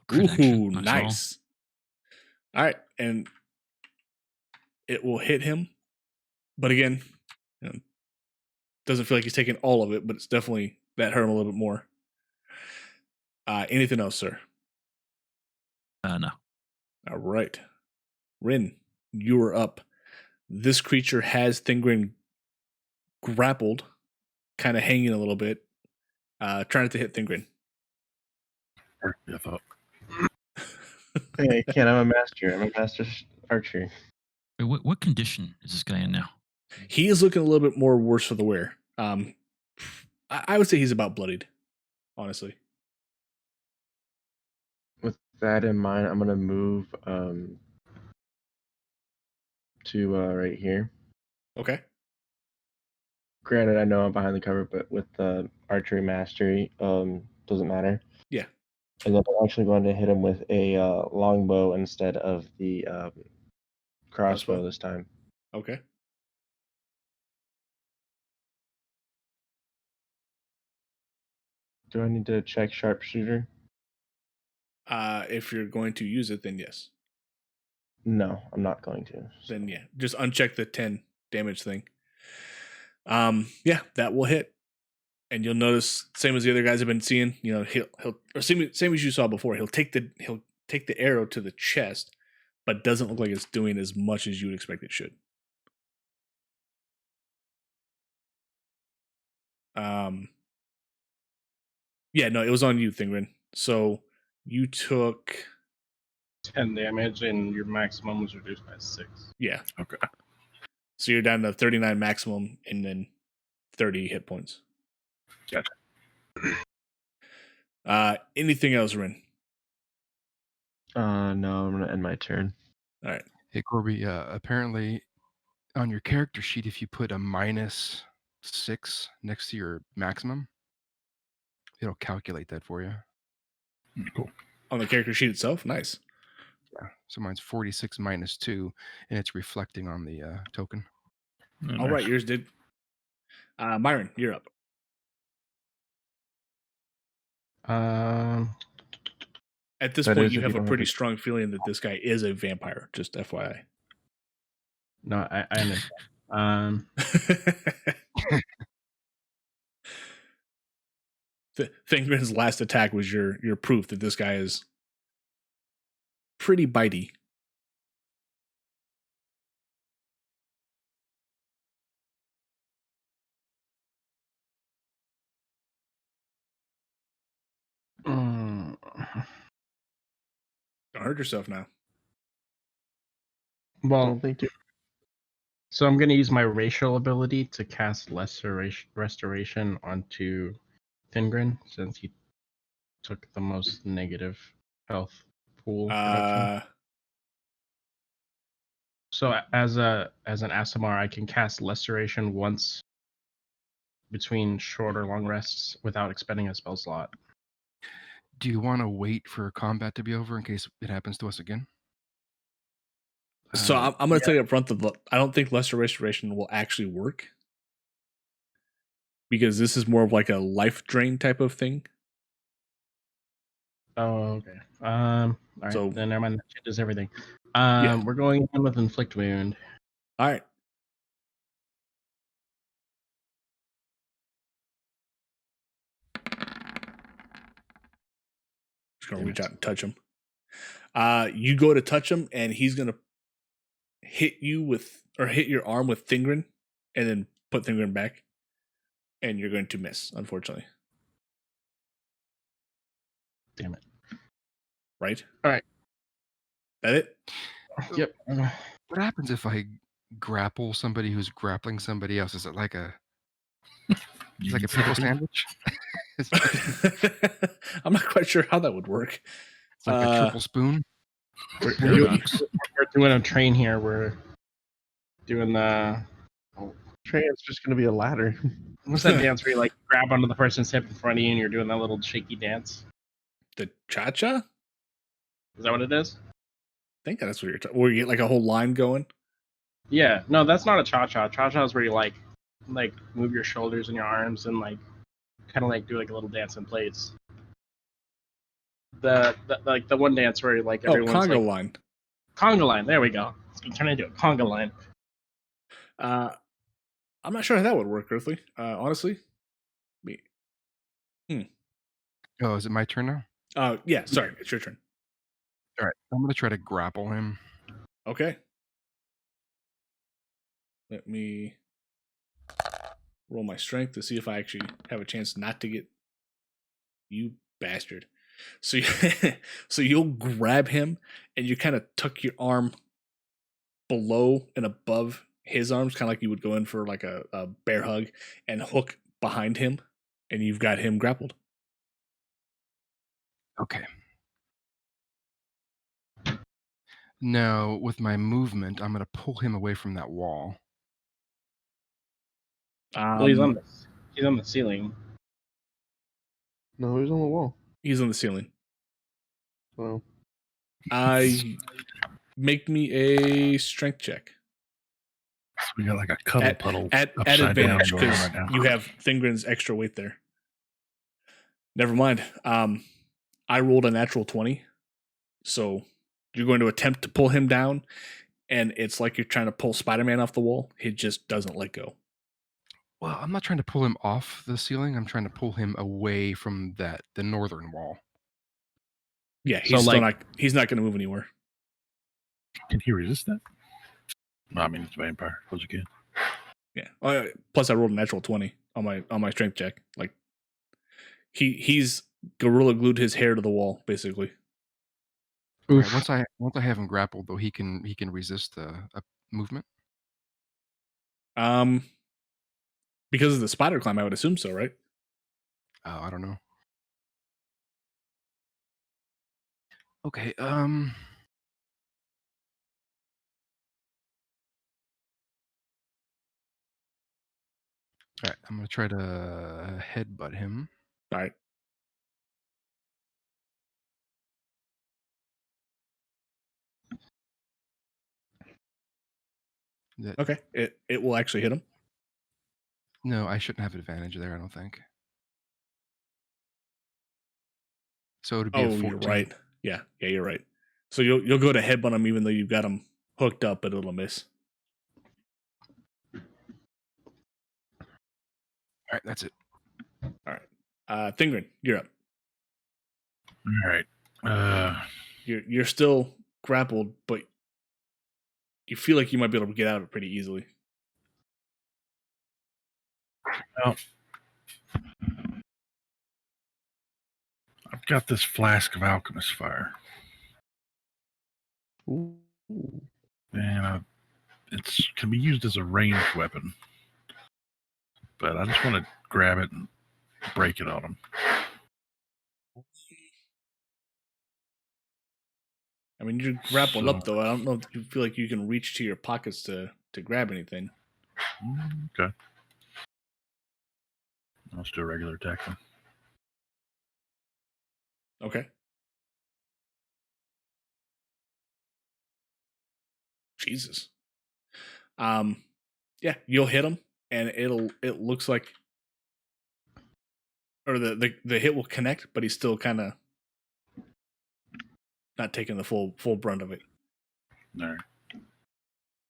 Crit action, Ooh, that's all. nice. All right, and it will hit him, but again, doesn't feel like he's taking all of it, but it's definitely that hurt him a little bit more. Anything else, sir? No. All right. Rin, you are up. This creature has Thingren grappled, kind of hanging a little bit, trying to hit Thingren. I thought. Hey, I can't. I'm a master. I'm a master archer. Wait, what condition is this guy in now? He is looking a little bit more worse for the wear. I would say he's about bloodied, honestly. With that in mind, I'm gonna move to right here. Okay. Granted, I know I'm behind the cover, but with the archery mastery, doesn't matter. Yeah. And then I'm actually going to hit him with a longbow instead of the crossbow Crossbow. this time. Okay. Do I need to check sharpshooter? If you're going to use it, then yes. No, I'm not going to. Then yeah, just uncheck the 10 damage thing. Yeah, that will hit, and you'll notice same as the other guys have been seeing. You know, he'll or same as you saw before. He'll take the arrow to the chest, but doesn't look like it's doing as much as you would expect it should. Yeah, no, it was on you, Thingren. So you took 10 damage, and your maximum was reduced by 6. yeah. Okay. So you're down to 39 maximum, and then 30 hit points. Gotcha. Anything else, Rin? No, I'm gonna end my turn. All right. Hey, Corby, apparently on your character sheet, if you put a -6 next to your maximum, it'll calculate that for you. Cool. On the character sheet itself? Nice. Yeah. So mine's 46 minus 2, and it's reflecting on the token. Oh, All right, nice. yours did. Myron, you're up. At this That point, is you if have you a don't have pretty to- strong feeling that this guy is a vampire, just FYI. No, I understand. Thingren's last attack was your proof that this guy is pretty bitey. Mm, Don't hurt yourself now. I well, don't think you. so I'm going to use my racial ability to cast Lesser Restoration onto Thingren, since he took the most negative health pool reduction. So as an ASMR, I can cast Restoration once between short or long rests without expending a spell slot. Do you want to wait for combat to be over in case it happens to us again? So I'm going to tell you up front that I don't think Lesser Restoration will actually work, because this is more of like a life drain type of thing. Oh, okay. All right. So- Then never mind. That changes everything. Yeah. We're going in with Inflict Wound. All right. Just going to Damn reach it. out and touch him. You go to touch him, and he's going to hit your arm with Thingren, and then put Thingren back, and you're going to miss, unfortunately. Damn it. Right? All right. That it? Yep. What happens if I grapple somebody who's grappling somebody else? Is it like a pickle sandwich? It's I'm not quite sure how that would work. like a triple spoon. We're Paradox. doing a train here. We're doing the It's just going to be a ladder. what's that dance where you like grab onto the person's hip in front of you and you're doing that little shaky dance? The cha-cha? Is that what it is? I think that's what you're talking. Where you get like a whole line going. Yeah. No, that's not a cha-cha. Cha-cha is where you like move your shoulders and your arms and like kind of like do like a little dance in place. The one dance where like everyone's Congo like line. conga line. There we go. I'm trying to do a conga line. I'm not sure how that would work, Earthly. Honestly. Oh, is it my turn now? Yeah. Sorry, it's your turn. All right. I'm going to try to grapple him. Okay. Let me roll my strength to see if I actually have a chance not to get you bastard. So, so you'll grab him and you kind of tuck your arm below and above his arms, kind of like you would go in for like a bear hug, and hook behind him, and you've got him grappled. Okay. Now, with my movement, I'm going to pull him away from that wall. Well, he's on the ceiling. No, he's on the wall. He's on the ceiling. So Make me a strength check. We got like a cuddle puddle At upside down advantage, going on because right now. you have Thingren's extra weight there. Never mind. I rolled a natural 20, so you're going to attempt to pull him down, and it's like you're trying to pull Spider-Man off the wall. He just doesn't let go. Well, I'm not trying to pull him off the ceiling. I'm trying to pull him away from the northern wall. Yeah, So, he's still like- he's not going to move anywhere. Can he resist that? No, I mean, it's a vampire. Of course he can. Yeah. Plus, I rolled a natural 20 on my strength check. Like he's gorilla glued his hair to the wall, basically. All right, once I have him grappled, though, he can resist a movement. Because of the spider climb, I would assume so, right? Oh, I don't know. Okay. All right, I'm gonna try to headbutt him. All right. Okay, it will actually hit him. No, I shouldn't have advantage there, I don't think. So it would be a Oh, 14. you're right. Yeah, you're right. So you'll go to headbutt him even though you've got him hooked up, but it'll miss. All right, that's it. All right, Thingren, you're up. All right. You're still grappled, but you feel like you might be able to get out of it pretty easily. Well, I've got this flask of alchemist fire, Ooh. and it can be used as a ranged weapon. But I just want to grab it and break it on him. I mean, you're grappled So- up though. I don't know if you feel like you can reach to your pockets to grab anything. Okay. Let's do a regular attack then. Okay. Jesus. Yeah, you'll hit him, and it looks like, or the hit will connect, but he's still kind of not taking the full brunt of it. All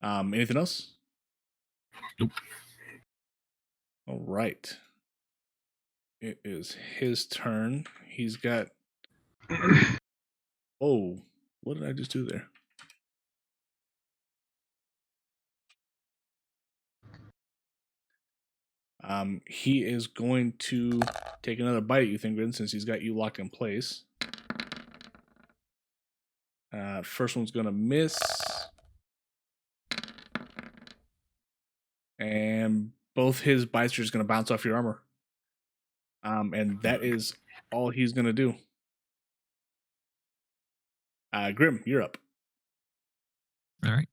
right. Anything else? Nope. All right. It is his turn. He's got. Oh, what did I just do there? He is going to take another bite at you, Thingren, since he's got you locked in place. First one's going to miss. And both his bites are just going to bounce off your armor. And that is all he's going to do. Grim, you're up. All right.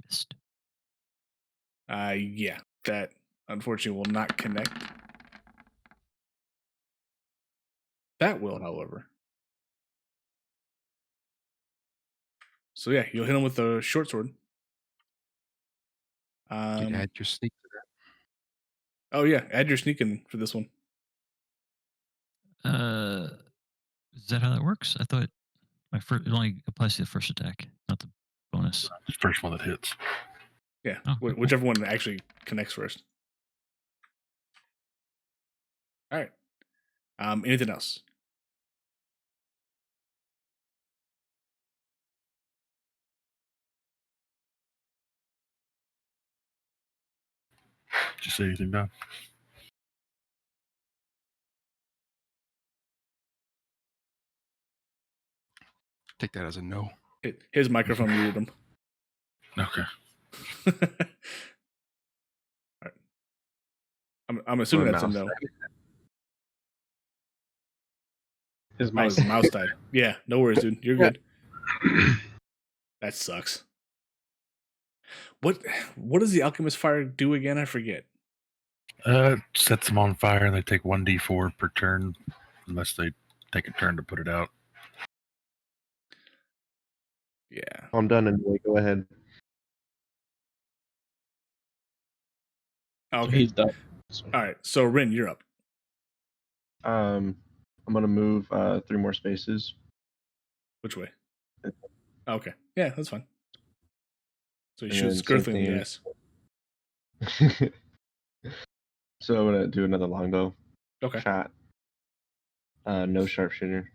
Missed. Yeah, that unfortunately will not connect. That will, however. So yeah, you'll hit him with the short sword. You add your sneak to that. Oh yeah, add your sneaking for this one. Is that how that works? I thought it only applies to the first attack, not the bonus. It's the first one that hits. Yeah, Oh, okay, cool. whichever one actually connects first. All right. Anything else? Did you say anything, Don? Take that as a no. His microphone muted him. Okay. All right. I'm assuming Or that's a mouse no. His Oh, mouse. his mouse died. Yeah, no worries, dude. You're good. That sucks. What does the alchemist fire do again? I forget. Sets them on fire and they take 1d4 per turn unless they take a turn to put it out. Yeah. I'm done anyway. Go ahead. Okay. He's done. All right. So Rin, you're up. I'm gonna move 3 more spaces. Which way? Okay. Yeah, that's fine. So he And shoots same Girthly in the thing. ass. So I'm gonna do another longbow Okay. shot. No sharpshooter.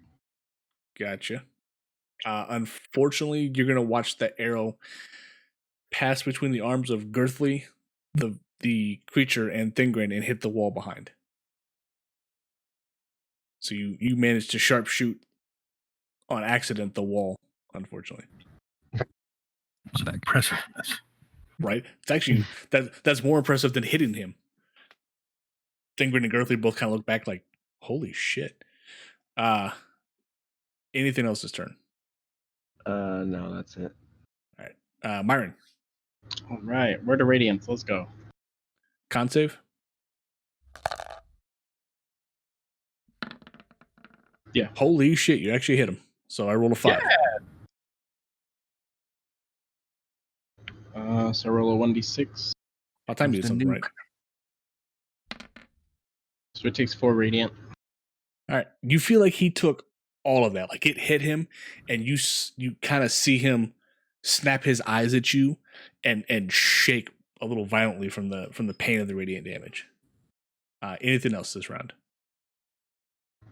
Gotcha. Unfortunately, you're gonna watch the arrow pass between the arms of Girthly, the creature, and Thingren, and hit the wall behind. So you managed to sharpshoot on accident the wall. Unfortunately, It's impressiveness. right? It's actually that's more impressive than hitting him. Thingren and Girthly both kind of look back like, "Holy shit!" Anything else this turn? No, that's it. All right, Myron, All right, we're to Radiance. Let's go. con save. Yeah. Holy shit! You actually hit him. So I rolled a 5. So I roll a 1d6. About time you did The something nuke. right. So it takes 4 radiant. All right. You feel like he took all of that. Like it hit him, and you kind of see him snap his eyes at you and shake a little violently from the pain of the radiant damage. Anything else this round?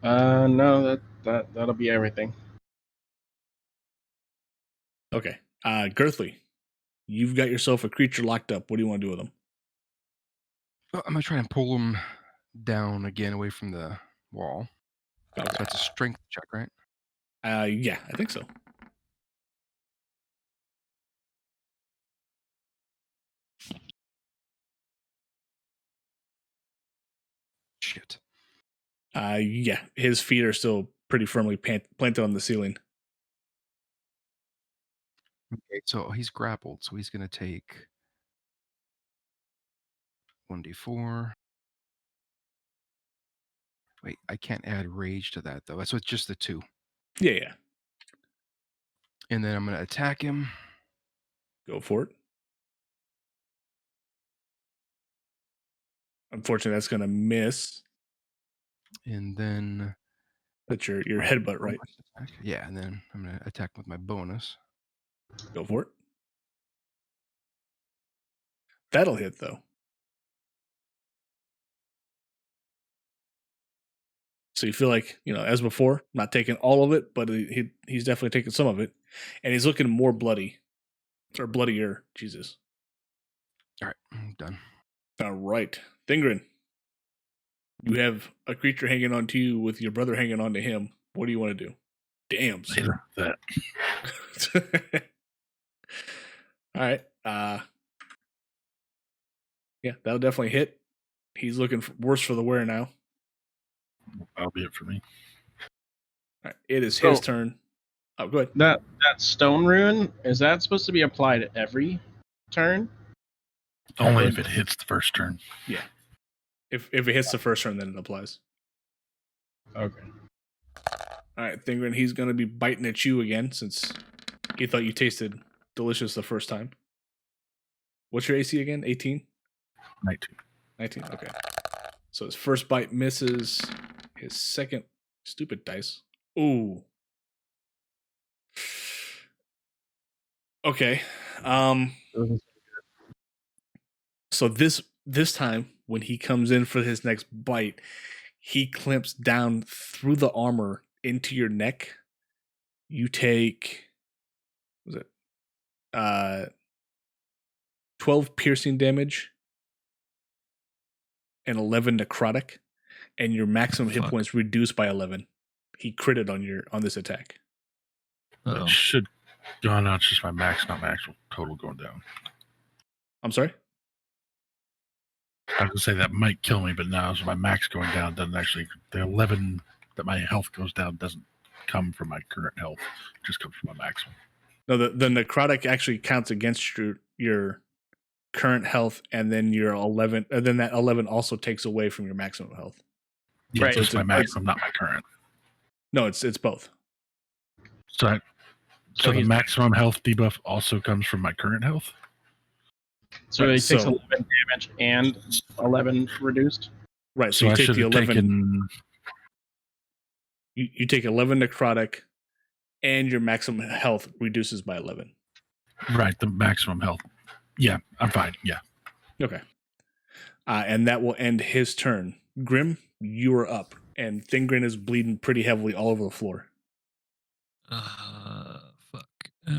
No, that'll be everything. Okay. Girthly, you've got yourself a creature locked up. What do you want to do with him? I'm gonna try and pull him down again away from the wall. So that's a strength check, right? Yeah, I think so. Shit. Yeah, his feet are still pretty firmly planted on the ceiling. Okay, so he's grappled, so he's gonna take 1d4. Wait, I can't add rage to that though. So it's just the 2. Yeah. And then I'm gonna attack him. Go for it. Unfortunately, that's going to miss. And then That's your headbutt, right? attack. Yeah, and then I'm gonna attack with my bonus. Go for it. That'll hit, though. So you feel like, as before, not taking all of it, but he's definitely taking some of it. And he's looking more bloody. Or bloodier. Jesus. All right, I'm done. All right. Thingrin, you have a creature hanging on to you with your brother hanging on to him. What do you want to do? Damn, sir. That. All right. Yeah, that'll definitely hit. He's looking worse for the wear now. That'll be it for me. All right, it is his turn. Oh, go ahead. That stone rune, is that supposed to be applied every turn? Only if it hits the first turn. Yeah. If it hits the first turn, then it applies. Okay. All right, Thingrin, he's going to be biting at you again since he thought you tasted delicious the first time. What's your AC again? 18? 19. 19, okay. So his first bite misses. His second... Stupid dice. Ooh. Okay. So this time, when he comes in for his next bite, he clamps down through the armor into your neck. You take... Was it? 12 piercing damage and 11 necrotic, and your maximum hit points reduced by 11. He critted on this attack. Uh-oh. That should go on. No, it's just my max, not my actual total going down. I'm sorry? I was going to say that might kill me, but now as my max going down doesn't actually... The 11 that my health goes down doesn't come from my current health. It just comes from my maximum. No, the necrotic actually counts against your current health, and then your 11, and then that 11 also takes away from your maximum health. Yeah, Right. just my maximum, not my current. No, it's both. So the maximum health debuff also comes from my current health? So Right, he takes so- 11 damage and 11 reduced? Right, so So you I take should the have 11. taken... You take 11 necrotic, and your maximum health reduces by 11. Right, the maximum health. Yeah, I'm fine. Yeah. Okay. And that will end his turn. Grim, you are up, and Thingrin is bleeding pretty heavily all over the floor. Fuck. I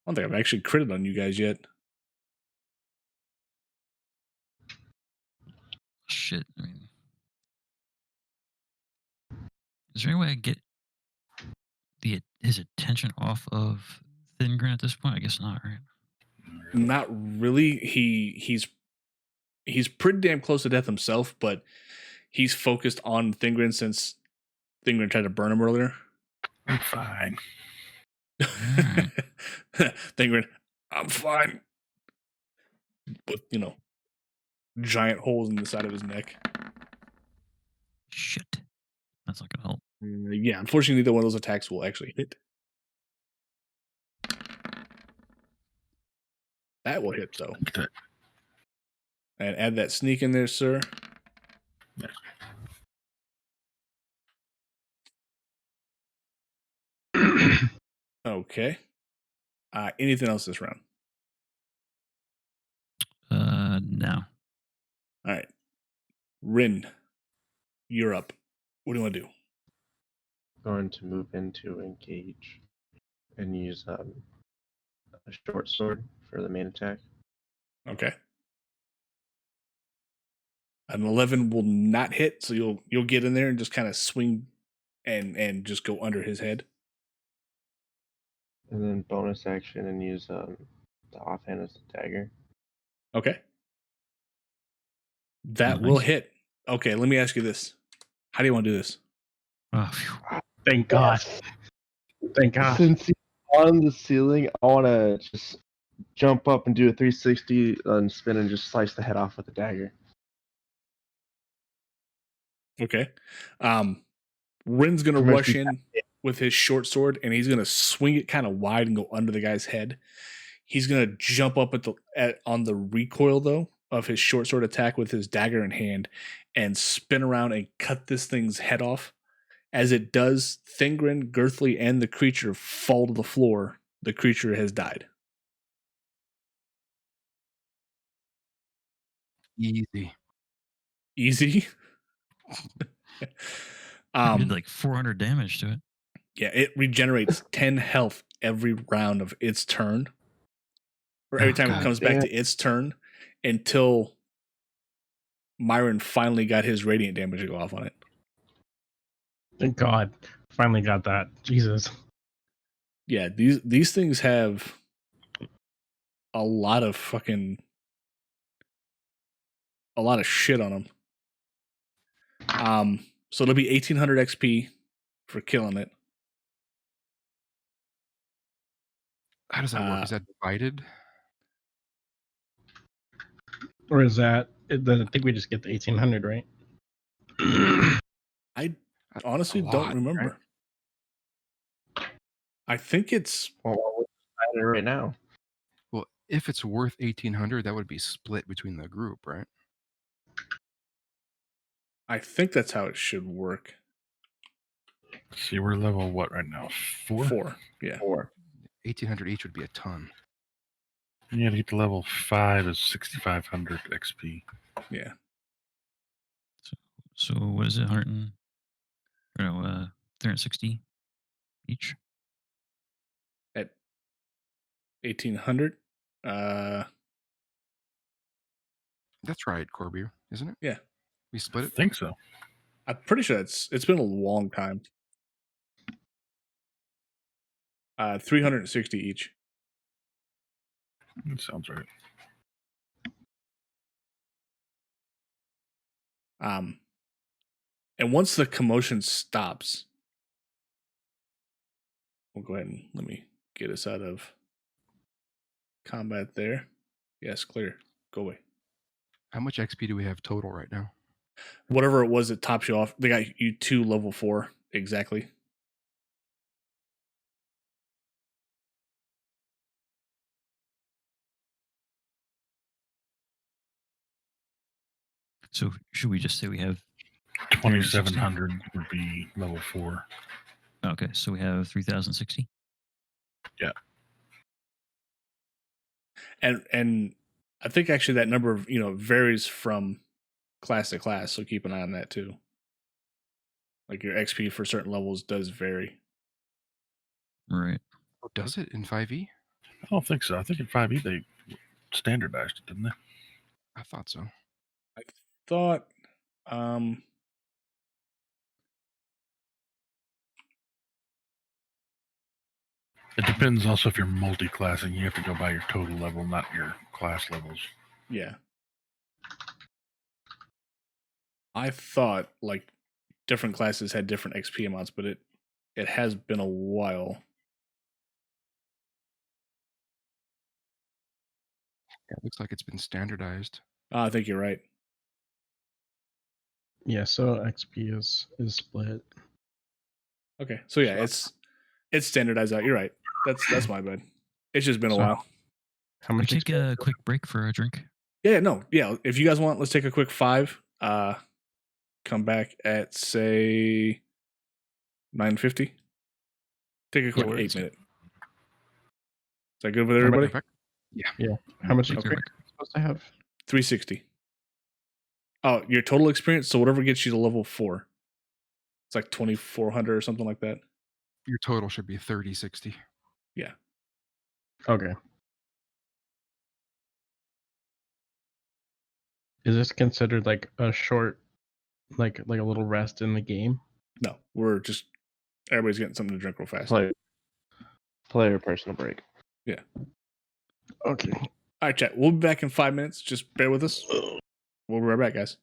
don't think I've actually critted on you guys yet. Shit. I mean, is there any way I get his attention off of Thingrin at this point? I guess not, right? Not really. He's pretty damn close to death himself, but he's focused on Thingrin since Thingrin tried to burn him earlier. I'm fine. Alright. Thingrin, I'm fine. With, giant holes in the side of his neck. Shit. That's not gonna help. Yeah, unfortunately, neither one of those attacks will actually hit. That will hit, though. Okay. And add that sneak in there, sir. Okay. Anything else this round? No. All right. Rin, you're up. What do you want to do? Going to move into engage and use a short sword for the main attack. Okay. An 11 will not hit, so you'll get in there and just kind of swing and just go under his head. And then bonus action and use the offhand as a dagger. Okay. That Nice. will hit. Okay, let me ask you this. How do you want to do this? Oh, phew. Thank God. Thank God. Since he's on the ceiling, I want to just jump up and do a 360 and spin and just slice the head off with a dagger. Okay. Rin's going to Pretty much rush in with his short sword, and he's going to swing it kind of wide and go under the guy's head. He's going to jump up on the recoil, though, of his short sword attack with his dagger in hand and spin around and cut this thing's head off. As it does, Thingrin, Girthly, and the creature fall to the floor. The creature has died. Easy. Easy. I did like 400 damage to it. Yeah, it regenerates 10 health every round of its turn. Or every Oh, time it God comes back damn to its turn until Myron finally got his radiant damage to go off on it. Thank God. Finally got that. Jesus. Yeah, these things have a lot of shit on them. So it'll be 1800 XP for killing it. How does that work? Is that divided? Or is that? I think we just get the 1800, right? I honestly A lot, don't remember. I think it's Well, we're deciding right now. Well, if it's worth 1800, that would be split between the group, right? I think that's how it should work. See, we're level what right now? 4? 4. Yeah. 4. 1800 each would be a ton. Yeah, to get to level 5 is 6500 XP. Yeah. So what is it? 360 each. At 1800. That's right, Corby, isn't it? Yeah. We I split it. think so. I'm pretty sure it's been a long time. 360 each. That sounds right. And once the commotion stops, we'll go ahead and let me get us out of combat there. Yes, clear. Go away. How much XP do we have total right now? Whatever it was that tops you off, they got you 2 level 4 exactly. So should we just say we have 2700 would be level 4. Okay, so we have 3060. Yeah. And I think actually that number varies from class to class, so keep an eye on that too. Like your XP for certain levels does vary. Right. Oh, does it in 5e? I don't think so. I think in 5e they standardized it, didn't they? I thought so. I thought It depends also if you're multi-classing. You have to go by your total level, not your class levels. yeah. I thought like different classes had different XP amounts, but it has been a while. Yeah, it looks like it's been standardized. I think you're right. Yeah, so XP is split. Okay. So yeah, it's standardized out. You're right. That's my bad. It's just been a So- while. How We much? take a quick break for a drink. Yeah, no, yeah. If you guys want, let's take a quick 5. Come back at say 9:50. Take a quick Yeah, 8-minute. Is that good with How much- everybody? Yeah. How much Okay. experience are you supposed to have? 360. Oh, your total experience. So whatever gets you to level 4. It's like 2,400 or something like that. Your total should be 3060. Yeah. Okay. Is this considered like a short, like a little rest in the game? No, we're just everybody's getting something to drink real fast. Player personal break. Okay. All right, chat. We'll be back in 5 minutes. Just bear with us. We'll be right back, guys.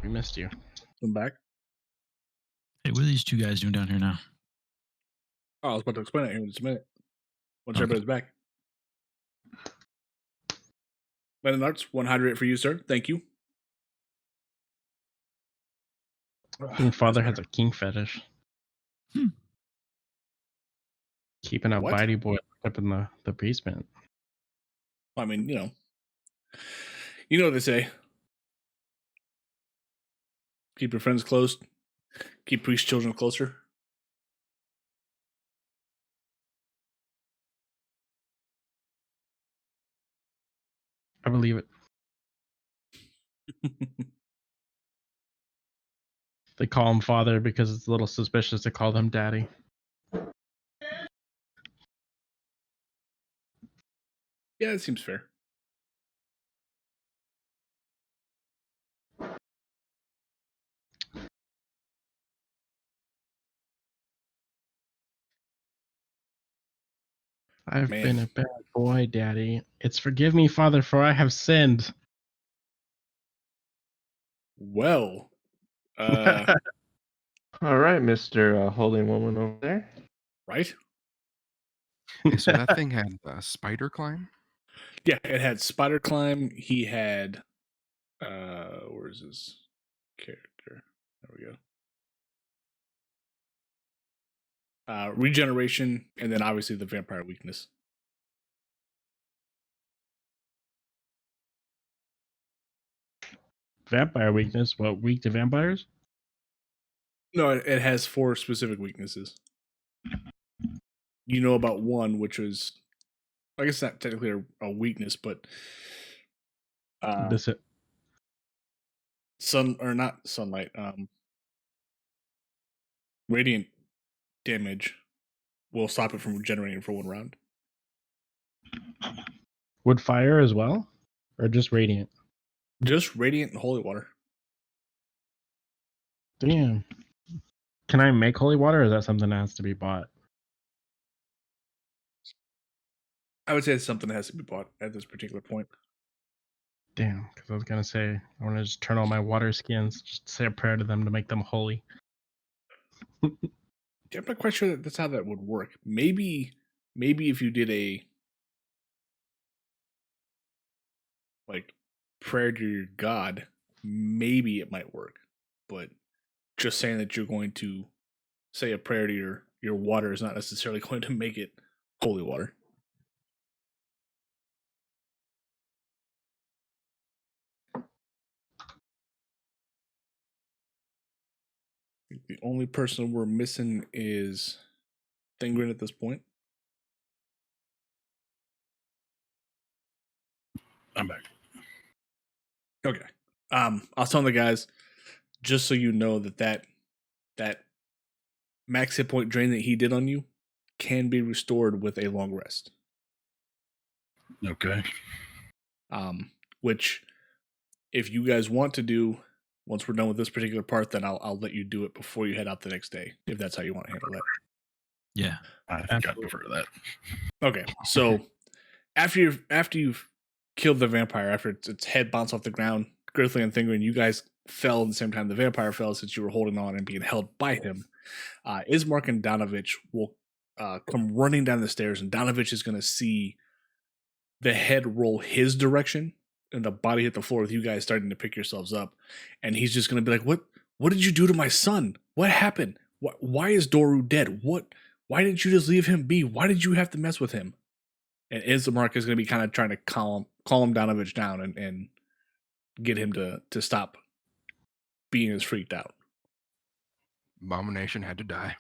We missed you. I'm back. Hey, what are these two guys doing down here now? Oh, I was about to explain it here in just a minute. Once Okay. everybody's back. Men Arts, 100 for you, sir. Thank you. I think Father has a king fetish. Hmm. Keeping a What? bitey boy up in the basement. I mean, you know what they say. Keep your friends close. Keep priest children closer. I believe it. They call him Father because it's a little suspicious to call them Daddy. Yeah, it seems fair. I've Man. been a bad boy, Daddy. It's forgive me, Father, for I have sinned. Well, All right, Mr. Holy Woman over there. right? Hey, so that thing had spider climb? Yeah, it had spider climb. He had where's his character? There we go. Regeneration, and then obviously the vampire weakness. Vampire weakness? What, weak to vampires? No, it has 4 specific weaknesses. You know about one, which was, I guess, not technically a weakness, but This it. sun or not sunlight. Radiant damage will stop it from regenerating for 1 round. Would fire as well? Or just radiant? Just radiant and holy water. Damn. Can I make holy water, or is that something that has to be bought? I would say it's something that has to be bought at this particular point. Damn, because I was gonna say I want to just turn all my water skins, just say a prayer to them to make them holy. Yeah, I'm not quite sure that's how that would work. Maybe if you did a like prayer to your god, maybe it might work. But just saying that you're going to say a prayer to your water is not necessarily going to make it holy water. The only person we're missing is Thingrin at this point. I'm back. Okay. I was telling the guys, just so you know that max hit point drain that he did on you can be restored with a long rest. Okay. Which if you guys want to do once we're done with this particular part, then I'll let you do it before you head out the next day, if that's how you want to handle that. Yeah. I think I'd prefer that. Okay, so after you've killed the vampire, after its head bounced off the ground, Girthly and Thingrin, you guys fell at the same time the vampire fell, since you were holding on and being held by him. Ismark and Donovich will come running down the stairs, and Donovich is going to see the head roll his direction and the body hit the floor with you guys starting to pick yourselves up, and he's just going to be like, what did you do to my son? What happened? Why is Doru dead? Why didn't you just leave him be? Why did you have to mess with him? And Ismark is going to be kind of trying to calm Donovich down and get him to stop being as freaked out. Abomination had to die.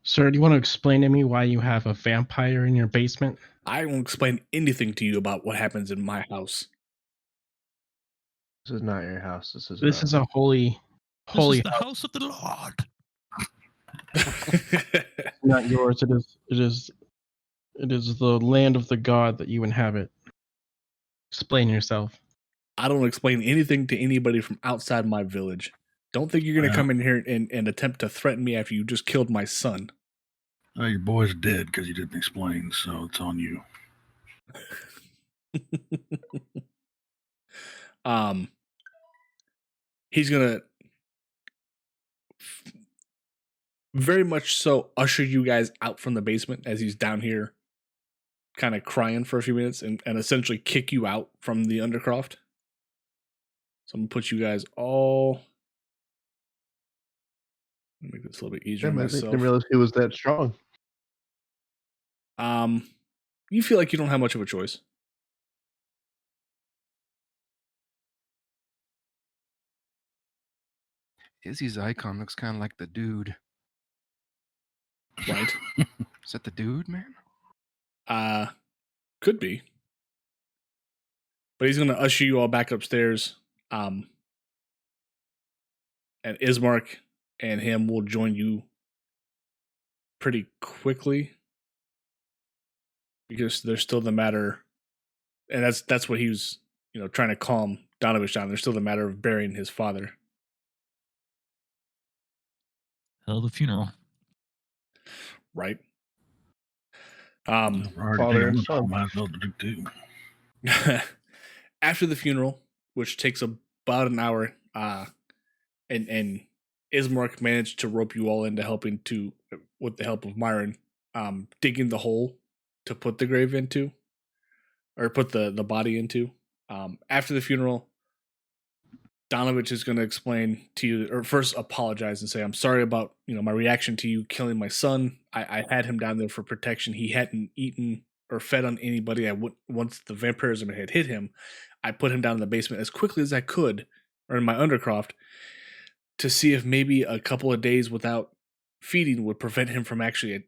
Sir, do you want to explain to me why you have a vampire in your basement? I won't explain anything to you about what happens in my house. This is not your house. This is a holy This is the house of the Lord. not yours. It is the land of the god that you inhabit. Explain yourself. I don't explain anything to anybody from outside my village. Don't think you're going to come in here and attempt to threaten me after you just killed my son. Well, your boy's dead because you didn't explain, so it's on you. He's gonna very much so usher you guys out from the basement as he's down here kind of crying for a few minutes and essentially kick you out from the Undercroft. So I'm going to put you guys all... Make this a little bit easier Damn, on I myself. didn't realize he was that strong. You feel like you don't have much of a choice. Izzy's icon looks kind of like the dude. Right? Is that the dude, man? Could be. But he's going to usher you all back upstairs. And Ismark and him will join you pretty quickly. Because there's still the matter, and that's what he was, trying to calm Donovich down. There's still the matter of burying his father. Hell of a funeral. Right. Father and son. Might as well do too. After the funeral, which takes about an hour, and Ismark managed to rope you all into helping to, with the help of Myron, digging the hole to put the grave into, or put the body into. After the funeral, Donovich is going to explain to you, or first apologize and say, I'm sorry about, my reaction to you killing my son. I had him down there for protection. He hadn't eaten or fed on anybody. Once the vampirism had hit him, I put him down in the basement as quickly as I could, or in my Undercroft, to see if maybe a couple of days without feeding would prevent him from actually,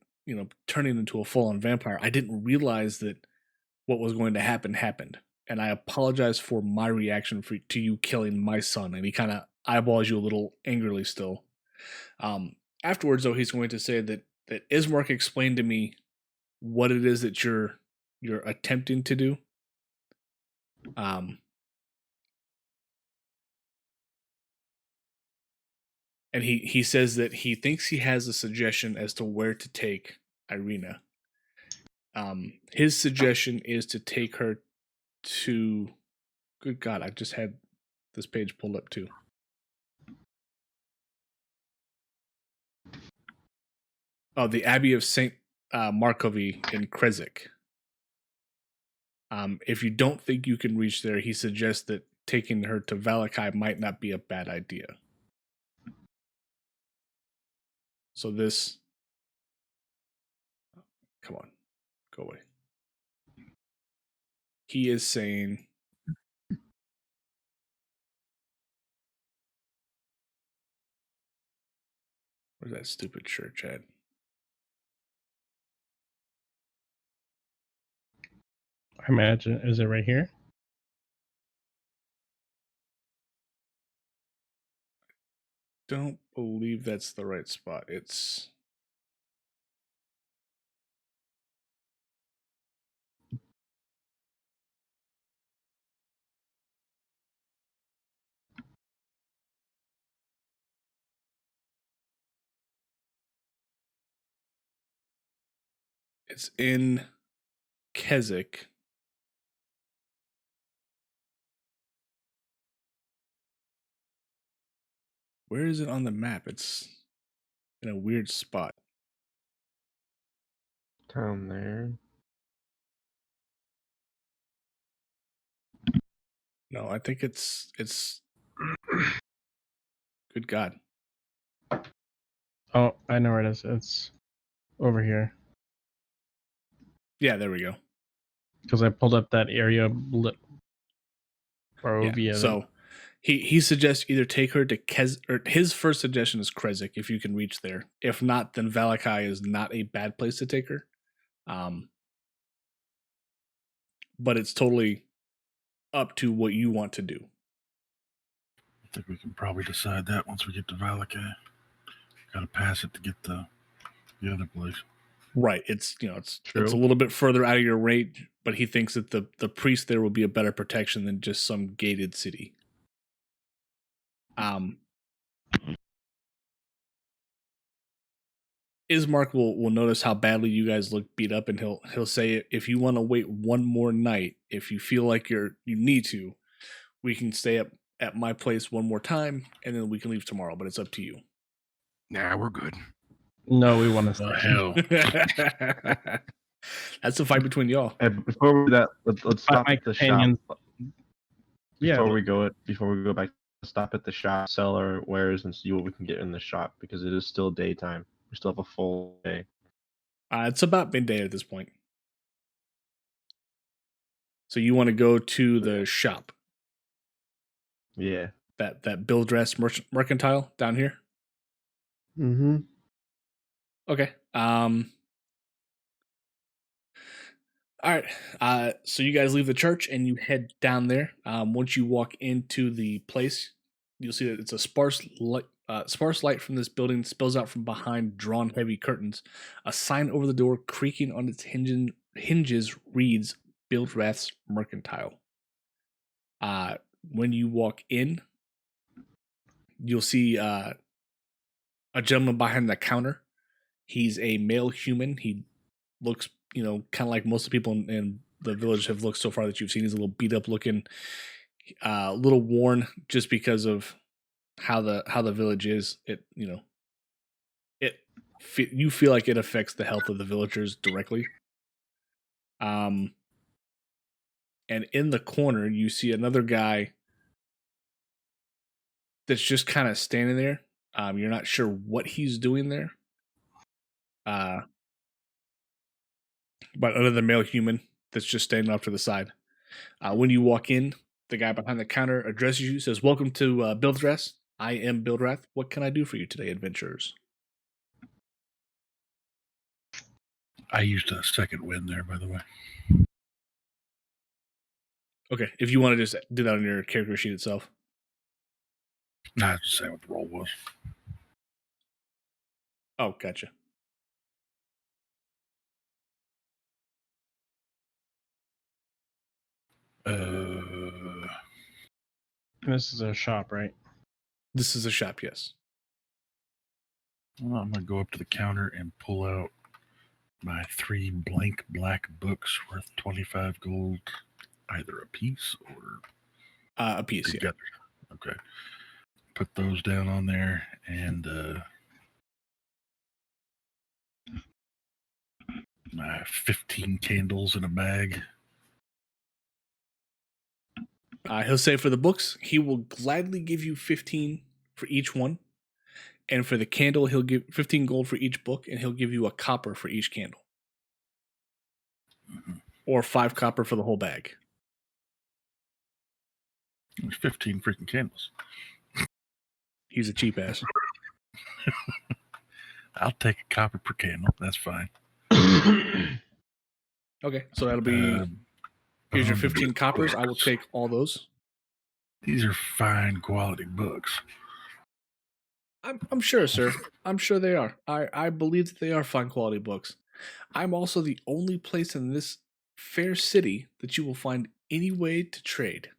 turning into a full-on vampire. I didn't realize that what was going to happen happened. And I apologize for my reaction to you killing my son. And he kind of eyeballs you a little angrily still. Afterwards, though, he's going to say that Ismark explained to me what it is that you're attempting to do. And he says that he thinks he has a suggestion as to where to take Irina. His suggestion is to take her to... Good God, I just had this page pulled up too. Oh, the Abbey of St. Markovy in Krezik. If you don't think you can reach there, he suggests that taking her to Valakai might not be a bad idea. So this... Come on. Go away. He is saying... Where's that stupid church at? I imagine, is it right here? Don't believe that's the right spot. It's... It's in Keswick. Where is it on the map? It's in a weird spot. Down there. No, I think it's Good God. Oh, I know where it is. It's over here. Yeah, there we go. Because I pulled up that area Yeah. So he suggests either take her to or his first suggestion is Krezik, if you can reach there. If not, then Valakai is not a bad place to take her. But it's totally up to what you want to do. I think we can probably decide that once we get to Valakai. Got to pass it to get the other place. Right. It's it's a little bit further out of your range, but he thinks that the priest there will be a better protection than just some gated city. Ismark will notice how badly you guys look beat up, and he'll say, if you want to wait one more night, if you feel like you need to, we can stay up at my place one more time, and then we can leave tomorrow. But it's up to you. Nah, we're good. No, we want to. Oh, hell. That's a fight between y'all. And before we do that, let's stop My at the companions. shop. Yeah. Before we go back, stop at the shop, sell our wares, and see what we can get in the shop because it is still daytime. We still have a full day. It's about midday at this point. So you want to go to the shop, Yeah. that Bill Dress Mercantile down here? Mm-hmm. Okay. All right. So you guys leave the church and you head down there. Once you walk into the place, you'll see that it's a sparse light. Sparse light from this building spills out from behind drawn heavy curtains. A sign over the door, creaking on its hinges, reads Bildrath's Mercantile. When you walk in, you'll see a gentleman behind the counter. He's a male human. He looks, kind of like most of the people in the village have looked so far that you've seen. He's a little beat up looking, a little worn just because of how the village is. You feel like it affects the health of the villagers directly. And in the corner, you see another guy that's just kind of standing there. You're not sure what he's doing there. But another male human that's just standing off to the side. When you walk in, the guy behind the counter addresses you, says, "Welcome to Bildrath. I am Bildrath. What can I do for you today, adventurers?" I used a second wind there, by the way. Okay, if you want to just do that on your character sheet itself. Nah, I was just saying what the roll was. Oh, gotcha. This is a shop, right? This is a shop, yes. Well, I'm going to go up to the counter and pull out my 3 blank black books worth 25 gold, either a piece or A piece, yeah. together. Okay. Put those down on there and my 15 candles in a bag. He'll say for the books, he will gladly give you 15 for each one. And for the candle, he'll give 15 gold for each book, and he'll give you a copper for each candle. Mm-hmm. Or 5 copper for the whole bag. There's 15 freaking candles. He's a cheap ass. I'll take a copper per candle. That's fine. Okay, so that'll be... here's your 15 coppers. I will take all those. These are fine quality books. I'm sure, sir. I'm sure they are. I believe that they are fine quality books. I'm also the only place in this fair city that you will find any way to trade.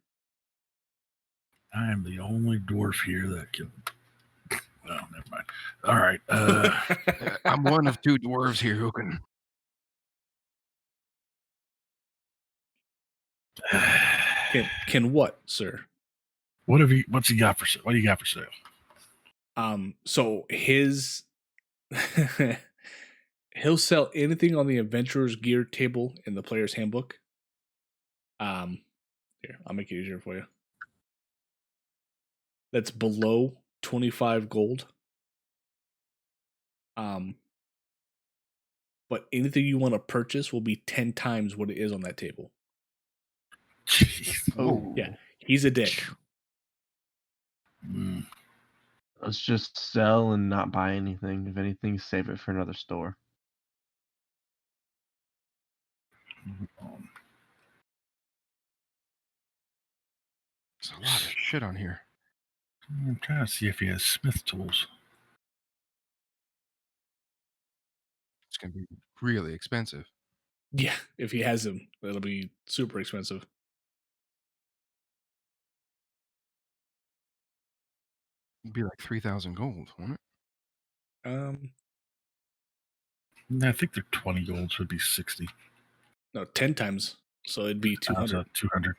I am the only dwarf here that can... Well, never mind. All right. I'm one of 2 dwarves here who can. Can what, sir? What's he got for sale? What do you got for sale? So his he'll sell anything on the adventurer's gear table in the player's handbook. Here, I'll make it easier for you. That's below 25 gold. But anything you want to purchase will be 10 times what it is on that table. Jeez. Oh, Yeah, he's a dick. Mm. let's just sell and not buy anything. If anything, save it for another store. There's a lot of shit on here. I'm trying to see if he has smith tools. It's going to be really expensive. Yeah, if he has them, it'll be super expensive. It'd be like 3,000 gold, won't it? I think they're 20 gold, so it'd be 60. No, 10 times. So it'd be 200. 200.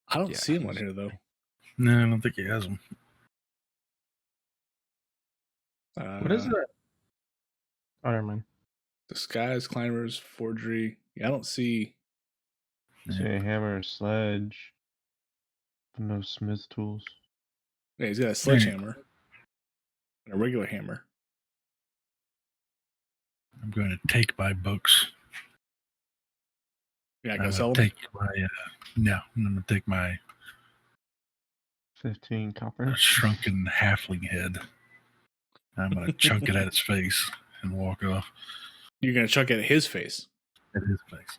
I don't Yeah, see him on here though. No, I don't think he has them. What is that? Oh, never mind. Disguise, climbers, forgery. Yeah, I don't see. Say hammer, sledge. No smith tools. Yeah, he's got a sledgehammer and a regular hammer. I'm going to take my books. Yeah, I I'm gotta going sell to them. take my no. I'm going to take my 15 copper. shrunken halfling head. I'm going to chunk it at its face and walk off You're gonna chuck it at his face. at his face.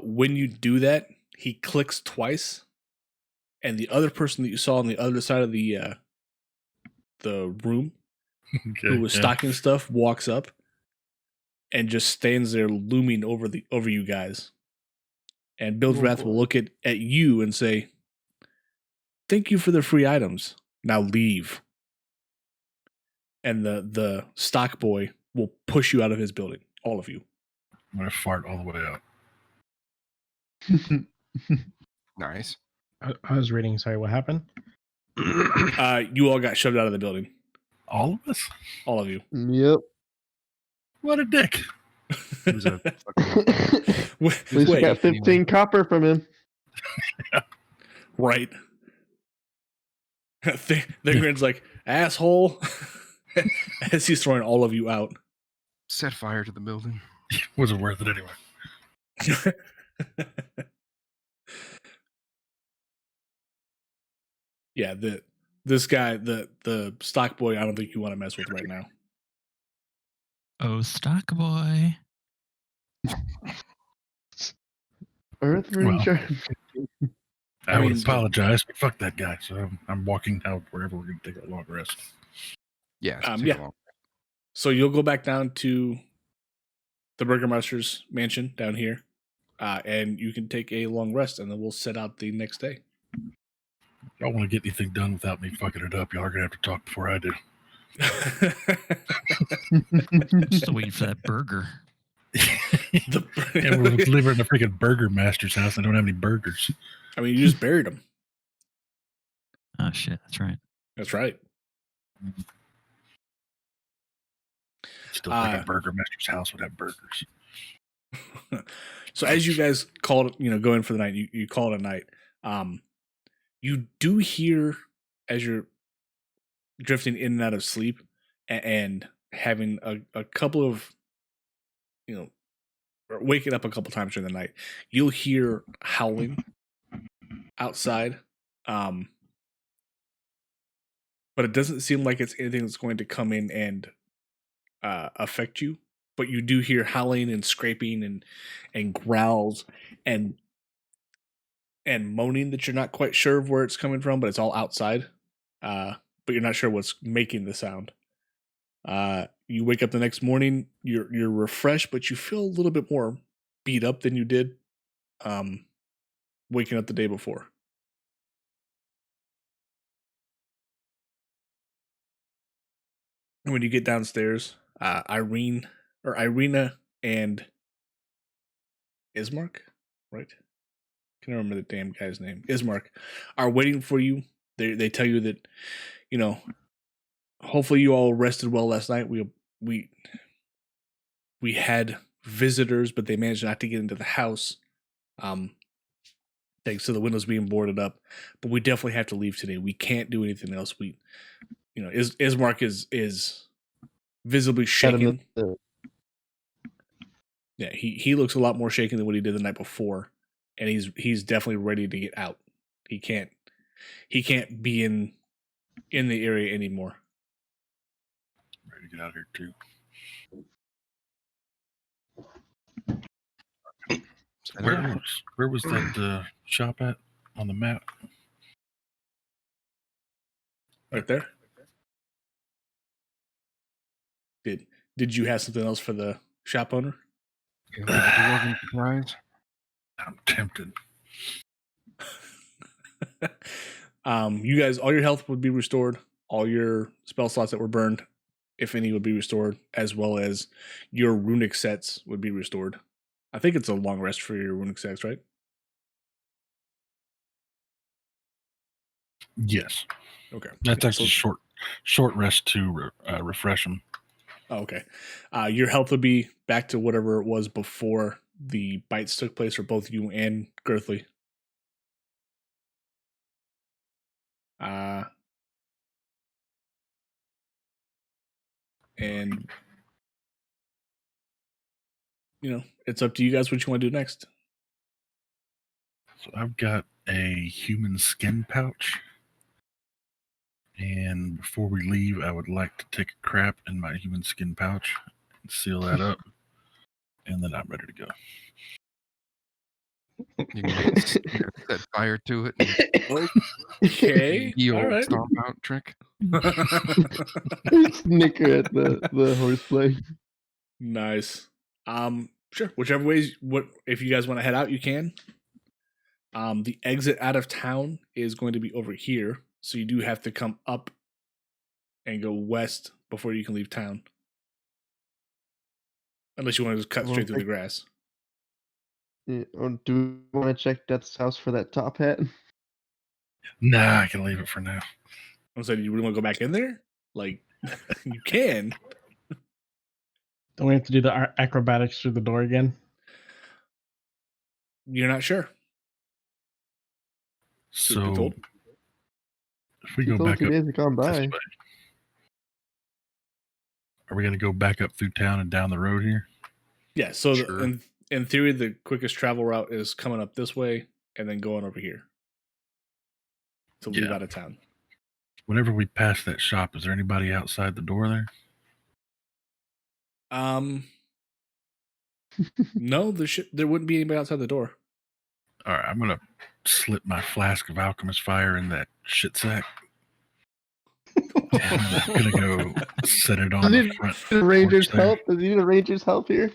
When you do that, he clicks twice, and the other person that you saw on the other side of the room, Okay, who was yeah. stocking stuff, walks up and just stands there looming over you guys. And Bill's Oh, Wrath will boy. look at you and say, "Thank you for the free items. Now leave." And the stock boy will push you out of his building, all of you. I'm going to fart all the way out. Nice. I was reading. Sorry, what happened? You all got shoved out of the building, All of us? all of you. Yep. What a dick. It was a Wait, At least we got 15 copper from him. right? Thingren's like, asshole, as he's throwing all of you out. set fire to the building. Wasn't worth it anyway. Yeah, this guy, the stock boy, I don't think you want to mess with right now. Oh, stock boy. Earth Well, Ranger. I would mean, apologize, but fuck that guy. So I'm walking out wherever we're going to take a long rest. Yeah. Yeah. So you'll go back down to the Burgermeister's mansion down here, and you can take a long rest, and then we'll set out the next day. I don't want to get anything done without me fucking it up. Y'all are going to have to talk before I do. Still waiting for that burger. Yeah, we're living in a freaking burger master's house. I don't have any burgers. I mean, you just buried him. Oh shit, that's right. That's right. Still think a burger master's house would have burgers. So as you guys called, go in for the night, you call it a night. You do hear, as you're drifting in and out of sleep and having a couple of, or waking up a couple times during the night, you'll hear howling outside. But it doesn't seem like it's anything that's going to come in and affect you. But you do hear howling and scraping and growls and moaning that you're not quite sure of where it's coming from, but it's all outside. But you're not sure what's making the sound. You wake up the next morning, you're refreshed, but you feel a little bit more beat up than you did waking up the day before. And when you get downstairs, Irina and Ismark, right? I can't remember the damn guy's name. Ismark are waiting for you. They tell you that, hopefully you all rested well last night. We had visitors, but they managed not to get into the house. Thanks to the windows being boarded up. But we definitely have to leave today. We can't do anything else. Ismark is visibly shaken. Yeah, he looks a lot more shaken than what he did the night before, and he's definitely ready to get out. He can't be in the area anymore. Ready to get out of here too. Where was that shop at on the map? Right there. Did you have something else for the shop owner? Yeah, the dwarven surprise. I'm tempted. You guys, all your health would be restored. All your spell slots that were burned, if any, would be restored, as well as your runic sets would be restored. I think it's a long rest for your runic sets, right? Yes. Okay. That's Yeah, actually short rest to refresh them. Oh, okay. Your health will be back to whatever it was before the bites took place for both you and Girthly. And it's up to you guys what you want to do next. So I've got a human skin pouch. And before we leave, I would like to take a crap in my human skin pouch and seal that up. And then I'm ready to go. You can set fire to it. And Okay. the All old right. stomp out trick. Snicker at the horseplay. Nice. Sure. Whichever ways, if you guys want to head out, you can. The exit out of town is going to be over here, so you do have to come up and go west before you can leave town. Unless you want to just cut straight through the grass. Yeah, or do we want to check Death's house for that top hat? Nah, I can leave it for now. I'm saying, you really want to go back in there? Like, you can. Don't we have to do the acrobatics through the door again? You're not sure. So if we He go told back 2 up days have gone this by. way, are we going to go back up through town and down the road here? Yeah, so Sure. in theory, the quickest travel route is coming up this way and then going over here to leave out of town. Whenever we pass that shop, is there anybody outside the door there? No, there wouldn't be anybody outside the door. All right, I'm going to slip my flask of alchemist fire in that shit sack. And I'm going to go set it on the front. The Rangers porch there. help? Does he need a Rangers help here?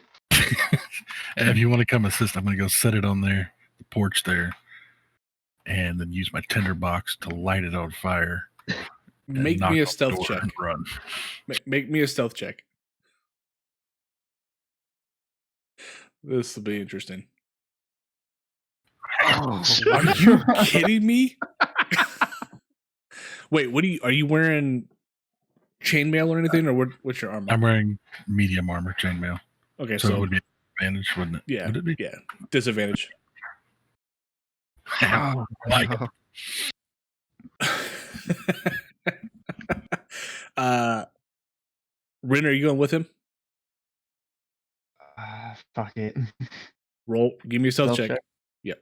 And if you want to come assist, I'm going to go set it on there, the porch there, and then use my tinderbox to light it on fire. Make me a stealth check. And run. Make me a stealth check. This will be interesting. Oh, Are you kidding me? Wait, are you wearing chainmail or anything, or what's your armor? I'm wearing medium armor chainmail. Okay, So it would be an advantage, wouldn't it? Yeah, Would it be? yeah, disadvantage. Oh, Like no. Rin, are you going with him? fuck it. Roll. Give me a stealth check. Yep.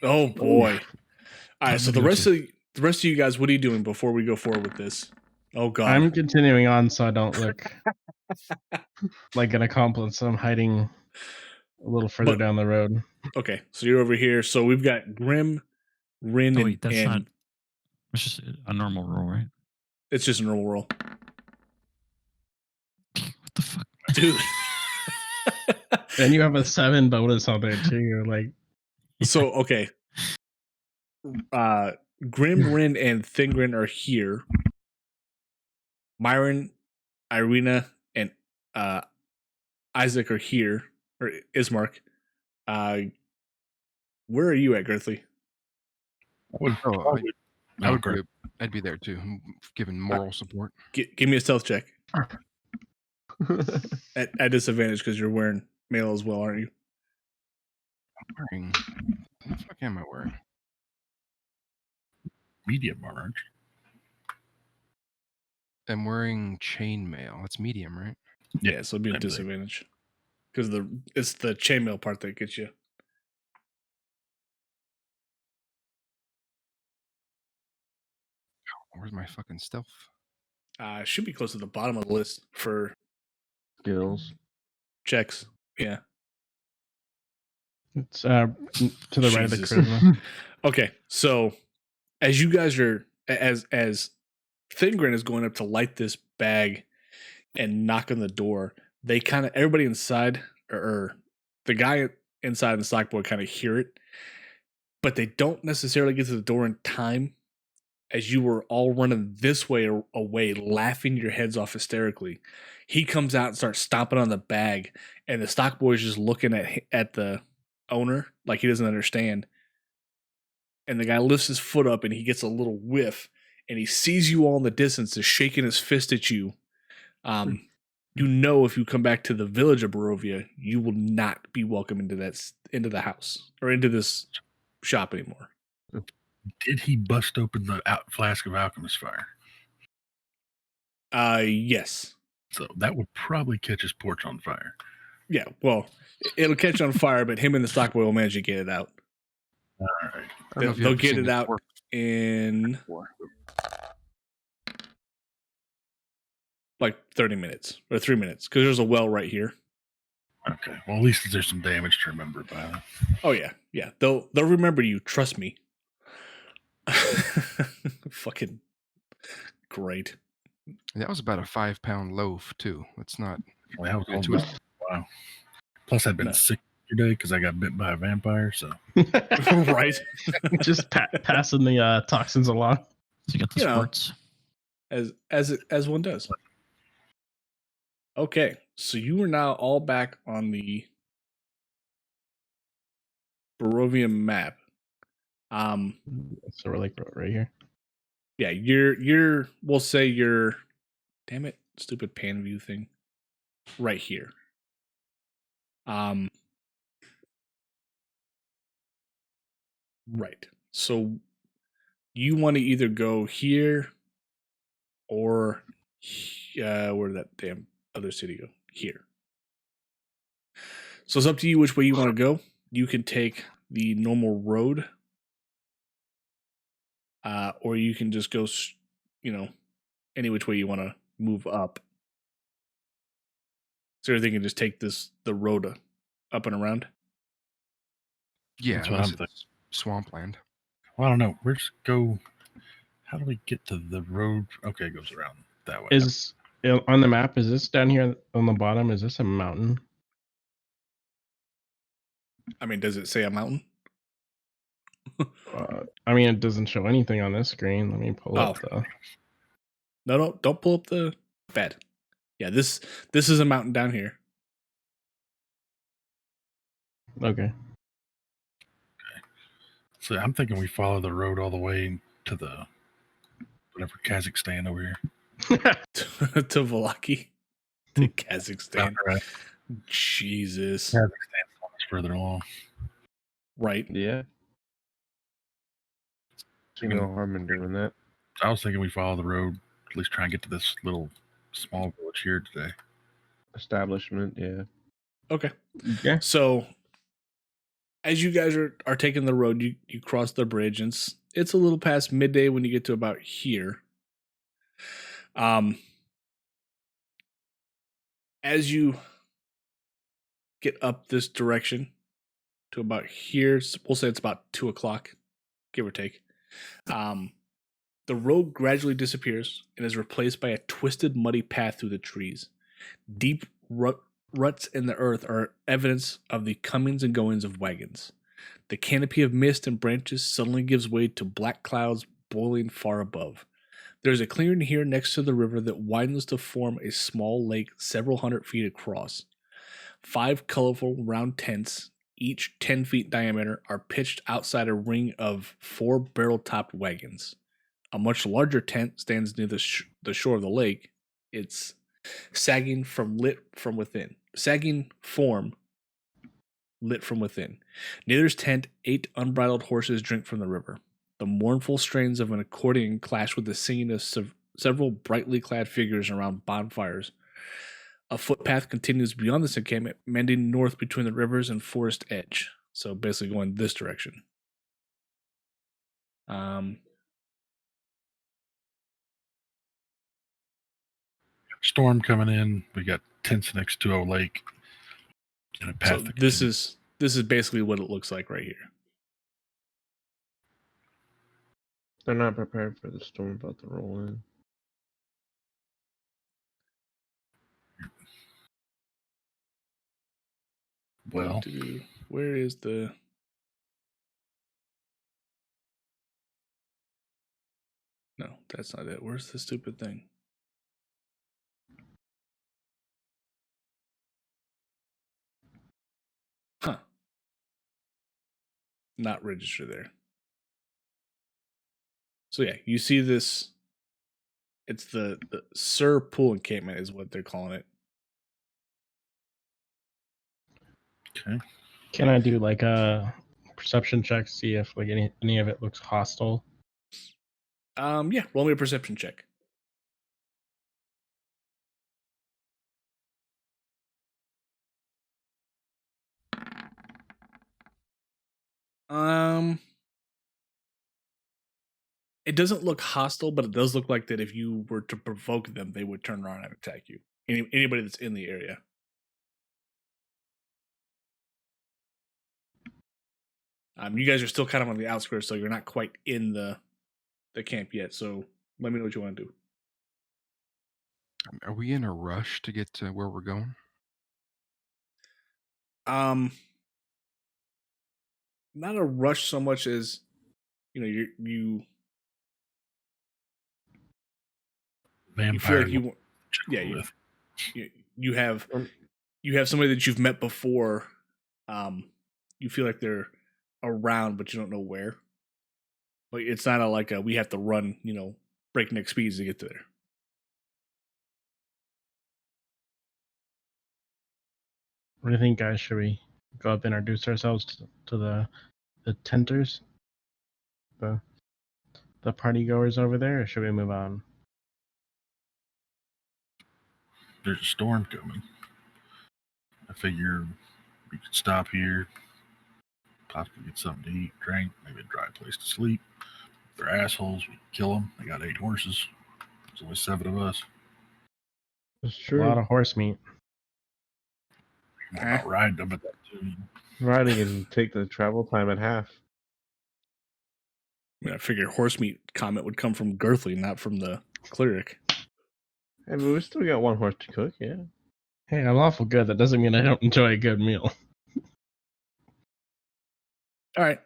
Oh boy. All right. So the rest of you guys, what are you doing before we go forward with this? Oh god. I'm continuing on so I don't look like an accomplice. I'm hiding a little further down the road. Okay. So you're over here. So we've got Grim, Rin, Oh, wait, that's and not. It's just a normal roll, right? it's just a normal roll, What the fuck? dude. And you have a 7 bonus on there too. You're like, So okay. Grim, Rin, and Thingrin are here. Myron, Irina, and Isaac are here, or Ismark. Where are you at, Girthly? I'd be there too, giving moral support. Give me a stealth check at disadvantage because you're wearing mail as well, aren't you? I'm wearing. What the fuck am I wearing? medium armor, aren't you? I'm wearing chainmail. It's medium, right? Yeah, so it'd be a I believe. disadvantage because it's the chainmail part that gets you. Where's my fucking stealth? Should be close to the bottom of the list for Skills. checks. Yeah. it's to the right of the Jesus. charisma. Okay, so as you guys are as Thingrin is going up to light this bag and knock on the door, they kind of everybody inside or the guy inside and the stock boy kind of hear it, but they don't necessarily get to the door in time. As you were all running this way away, laughing your heads off hysterically, he comes out and starts stomping on the bag, and the stock boy is just looking at the owner like he doesn't understand. and the guy lifts his foot up and he gets a little whiff and he sees you all in the distance, is shaking his fist at you. You know, if you come back to the village of Barovia, you will not be welcome into the house or into this shop anymore. Did he bust open the flask of alchemist fire? Yes. So that would probably catch his porch on fire. Yeah, well, it'll catch on fire, but him and the stockboy will manage to get it out. All right. I don't know if you've They'll ever get seen it the out dwarf in before. like 30 minutes or 3 minutes because there's a well right here. Okay. Well, at least there's some damage to remember by then. Oh yeah. They'll remember you. Trust me. Fucking great. That was about a 5-pound loaf too. Let's not. Well, that was Yeah, all two- about- wow. Plus, I've been No. sick today because I got bit by a vampire. So Right. Just passing the toxins along. So you got the You know. sports. As one does. Okay, so you are now all back on the Barovian map. So we're like right here. Yeah, you're we'll say you're damn it, stupid pan view thing. Right here. Right. So you want to either go here or where did that damn other city go? Here. So it's up to you which way you want to go. You can take the normal road, or you can just go, any which way you want to move up. So you're thinking just take the road up and around? Yeah, That's what unless I'm thinking. it's swampland. Well, I don't know. Where's go? How do we get to the road? Okay, it goes around that way. Is on the map? Is this down here on the bottom? Is this a mountain? I mean, does it say a mountain? I mean, it doesn't show anything on this screen. Let me pull up the. No, don't pull up the bed. Yeah, this is a mountain down here. Okay. So I'm thinking we follow the road all the way to the whatever Kazakhstan over here. To Valaki. To Kazakhstan. Right. Jesus. Kazakhstan's so much further along. Right. Yeah. See no harm in doing that. I was thinking we follow the road, at least try and get to this little small village here today. Establishment, yeah. Okay. Yeah. So as you guys are taking the road, you cross the bridge, and it's a little past midday when you get to about here. As you get up this direction to about here, we'll say it's about 2:00, give or take. The road gradually disappears and is replaced by a twisted, muddy path through the trees. Deep ruts in the earth are evidence of the comings and goings of wagons. The canopy of mist and branches suddenly gives way to black clouds boiling far above. There is a clearing here next to the river that widens to form a small lake several hundred feet across. 5 colorful round tents, each 10 feet diameter, are pitched outside a ring of 4 barrel-topped wagons. A much larger tent stands near the shore of the lake. Its sagging form lit from within. Near this tent, 8 unbridled horses drink from the river. The mournful strains of an accordion clash with the singing of several brightly clad figures around bonfires. A footpath continues beyond this encampment, mending north between the rivers and forest edge. So basically going this direction. Storm coming in. We got tents next to a lake. And a path So that this continues. is basically what it looks like right here. They're not prepared for the storm about to roll in. Well, Where is the... No, that's not it. Where's the stupid thing? Huh. Not register there. So yeah, you see this. It's the Sir Pool encampment is what they're calling it. Okay. Can I do like a perception check, see if like any of it looks hostile? Yeah, roll me a perception check. It doesn't look hostile, but it does look like that if you were to provoke them, they would turn around and attack you. Anybody that's in the area. You guys are still kind of on the outskirts, so you're not quite in the camp yet. So let me know what you want to do. Are we in a rush to get to where we're going? Not a rush so much as you feel like you you have somebody that you've met before. You feel like they're around, but you don't know where. Like it's not like we have to run, breakneck speeds to get there. What do you think, guys? Should we go up and introduce ourselves to the tenters, the party goers over there, or should we move on? There's a storm coming. I figure we could stop here, possibly get something to eat, drink, maybe a dry place to sleep. If they're assholes, we kill them. They got 8 horses. There's only 7 of us. That's A true. lot of horse meat. More about riding them, but that too. Riding and take the travel time in half. I figured horse meat comment would come from Girthly, not from the cleric. Hey, but we still got 1 horse to cook, yeah. Hey, I'm awful good. That doesn't mean I don't enjoy a good meal. All right.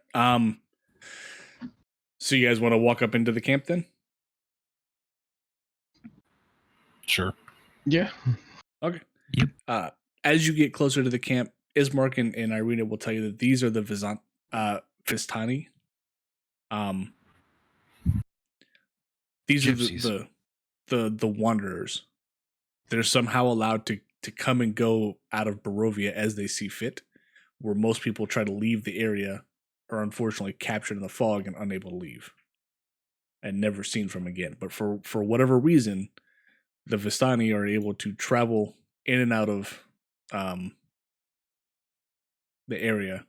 So you guys want to walk up into the camp then? Sure. Yeah. Okay. Yep. As you get closer to the camp, Ismark and Irina will tell you that these are the Vistani. These Gypsies. are the wanderers. They're somehow allowed to come and go out of Barovia as they see fit, where most people try to leave the area are unfortunately captured in the fog and unable to leave and never seen from again. But for whatever reason, the Vistani are able to travel in and out of the area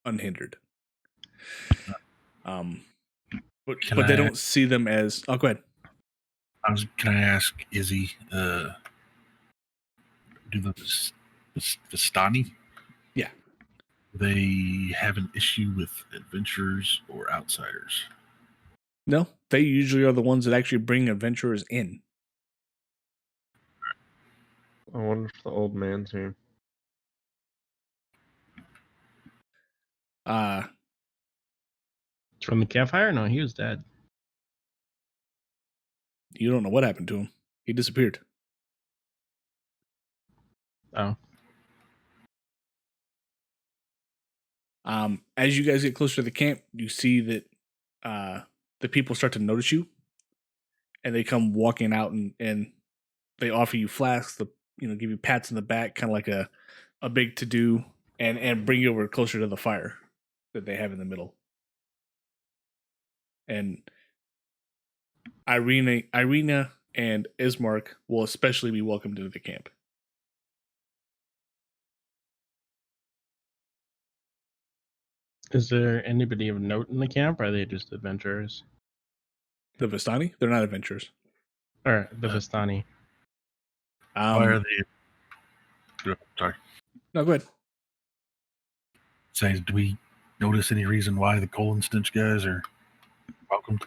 unhindered. But they don't see them as... Oh, go ahead. Can I ask Izzy, do the Vistani? Yeah. They have an issue with adventurers or outsiders? No, they usually are the ones that actually bring adventurers in. I wonder if the old man's here. From the campfire? No, he was dead. You don't know what happened to him. He disappeared. Oh. As you guys get closer to the camp, you see that the people start to notice you, and they come walking out and they offer you flasks, give you pats in the back, kind of like a big to do, and bring you over closer to the fire that they have in the middle. And Irina and Ismark will especially be welcomed into the camp. Is there anybody of note in the camp, or are they just adventurers? The Vistani? They're not adventurers. Or the Vistani? Why are they... Sorry. No, go ahead. Saying, do we notice any reason why the colon stitch guys are welcomed?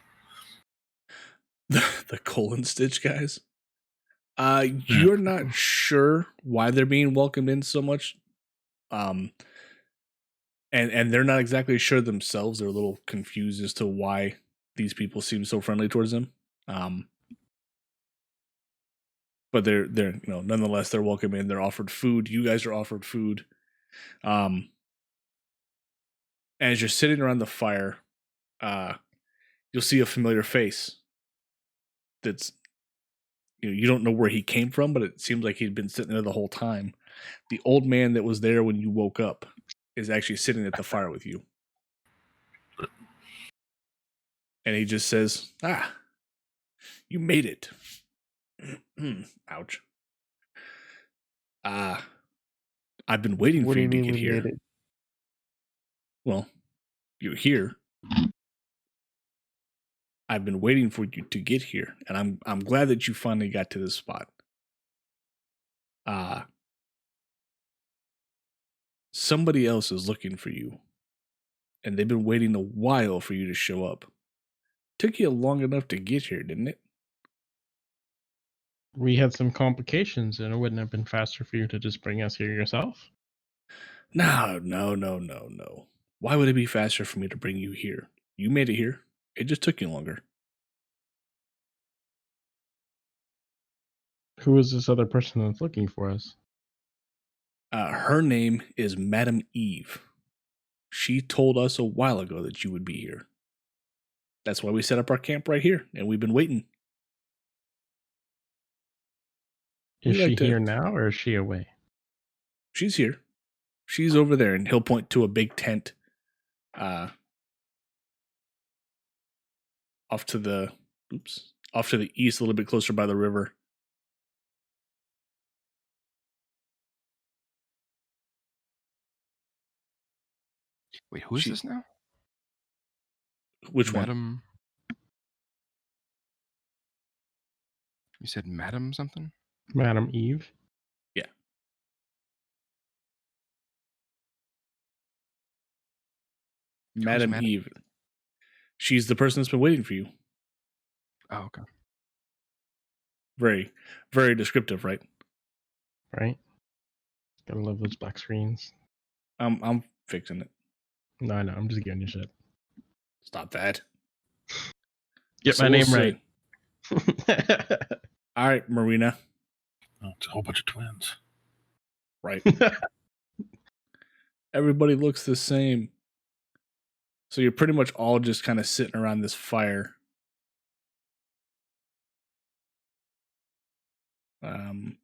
The colon stitch guys? You're not sure why they're being welcomed in so much. And they're not exactly sure themselves. They're a little confused as to why these people seem so friendly towards them. But they're nonetheless they're welcome in. They're offered food. You guys are offered food. As you're sitting around the fire, you'll see a familiar face. That's you don't know where he came from, but it seems like he'd been sitting there the whole time. The old man that was there when you woke up is actually sitting at the fire with you. And he just says, you made it. Ouch. I've been waiting What for do you you to mean get we here. made it? Well, you're here. I've been waiting for you to get here, and I'm glad that you finally got to this spot. Somebody else is looking for you, and they've been waiting a while for you to show up. Took you long enough to get here, didn't it? We had some complications, and it wouldn't have been faster for you to just bring us here yourself? No. Why would it be faster for me to bring you here? You made it here. It just took you longer. Who is this other person that's looking for us? Her name is Madam Eve. She told us a while ago that you would be here. That's why we set up our camp right here, and we've been waiting. Is We like she to- here now, or is she away? She's here. She's over there, and he'll point to a big tent off to the east, a little bit closer by the river. Wait, who is this now? Which one? Madam. You said Madam something? Madam Eve? Yeah. Madam Eve. She's the person that's been waiting for you. Oh, okay. Very, very descriptive, right? Right? Gotta love those black screens. I'm fixing it. No, I know. I'm just giving you shit. Stop that. Get So my we'll name see. right. All right, Marina. Oh, it's a whole bunch of twins. Right. Everybody looks the same. So you're pretty much all just kind of sitting around this fire. And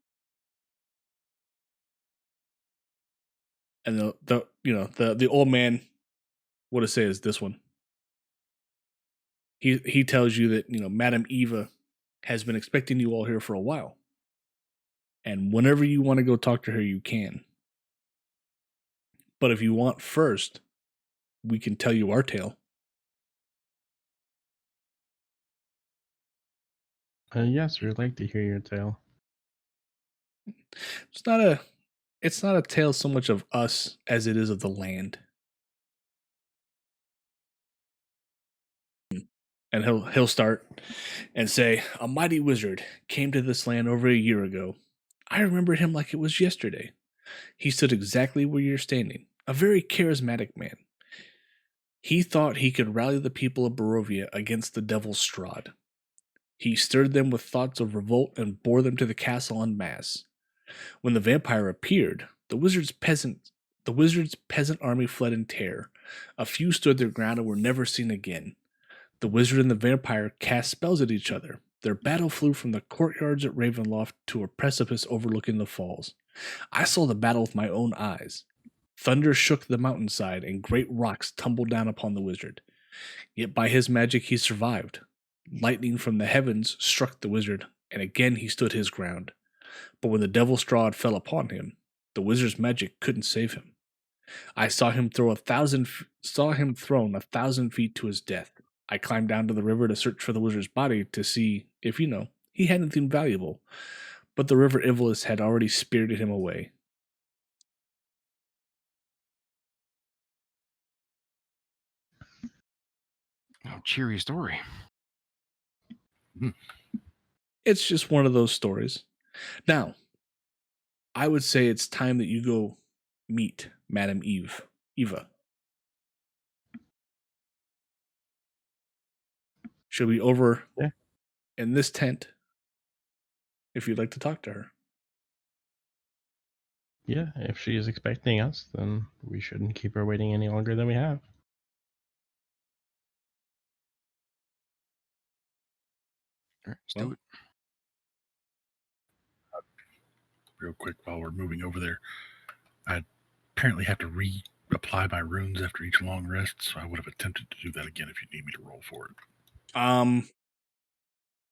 the old man, what to say is this one. He tells you that, Madam Eva has been expecting you all here for a while. And whenever you want to go talk to her, you can. But if you want first, we can tell you our tale. Yes, we'd like to hear your tale. It's not a tale so much of us as it is of the land. And he'll start and say, a mighty wizard came to this land over a year ago. I remembered him like it was yesterday. He stood exactly where you're standing, a very charismatic man. He thought he could rally the people of Barovia against the Devil's Strahd. He stirred them with thoughts of revolt and bore them to the castle en masse. When the vampire appeared, the wizard's peasant army fled in terror. A few stood their ground and were never seen again. The wizard and the vampire cast spells at each other. Their battle flew from the courtyards at Ravenloft to a precipice overlooking the falls. I saw the battle with my own eyes. Thunder shook the mountainside, and great rocks tumbled down upon the wizard. Yet by his magic he survived. Lightning from the heavens struck the wizard, and again he stood his ground. But when the Devil's Strahd fell upon him, the wizard's magic couldn't save him. I saw him thrown 1,000 feet to his death. I climbed down to the river to search for the wizard's body to see if, he had anything valuable. But the river Ivolus had already spirited him away. Oh, cheery story. It's just one of those stories. Now, I would say it's time that you go meet Madam Eva. She'll be over in this tent if you'd like to talk to her. Yeah, if she is expecting us, then we shouldn't keep her waiting any longer than we have. All right, let's Well. do it. Real quick, while we're moving over there, I apparently have to reapply my runes after each long rest, so I would have attempted to do that again if you need me to roll for it.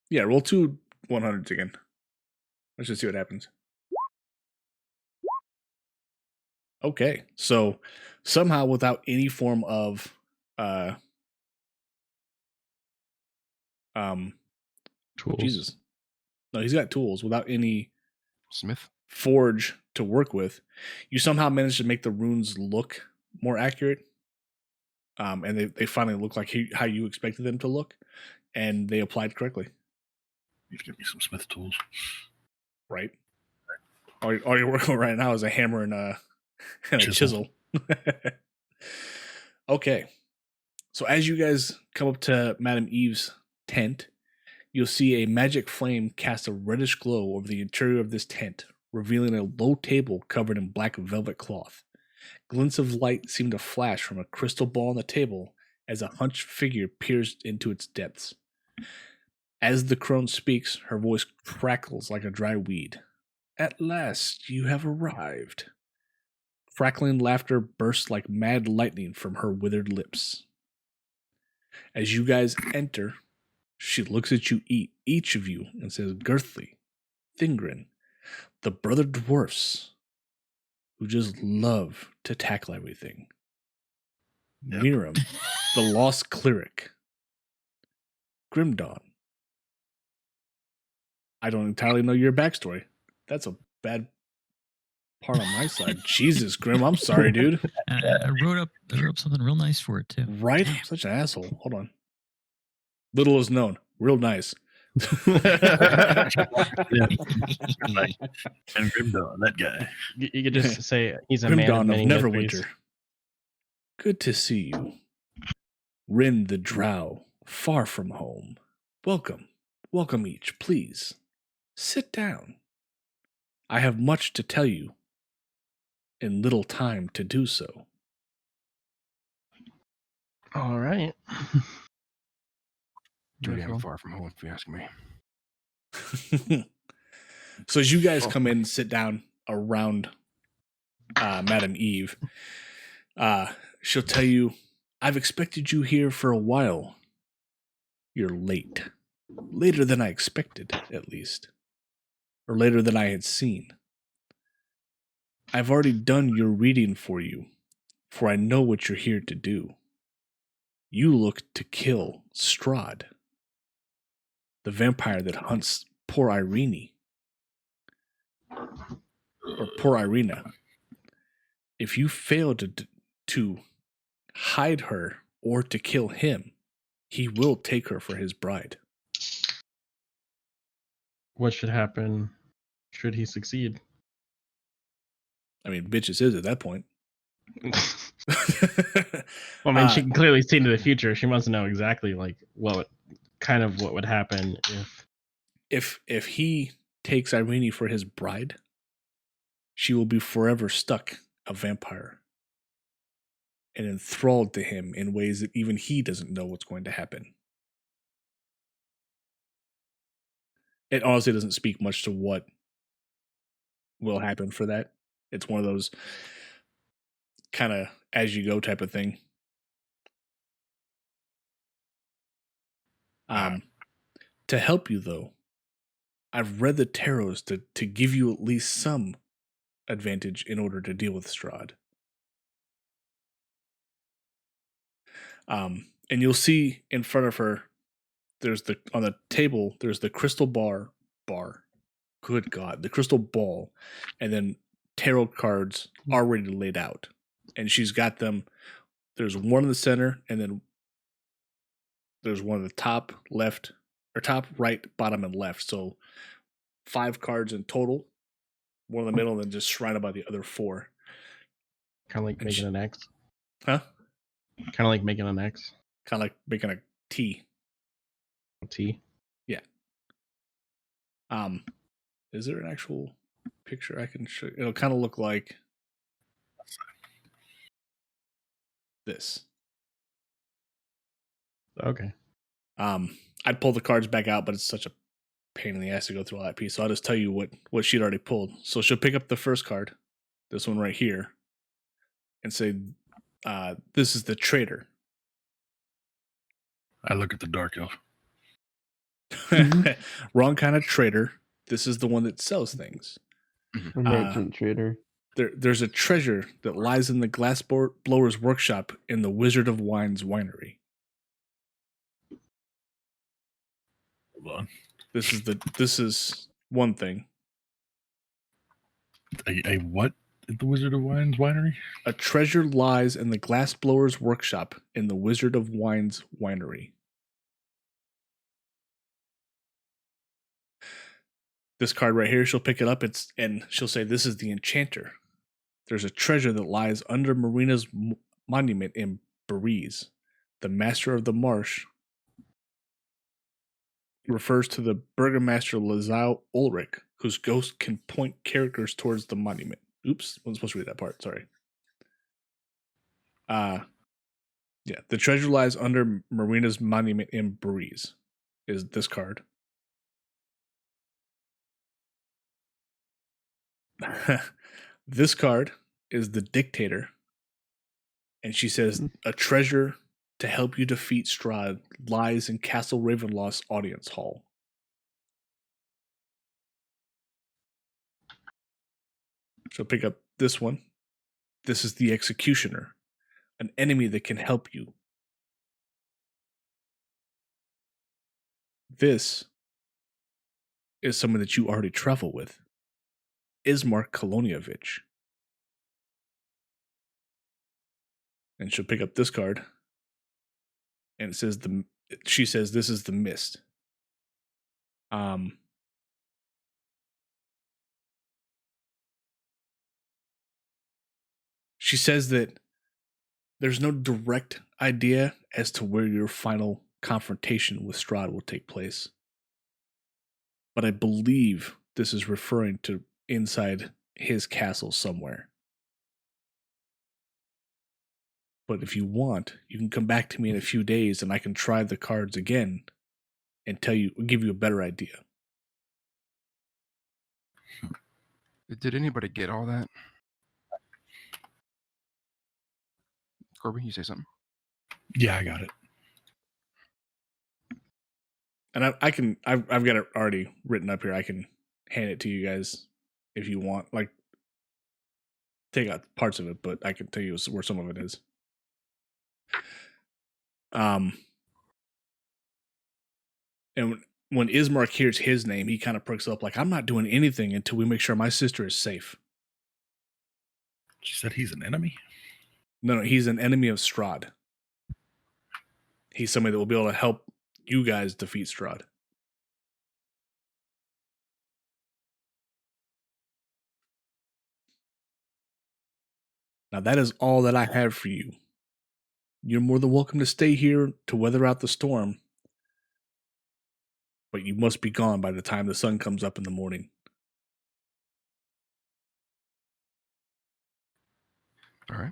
Yeah, roll 2 100s again. Let's just see what happens. Okay, so somehow without any form of Tools. Jesus. No, he's got tools without any Smith. forge to work with. You somehow managed to make the runes look more accurate. And they finally look like how you expected them to look, and they applied correctly. You give me some Smith tools. Right. All you're working with right now is a hammer and a chisel. Okay. So as you guys come up to Madame Eve's tent, you'll see a magic flame cast a reddish glow over the interior of this tent, revealing a low table covered in black velvet cloth. Glints of light seem to flash from a crystal ball on the table as a hunched figure peers into its depths. As the crone speaks, her voice crackles like a dry weed. At last, you have arrived. Crackling laughter bursts like mad lightning from her withered lips. As you guys enter, she looks at you, each of you, and says, Girthly, Thingrin, the brother dwarfs who just love to tackle everything. Yep. Miriam, the lost cleric. Grimdawn. I don't entirely know your backstory. That's a bad part on my side. Jesus, Grim, I'm sorry, dude. I wrote up something real nice for it too. Right? I'm such an asshole. Hold on. Little is known. Real nice. And Grimdawn, that guy. You could just say he's a man of Grimdawn of many mysteries. Neverwinter. Good to see you. Rin the Drow, far from home. Welcome. Welcome each, please. Sit down. I have much to tell you, and little time to do so. All right. Too damn Wonderful. far from home, if you ask me. So as you guys come in and sit down around Madame Eve, she'll tell you, I've expected you here for a while. You're late. Later than I expected, at least. Or later than I had seen. I've already done your reading for you, for I know what you're here to do. You look to kill Strahd, the vampire that hunts poor Irene. Or poor Irina. If you fail to hide her or to kill him, he will take her for his bride. What should happen should he succeed? I mean, bitches is at that point. Well, I mean, she can clearly see into the future. She wants to know exactly like what would happen if he takes Irene for his bride, she will be forever stuck a vampire and enthralled to him in ways that even he doesn't know what's going to happen. It honestly doesn't speak much to what will happen for that. It's one of those kind of as you go type of thing. To help you, though, I've read the tarots to give you at least some advantage in order to deal with Strahd. And you'll see in front of her, on the table, there's the crystal bar. Good God, the crystal ball, and then tarot cards already laid out. And she's got them. There's one in the center, and then there's one at the top left, or top right, bottom, and left. So 5 cards in total. One in the middle, and then just surrounded by the other 4. kind of like And making an X. Huh? Kind of like making an X. Kind of like making a T. A T. Yeah. Is there an actual picture I can show? It'll kind of look like this. Okay. I'd pull the cards back out, but it's such a pain in the ass to go through all that piece. So I'll just tell you what she'd already pulled. So she'll pick up the first card, this one right here, and say, this is the traitor. I look at the dark elf. Wrong kind of traitor. This is the one that sells things. A merchant trader. There's a treasure that lies in the glass blower's workshop in the Wizard of Wine's winery. Hold on. This is one thing. A what at the Wizard of Wine's winery? A treasure lies in the glass blower's workshop in the Wizard of Wine's winery. This card right here, she'll pick it up and she'll say, this is the enchanter. There's a treasure that lies under Marina's monument in Belize. The master of the marsh refers to the burgomaster Lazau Ulrich, whose ghost can point characters towards the monument. Oops, I wasn't supposed to read that part. Sorry. Yeah, the treasure lies under Marina's monument in Belize. Is this card? This card is the dictator, and she says a treasure to help you defeat Strahd lies in Castle Ravenlost's audience hall. So pick up this one. This is the executioner, an enemy that can help you. This is someone that you already travel with. Ismark Kolonievich. And she'll pick up this card. And it says she says this is the mist. She says that there's no direct idea as to where your final confrontation with Strahd will take place. But I believe this is referring to inside his castle somewhere. But if you want, you can come back to me in a few days and I can try the cards again and give you a better idea. Did anybody get all that? Corby, you say something? Yeah, I got it. And I've got it already written up here. I can hand it to you guys if you want. Like, take out parts of it, but I can tell you where some of it is. And when Ismark hears his name, he kind of perks up like, I'm not doing anything until we make sure my sister is safe. She said he's an enemy? No, he's an enemy of Strahd. He's somebody that will be able to help you guys defeat Strahd. Now that is all that I have for you. You're more than welcome to stay here to weather out the storm. But you must be gone by the time the sun comes up in the morning. All right.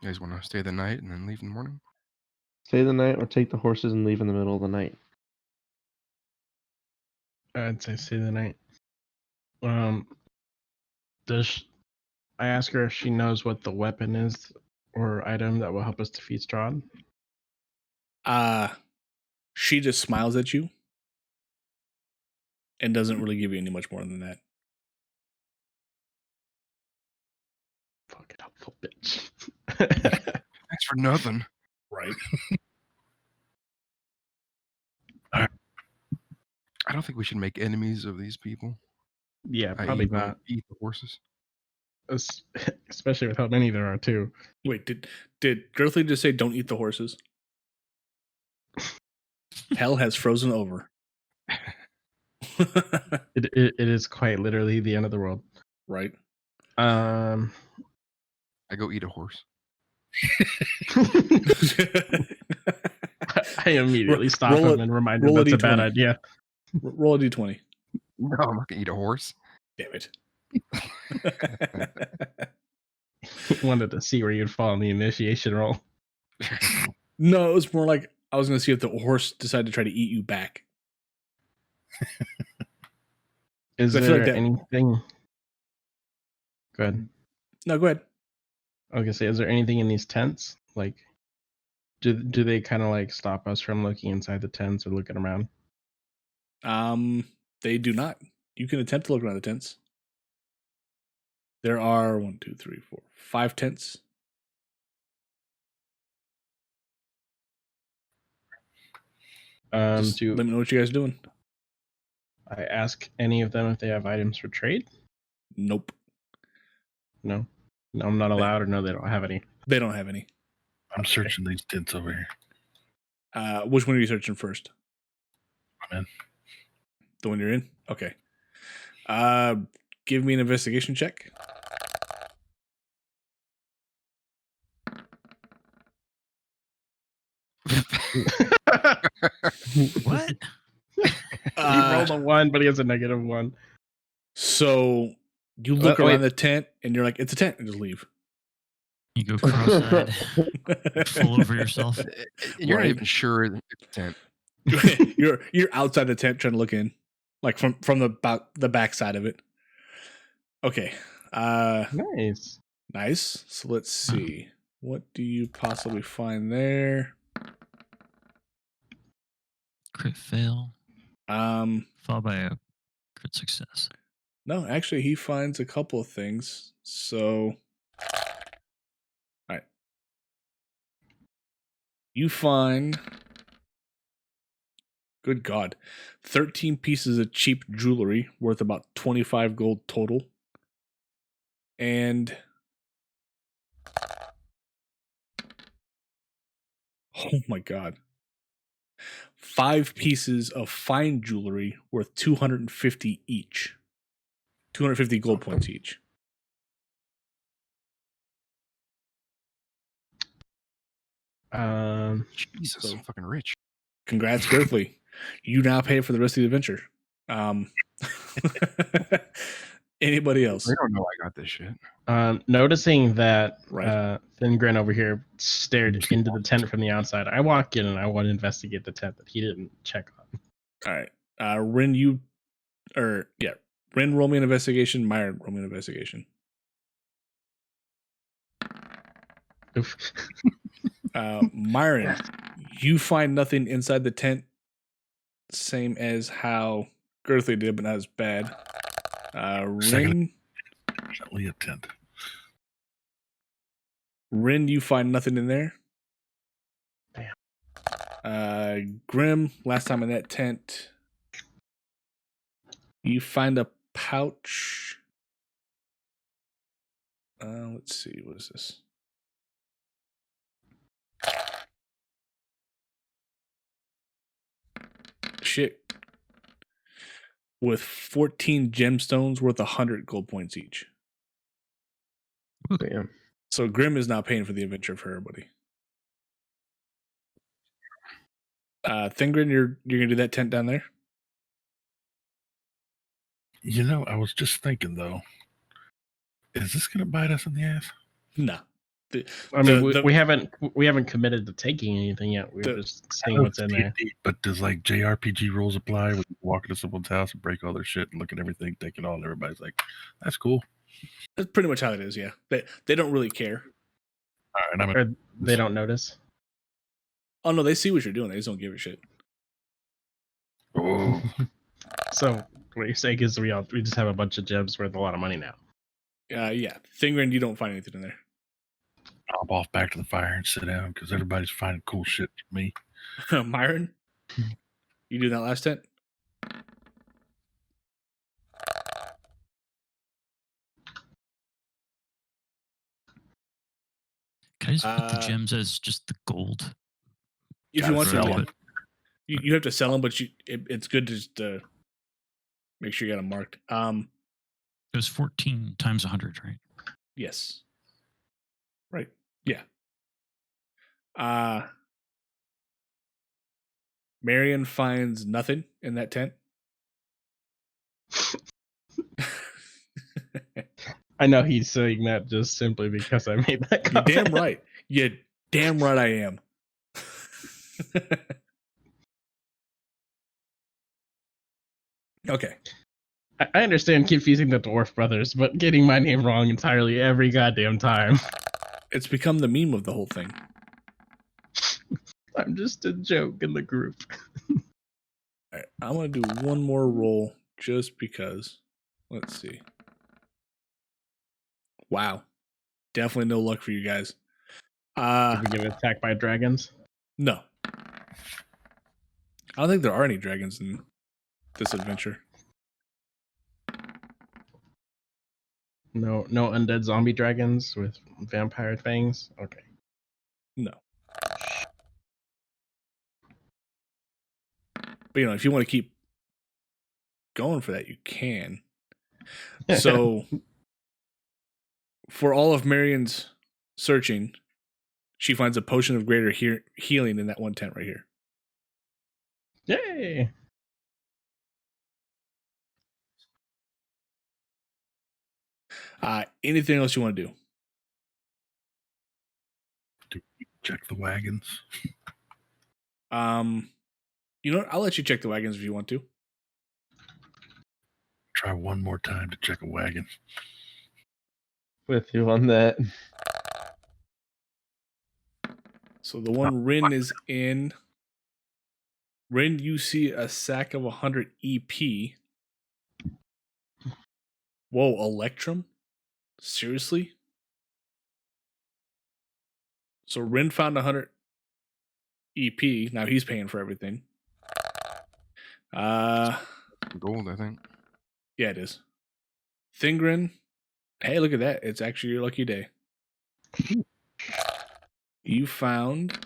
You guys want to stay the night and then leave in the morning? Stay the night or take the horses and leave in the middle of the night. I'd say stay the night. I ask her if she knows what the weapon is or item that will help us defeat Strahd? She just smiles at you and doesn't really give you any much more than that. Fucking helpful bitch. Thanks for nothing. Right. I don't think we should make enemies of these people. Yeah, probably not. Eat the horses. Especially with how many there are, too. Wait, did Girthy just say don't eat the horses? Hell has frozen over. It is quite literally the end of the world. Right. I go eat a horse. I immediately stop him and remind him that's a bad idea. Roll a d20. No, I'm not gonna eat a horse. Damn it. Wanted to see where you'd fall in the initiation roll. No, it was more like I was going to see if the horse decided to try to eat you back. Is I feel like there that- anything? Go ahead. No, go ahead. I was gonna say, is there anything in these tents? Like, do they kind of like stop us from looking inside the tents or looking around? They do not. You can attempt to look around the tents. There are 1, 2, 3, 4, 5 tents. Just Do let me know what you guys are doing. I ask any of them if they have items for trade? Nope. No, no, I'm not allowed, or no, they don't have any. They don't have any. I'm searching these tents over here. Which one are you searching first? I'm in. The one you're in? Okay. Give me an investigation check. What? He rolled a 1, but he has a -1. So you look Wait. around the tent and you're like, it's a tent, and just leave. You go cross-eyed, full over yourself. You're Right. not even sure it's a tent. you're outside the tent trying to look in, like from the back side of it. Okay. Nice. Nice. So let's see. What do you possibly find there? Crit fail, followed by a crit success. No, actually, he finds a couple of things. So, all right. You find, good God, 13 pieces of cheap jewelry worth about 25 gold total. And, oh my God, 5 pieces of fine jewelry worth 250 each. 250 gold points each. Jesus, So- I'm fucking rich. Congrats, Girthly. You now pay for the rest of the adventure. Anybody else? They don't know I got this shit. Noticing that Right. Thingren over here stared into the tent from the outside, I walk in and I want to investigate the tent that he didn't check on. All right. Rin, Rin, roll me an investigation. Myron, roll me an investigation. Oof. Myron, you find nothing inside the tent. Same as how Girthly did, but not as bad. Second. Definitely a tent. Rin, you find nothing in there. Damn. Grim, last time in that tent, you find a pouch. Let's see, what is this? Shit. With 14 gemstones worth 100 gold points each. Damn. So Grim is not paying for the adventure for everybody. Thingren, you're gonna do that tent down there? You know, I was just thinking though, is this gonna bite us in the ass? No. I mean, The- we haven't committed to taking anything yet. We're just seeing what's in there. But does like JRPG rules apply? We walk into someone's house and break all their shit and look at everything, take it all, and everybody's like, "That's cool." That's pretty much how it is. Yeah, they don't really care. All right, I'm Or they don't notice. Oh no, they see what you're doing. They just don't give a shit. Oh, So what you're saying is we just have a bunch of gems worth a lot of money now. Yeah, Thingren, you don't find anything in there. hop off back to the fire and sit down because everybody's finding cool shit for me. Myron, you do that last tent. Can I just put the Uh, gems as just the gold? If Gotta you want to, sell yeah. 'em. You have to sell them, but it's good to just make sure you got them marked. It was 14 times 100, right? Yes. Right. Yeah. Marion finds nothing in that tent. I know he's saying that just simply because I made that You're comment. damn right. You damn right I am. Okay. I understand confusing the dwarf brothers, but getting my name wrong entirely every goddamn time. It's become the meme of the whole thing. I'm just a joke in the group. All right, I'm going to do one more roll just because. Let's see. Wow. Definitely no luck for you guys. Did we get attacked by dragons? No. I don't think there are any dragons in this adventure. No undead zombie dragons with vampire things? Okay. No. But, if you want to keep going for that, you can. So, for all of Marion's searching, she finds a potion of greater healing in that one tent right here. Yay! Anything else you want to do? Check the wagons. You know what? I'll let you check the wagons if you want to. Try one more time to check a wagon. With you on that. So the one Rin is in. Rin, you see a sack of 100 EP. Whoa, Electrum? Seriously? So Rin found 100 EP. Now he's paying for everything. Gold, I think. Yeah, it is. Thingrin. Hey, look at that. It's actually your lucky day. You found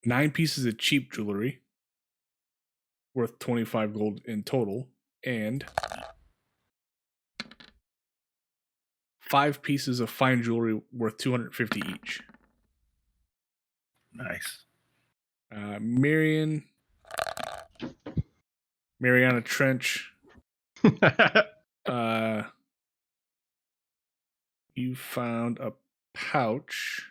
9 pieces of cheap jewelry worth 25 gold in total, and 5 pieces of fine jewelry worth 250 each. Nice. Mariana Trench. You found a pouch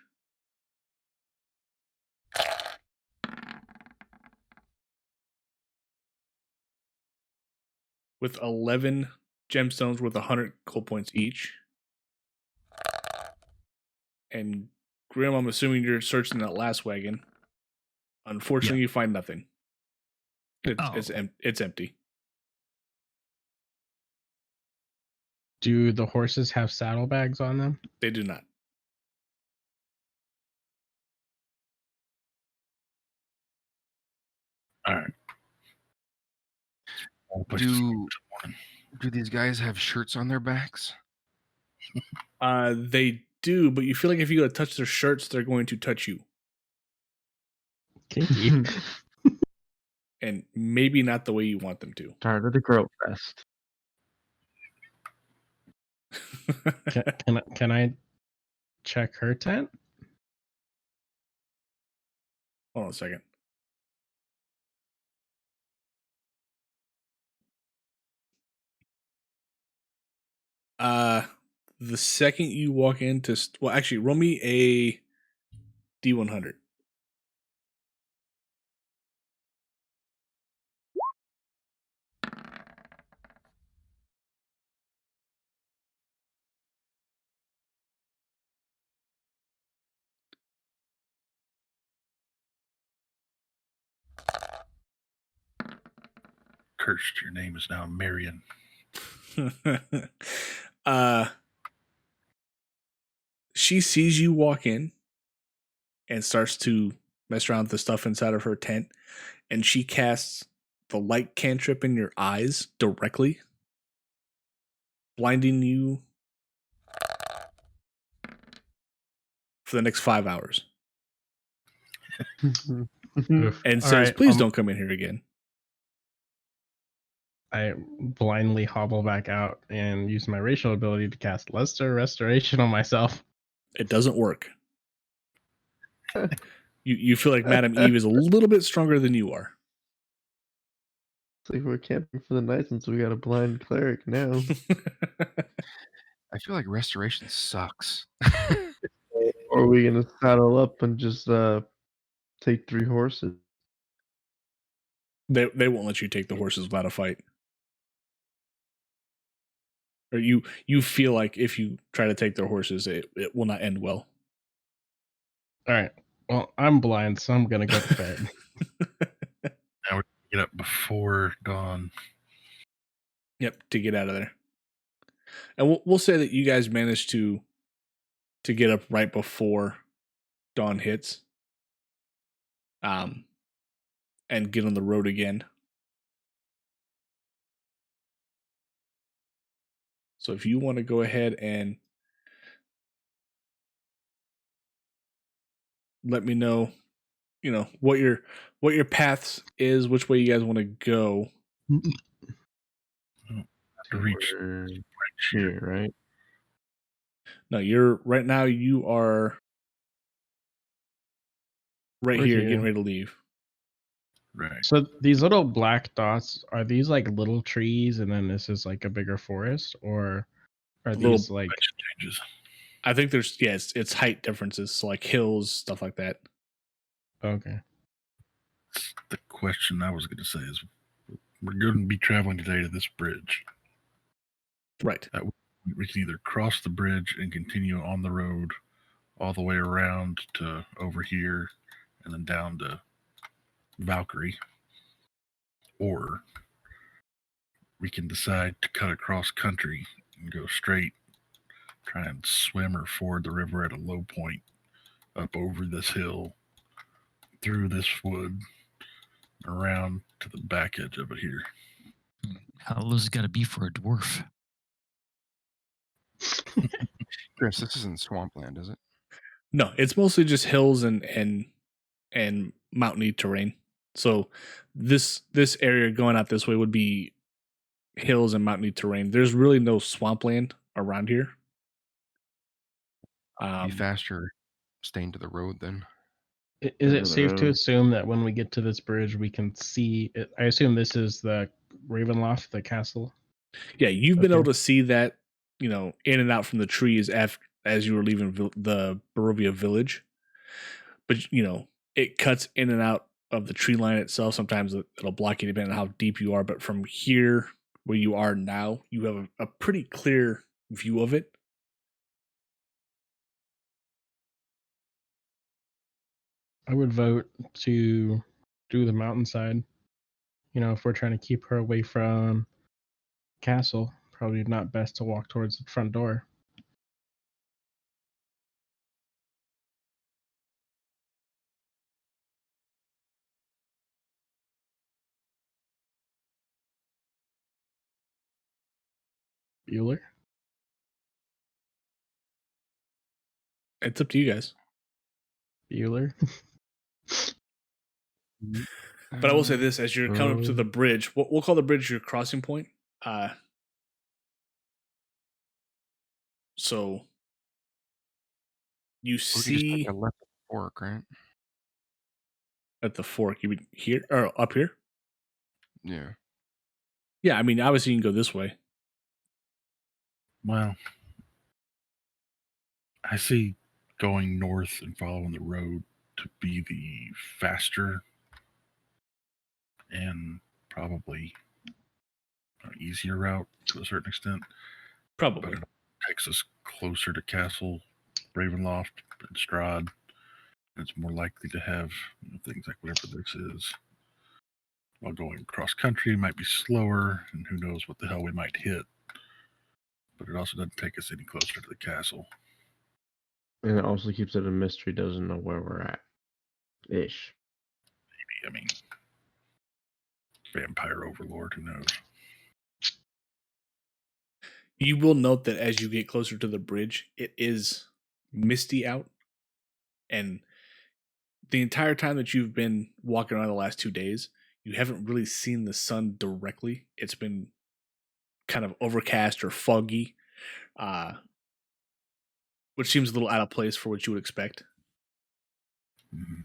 with 11 gemstones worth 100 gold points each. And Grim, I'm assuming you're searching that last wagon. Unfortunately, you find nothing. It's empty. Do the horses have saddlebags on them? They do not. All right. Do these guys have shirts on their backs? They do, but you feel like if you go to touch their shirts, they're going to touch you. Kinky. And maybe not the way you want them to. Start of the girl fest. Can I check her tent? Hold on a second. The second you walk into... Well, actually, roll me a D100. Cursed, your name is now Marion. She sees you walk in and starts to mess around with the stuff inside of her tent, and she casts the light cantrip in your eyes directly, blinding you for the next 5 hours. And says, right, please don't come in here again. I blindly hobble back out and use my racial ability to cast Lesser Restoration on myself. It doesn't work. You feel like Madame Eve is a little bit stronger than you are. It's like we're camping for the night since we got a blind cleric now. I feel like restoration sucks. Or are we gonna saddle up and just take 3 horses? They won't let you take the horses without a fight. Or you feel like if you try to take their horses, it will not end well. All right. Well, I'm blind, so I'm gonna go to bed. Now we get up before dawn. Yep, to get out of there. And we'll say that you guys managed to get up right before dawn hits. And get on the road again. So if you want to go ahead and let me know, what your paths is, which way you guys want to go. To reach We're here, right? No, right now you are right We're here here. getting ready to leave. right. So these little black dots, are these like little trees and then this is like a bigger forest, or are Little- these like Elevation changes. I think there's it's height differences, so like hills, stuff like that. okay? The question I was going to say is, we're going to be traveling today to this bridge. Right. We can either cross the bridge and continue on the road all the way around to over here and then down to Valkyrie, or we can decide to cut across country and go straight, try and swim or ford the river at a low point, up over this hill, through this wood, around to the back edge of it here. How low has it got to be for a dwarf? Chris, this isn't swampland, is it? No, it's mostly just hills and mountainy terrain. So this area going out this way would be hills and mountainy terrain. There's really no swampland around here. Be faster staying to the road then. Is Over it the safe to road. assume that when we get to this bridge, we can see it? I assume this is the Ravenloft, the castle. Yeah, you've been Okay. able to see that, in and out from the trees as you were leaving the Barovia village. But, it cuts in and out of the tree line itself. Sometimes it'll block you depending on how deep you are. But from here, where you are now, you have a pretty clear view of it. I would vote to do the mountainside. If we're trying to keep her away from castle, probably not best to walk towards the front door. Bueller? It's up to you guys. Bueller? But I will say this: as you're coming up to the bridge, we'll call the bridge your crossing point. So you We could just see take a left at the fork, right? at the fork. You mean here or up here? Yeah. Yeah, I mean, obviously you can go this way. Well, I see going north and following the road to be the faster and probably easier route to a certain extent. Probably. But it takes us closer to Castle, Ravenloft, and Strahd. It's more likely to have things like whatever this is. While going cross country might be slower, and who knows what the hell we might hit. But it also doesn't take us any closer to the castle. And it also keeps it a mystery, doesn't know where we're at. Ish. I mean, vampire overlord, who knows? You will note that as you get closer to the bridge, it is misty out. And the entire time that you've been walking around the last 2 days, you haven't really seen the sun directly. It's been kind of overcast or foggy, which seems a little out of place for what you would expect. Mm-hmm.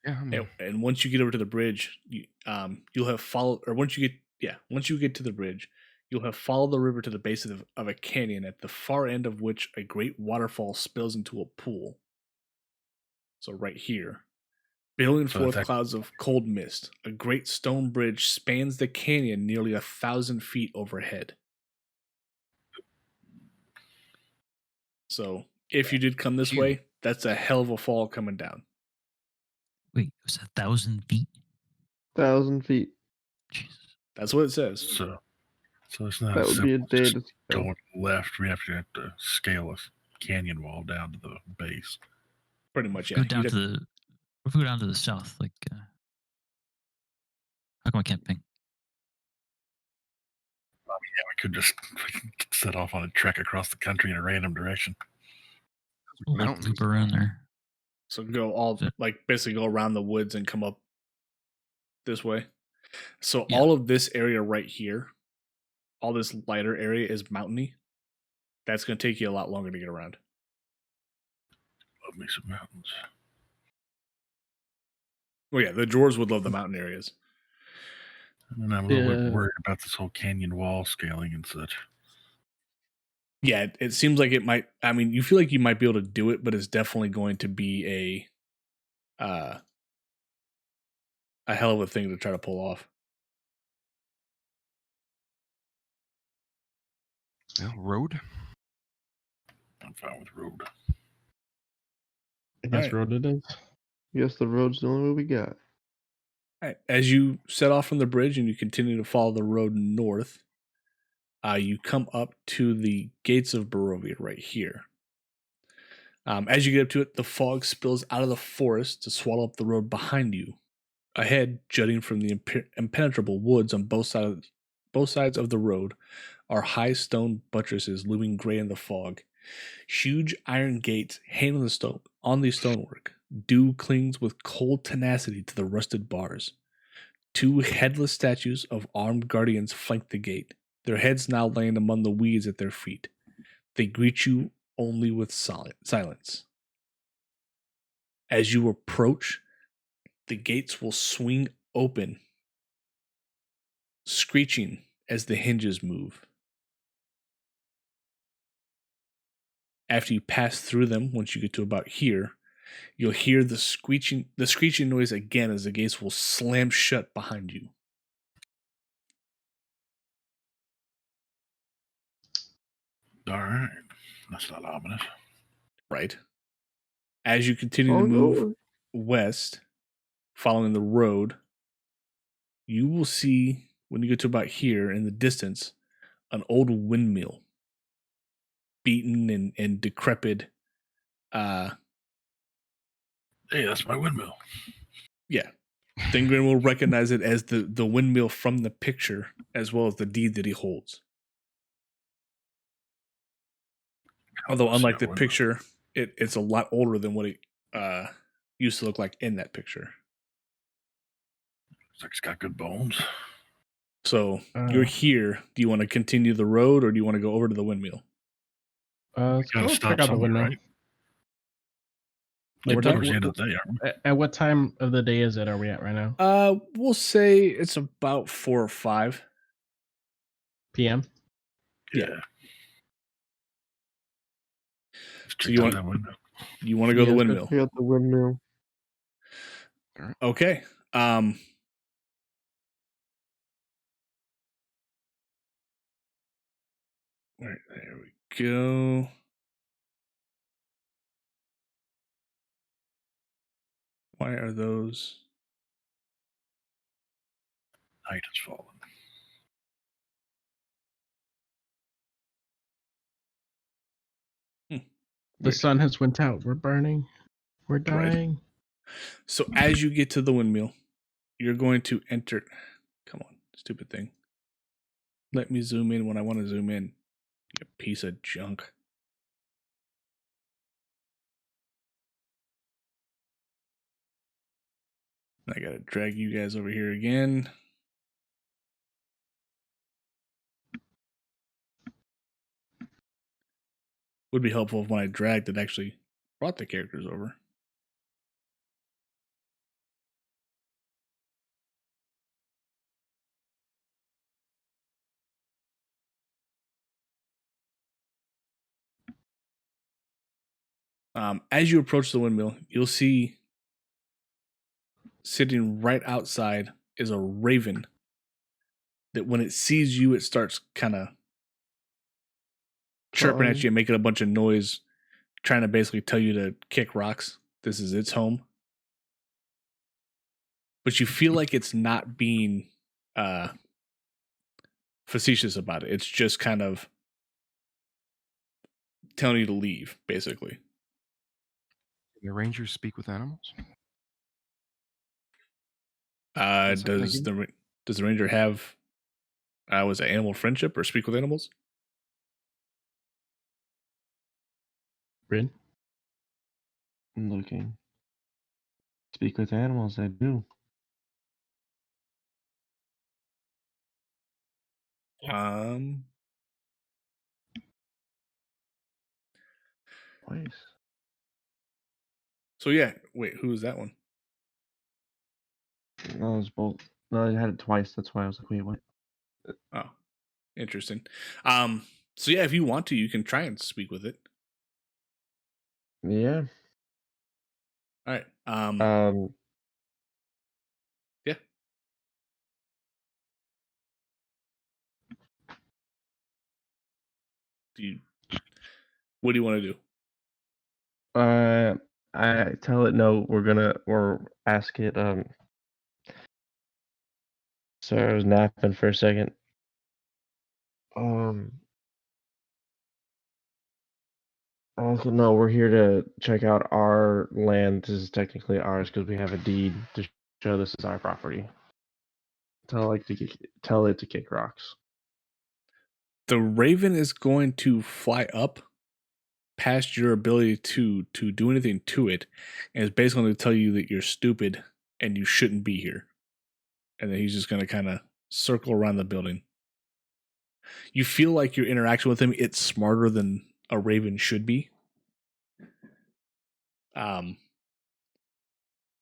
Yeah. I mean, And once you get over to the bridge, you'll have followed, or once you get to the bridge, You'll have followed the river to the base of a canyon, at the far end of which a great waterfall spills into a pool. So right here. Billowing So forth it's clouds of cold mist, a great stone bridge spans the canyon nearly 1,000 feet overhead. So if you did come this Phew. way, that's a hell of a fall coming down. Wait, it was 1,000 feet? 1,000 feet. Jesus. That's what it says. so it's not That as would be a simple day as to just scale. going left. We have to scale a canyon wall down to the base. Pretty much, yeah. Go down You'd to have- the. If we go down to the south, like, how come I can't ping? Yeah, we could just set off on a trek across the country in a random direction. We'll like Mountains. loop around there. So go all, Yeah. like, basically go around the woods and come up this way. So Yeah. all of this area right here, all this lighter area is mountainy. That's going to take you a lot longer to get around. Love me some mountains. Well, yeah, the dwarves would love the mountain areas. And I'm a little bit Yeah. worried about this whole canyon wall scaling and such. Yeah, it seems like it might. I mean, you feel like you might be able to do it, but it's definitely going to be a hell of a thing to try to pull off. Yeah, road. I'm fine with road. I guess Alright. road it is. I guess the road's the only way we got. All right. As you set off from the bridge and you continue to follow the road north, you come up to the gates of Barovia right here. As you get up to it, the fog spills out of the forest to swallow up the road behind you. Ahead, jutting from the impenetrable woods on both sides of the road, are high stone buttresses looming gray in the fog. Huge iron gates hang on the stonework. Dew clings with cold tenacity to the rusted bars. Two headless statues of armed guardians flank the gate, their heads now laying among the weeds at their feet. They greet you only with silence. As you approach, the gates will swing open, screeching as the hinges move. After you pass through them, once you get to about here, you'll hear the screeching noise again as the gates will slam shut behind you. All right. That's not ominous. Right? As you continue to I'll move go. west, following the road, you will see, when you get to about here in the distance, an old windmill, beaten and decrepit. Hey, that's my windmill. Yeah. Thingren will recognize it as the windmill from the picture, as well as the deed that he holds. Although, Let's see unlike our the windmill. picture, it's a lot older than what it used to look like in that picture. Looks like it's got good bones. So you're here. Do you want to continue the road, or do you want to go over to the windmill? Let's Gotta go stop check out the somewhere, windmill. right? Like, Like what towards time- the end of the day, aren't we? At what time of the day is it? Are we at right now? We'll say it's about 4 or 5. PM. Yeah. Let's So check you out want- that window. You want to go to the windmill? Check out the windmill. Okay. Right, there we go. Why are those? Night has fallen. The Weird. sun has went out. We're burning. We're Right. dying. So as you get to the windmill, you're going to enter. Come on, stupid thing. Let me zoom in when I want to zoom in. You piece of junk. I gotta drag you guys over here again. Would be helpful if when I dragged it actually brought the characters over. As you approach the windmill, you'll see sitting right outside is a raven that when it sees you, it starts kind of chirping at you and making a bunch of noise, trying to basically tell you to kick rocks. This is its home. But you feel like it's not being facetious about it. It's just kind of telling you to leave, basically. The rangers speak with animals. Does the ranger have was it animal friendship or speak with animals? Rin? I'm looking. Speak with animals, I do. Twice. So yeah, wait, who is that one? No, it was both. No, I had it twice. That's why I was like, wait, what? Oh, interesting. So yeah, if you want to, you can try and speak with it. Yeah. All right. Yeah. What do you want to do? I tell it no. Or ask it. Sorry, I was napping for a second. No, we're here to check out our land. This is technically ours because we have a deed to show this is our property. Tell it to kick rocks. The raven is going to fly up past your ability to do anything to it, and is basically going to tell you that you're stupid and you shouldn't be here. And then he's just going to kind of circle around the building. You feel like your interaction with him, it's smarter than a raven should be. And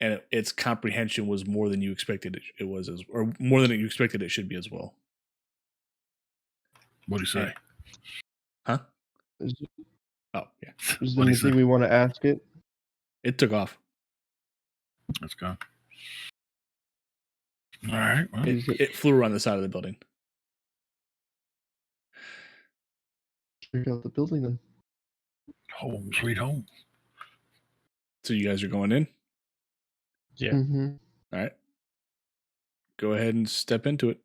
its comprehension was more than you expected it was, or more than you expected it should be as well. What do you say? Huh? Oh, yeah. Is there anything we want to ask it? It took off. Let's go. All right. Well. It flew around the side of the building. Check out the building then. Home, sweet home. So you guys are going in? Yeah. Mm-hmm. All right. Go ahead and step into it.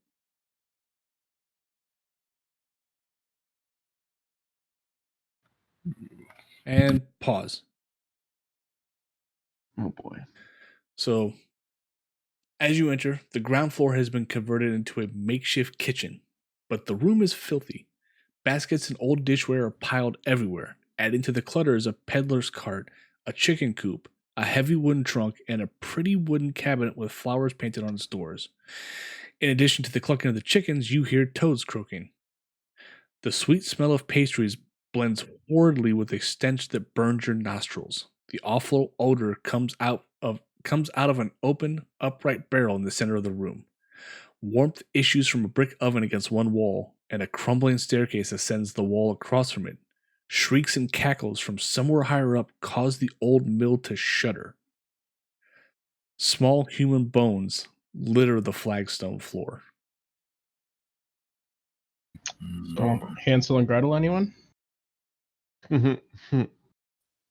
And pause. Oh boy. So, as you enter, the ground floor has been converted into a makeshift kitchen, but the room is filthy. Baskets and old dishware are piled everywhere. Adding to the clutter is a peddler's cart, a chicken coop, a heavy wooden trunk, and a pretty wooden cabinet with flowers painted on its doors. In addition to the clucking of the chickens, you hear toads croaking. The sweet smell of pastries blends horridly with a stench that burns your nostrils. The awful odor comes out of an open, upright barrel in the center of the room. Warmth issues from a brick oven against one wall, and a crumbling staircase ascends the wall across from it. Shrieks and cackles from somewhere higher up cause the old mill to shudder. Small human bones litter the flagstone floor. So, Hansel and Gretel, anyone? Why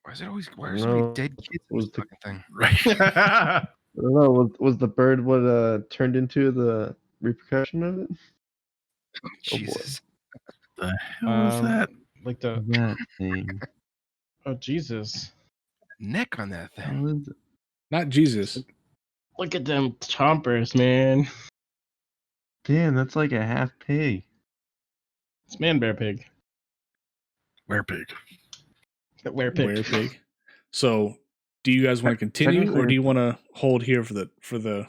are so many dead kids in this fucking thing? Right. I don't know. Was the bird what turned into the repercussion of it? Oh, Jesus. The hell is that? Like the That thing. oh Jesus! Neck on that thing. How is it? Not Jesus. Look at them chompers, man. Damn, that's like a half pig. It's man bear pig. Werepig. Werepig. Werepig. So, do you guys want to continue, or do you want to hold here for the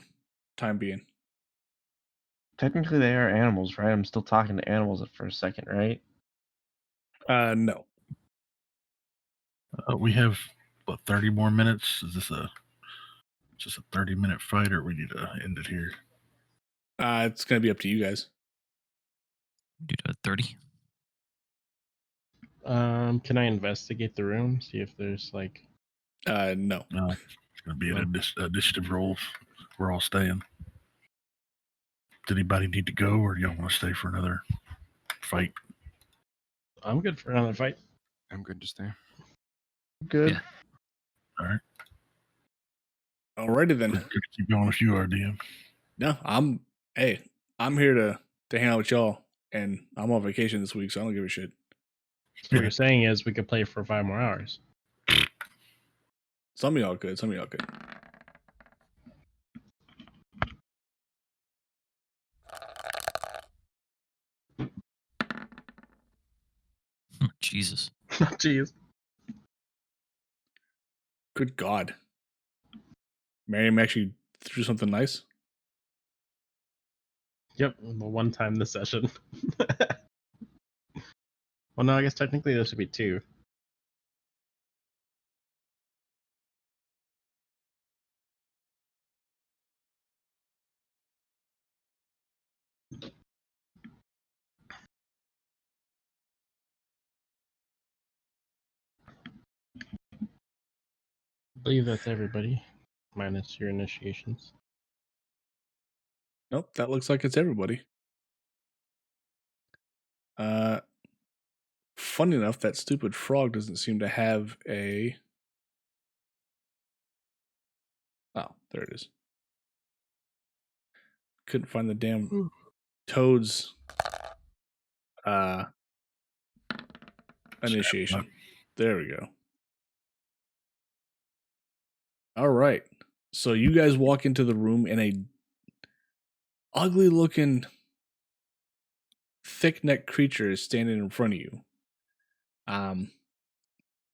time being? Technically, they are animals, right? I'm still talking to animals for a second, right? No. We have, 30 more minutes? Is this just a 30-minute fight, or we need to end it here? It's going to be up to you guys. Do 30. Can I investigate the room? See if there's like. No. It's going to be an initiative roll. We're all staying. Does anybody need to go, or do y'all want to stay for another fight? I'm good for another fight. I'm good to stay. Good. Yeah. All right. Alrighty then. Good to keep going if you are, DM. No, I'm here to hang out with y'all, and I'm on vacation this week, so I don't give a shit. So what you're saying is we could play for 5 more hours. Some of y'all could. Some of y'all could. Jesus. Jeez. Good God. Miriam actually threw something nice. Yep, the one time this session. Well, no, I guess technically this would be 2. I believe that's everybody, minus your initiations. Nope, that looks like it's everybody. Funny enough, that stupid frog doesn't seem to have a. Oh, there it is. Couldn't find the damn toad's initiation. There we go. All right. So you guys walk into the room, and a ugly looking thick-necked creature is standing in front of you.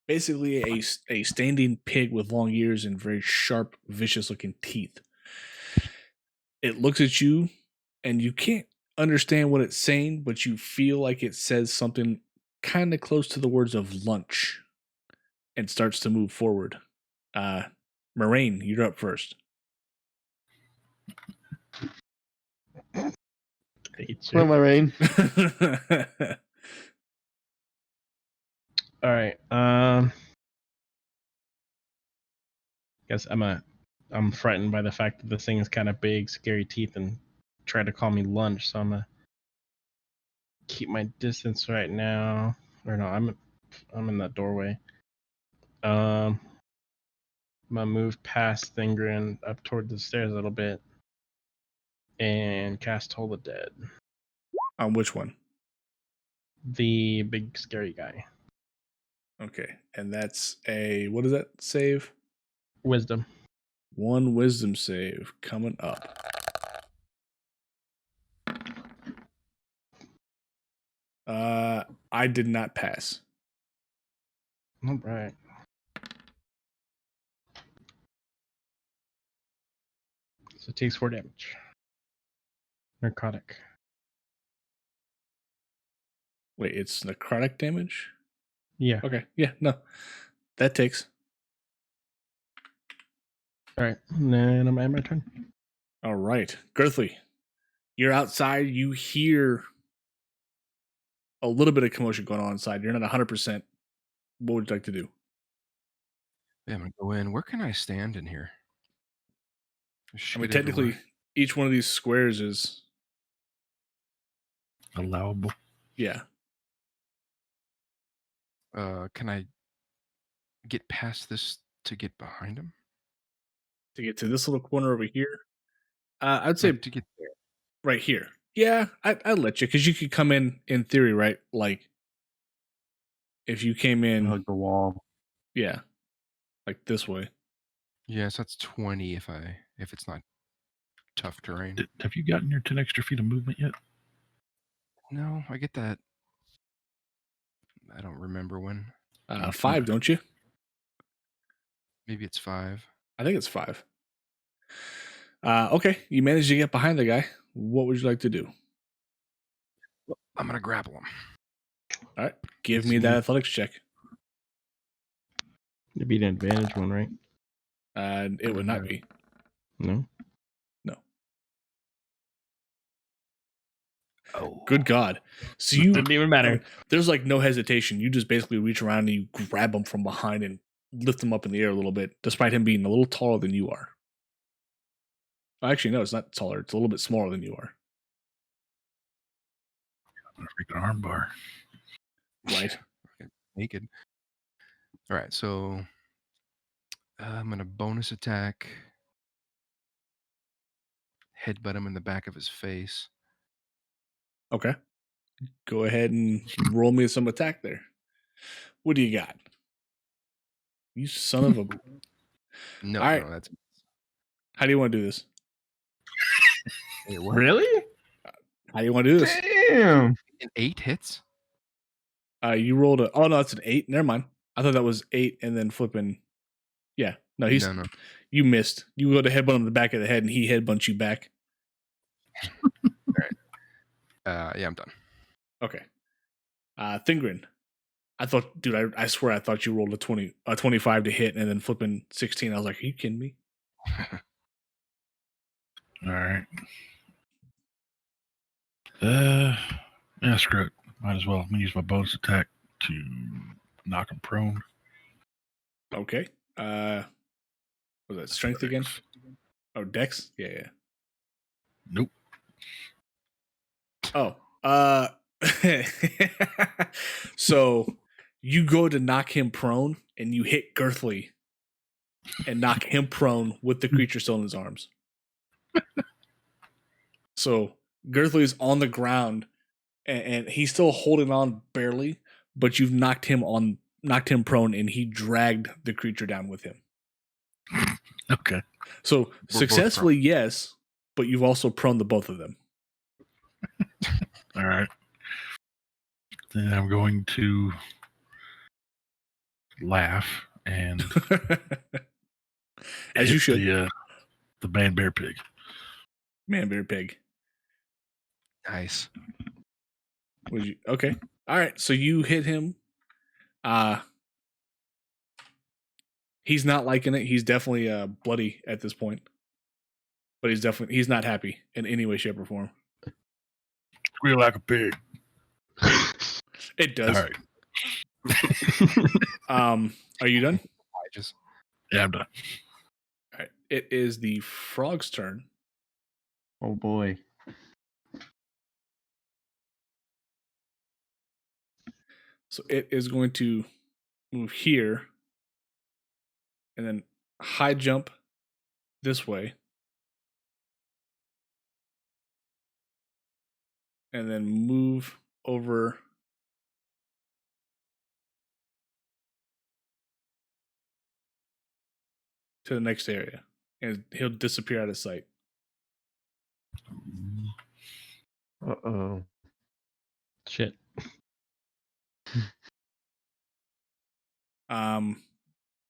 Basically a standing pig with long ears and very sharp, vicious-looking teeth. It looks at you, and you can't understand what it's saying, but you feel like it says something kind of close to the words of lunch, and starts to move forward. Moraine, you're up first. Well, Lorraine. All right. Guess I'm frightened by the fact that this thing is kind of big, scary teeth, and try to call me lunch. So I'm gonna keep my distance right now. Or no, I'm in that doorway. I'm gonna move past Thingrin up toward the stairs a little bit, and cast Toll the Dead. On which one? The big scary guy. Okay, and that's a, what does that save? Wisdom. 1 wisdom save coming up. I did not pass. All right. So it takes 4 damage. Narcotic. Wait, it's necrotic damage? Yeah. Okay, yeah, no. That takes. All right. And then I'm at my turn. All right. Girthly, you're outside. You hear a little bit of commotion going on inside. You're not 100%. What would you like to do? Yeah, I'm gonna go in. Where can I stand in here? I mean, technically, each one of these squares is... Allowable. Yeah. Can I get past this to get behind him? To get to this little corner over here? I'd say Like, to get there. right here. Yeah, I'd let you, because you could come in theory, right? Like, if you came in... Hug the wall. Yeah. Like this way. Yes, that's 20 if it's not tough terrain. Have you gotten your 10 extra feet of movement yet? No, I get that. I don't remember when. 5, don't you? Maybe it's 5. I think it's 5. Okay, you managed to get behind the guy. What would you like to do? I'm gonna grapple him. All right, give me that athletics check. It'd be an advantage one, right? It would not be. No. No. Oh, Good God. So you Didn't even matter. there's like no hesitation. You just basically reach around and you grab him from behind and lift him up in the air a little bit, despite him being a little taller than you are. Actually, no, it's not taller. It's a little bit smaller than you are. A freaking armbar. Right. naked. All right, so I'm gonna bonus attack. Headbutt him in the back of his face. Okay. Go ahead and roll me some attack there. What do you got? You son of a. No, All right. no, that's How do you want to do this? wait, what? Really? How do you want to do this? Damn. An 8 hits? You rolled a. Oh no, it's an 8. Never mind. I thought that was 8 and then flipping. Yeah. No, he's. No. You missed. You go to headbutt him in the back of the head, and he headbutts you back. Yeah, I'm done. Okay. Thingrin. I thought, dude, I swear I thought you rolled a 25 to hit, and then flipping 16. I was like, are you kidding me? All right. Yeah, screw it. Might as well. I'm gonna use my bonus attack to knock him prone. Okay. Was that strength again? Oh, dex? Yeah. Nope. Oh. So you go to knock him prone, and you hit Girthly and knock him prone with the creature still in his arms. So Girthly is on the ground, and he's still holding on barely, but you've knocked him prone, and he dragged the creature down with him. Okay. So both successfully, yes, but you've also prone the both of them. All right. Then I'm going to laugh and As you hit should. the man bear pig. Man, bear, pig. Nice. Would you? Okay. All right. So you hit him. He's not liking it. He's definitely bloody at this point, but he's not happy in any way, shape, or form. Squeal like a pig. It does. All right. Are you done? I just Yeah, I'm done. All right. It is the frog's turn. Oh boy. So it is going to move here and then high jump this way. And then move over to the next area. And he'll disappear out of sight. Uh-oh. Shit.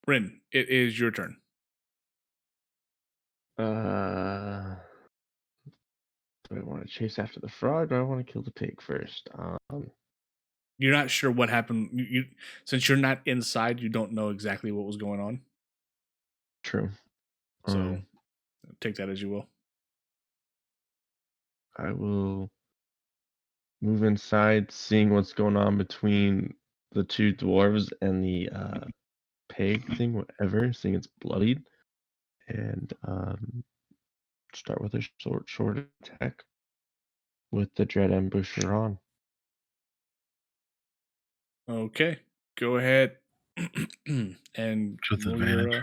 Rin, it is your turn. Do I want to chase after the frog, or do I want to kill the pig first? You're not sure what happened. You since you're not inside, you don't know exactly what was going on. True. So take that as you will. I will move inside, seeing what's going on between the two dwarves and the pig thing, whatever, seeing it's bloodied, and start with a short attack with the dread ambusher on. Okay, go ahead and With roll advantage.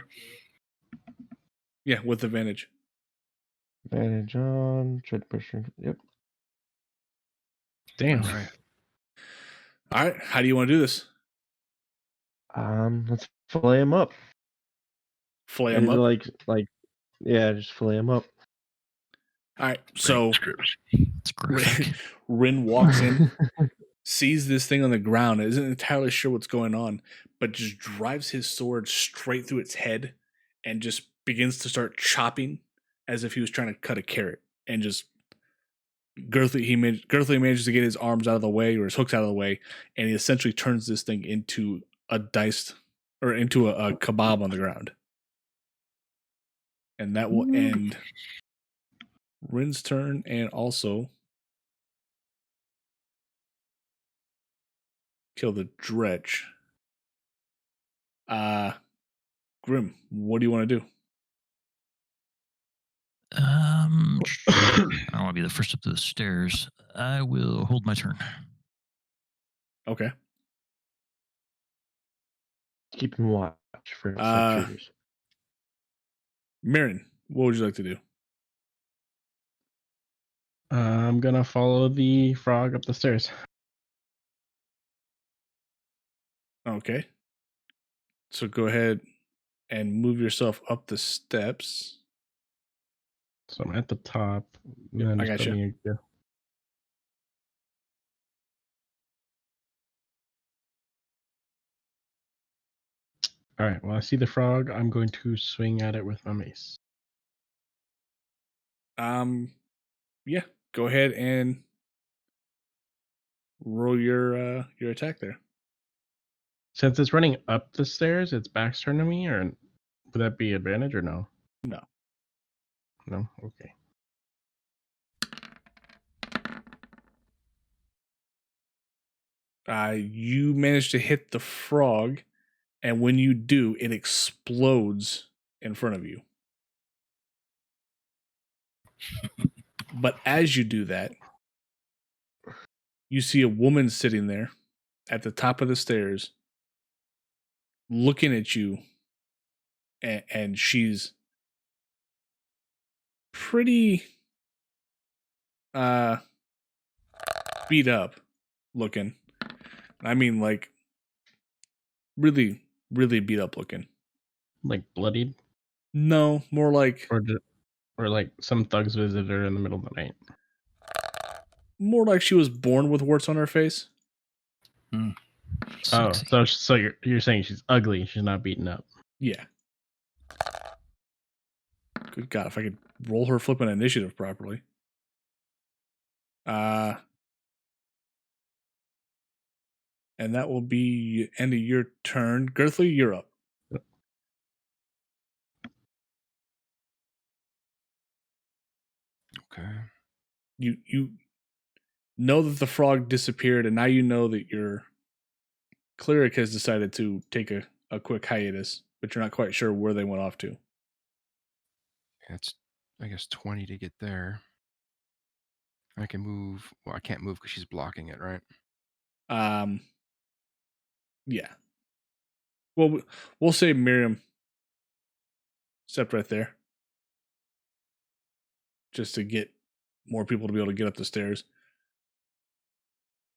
yeah, with advantage. Advantage on dread pusher. Yep. Damn. all right. All right, how do you want to do this? Let's fillet him up. Flay And him up. like, yeah, just fillet him up. All right, so Scripts. It's graphic. Rin walks in, sees this thing on the ground, isn't entirely sure what's going on, but just drives his sword straight through its head and just begins to start chopping as if he was trying to cut a carrot. And just Girthly manages to get his arms out of the way or his hooks out of the way, and he essentially turns this thing into a kebab on the ground. And that will end Rin's turn and also kill the dretch. Grim, what do you want to do? I don't want to be the first up the stairs. I will hold my turn. Okay. Keeping watch for Uh, intruders. Mirren, what would you like to do? I'm gonna follow the frog up the stairs. Okay. So go ahead and move yourself up the steps. So I'm at the top. Yep, and I just gotcha. letting it go. All right. Well, I see the frog. I'm going to swing at it with my mace. Yeah. Go ahead and roll your attack there. Since it's running up the stairs, its back's turned to me, or would that be advantage or no? No. No. Okay. You manage to hit the frog, and when you do, it explodes in front of you. But as you do that, you see a woman sitting there at the top of the stairs looking at you, and she's pretty beat up looking. I mean, like, really, really beat up looking. Like bloodied, No, more like or like some thugs visited her in the middle of the night. more like she was born with warts on her face. Sexy. Oh, so you're saying she's ugly? She's not beaten up. Yeah. Good God, if I could roll her flipping initiative properly. And that will be end of your turn. Girthly, you're up. Okay. You know that the frog disappeared, and now you know that your cleric has decided to take a quick hiatus, but you're not quite sure where they went off to. It's, I guess, 20 to get there. I can move. Well, I can't move because she's blocking it, right? Yeah. Well, we'll say Miriam stepped right there, just to get more people to be able to get up the stairs.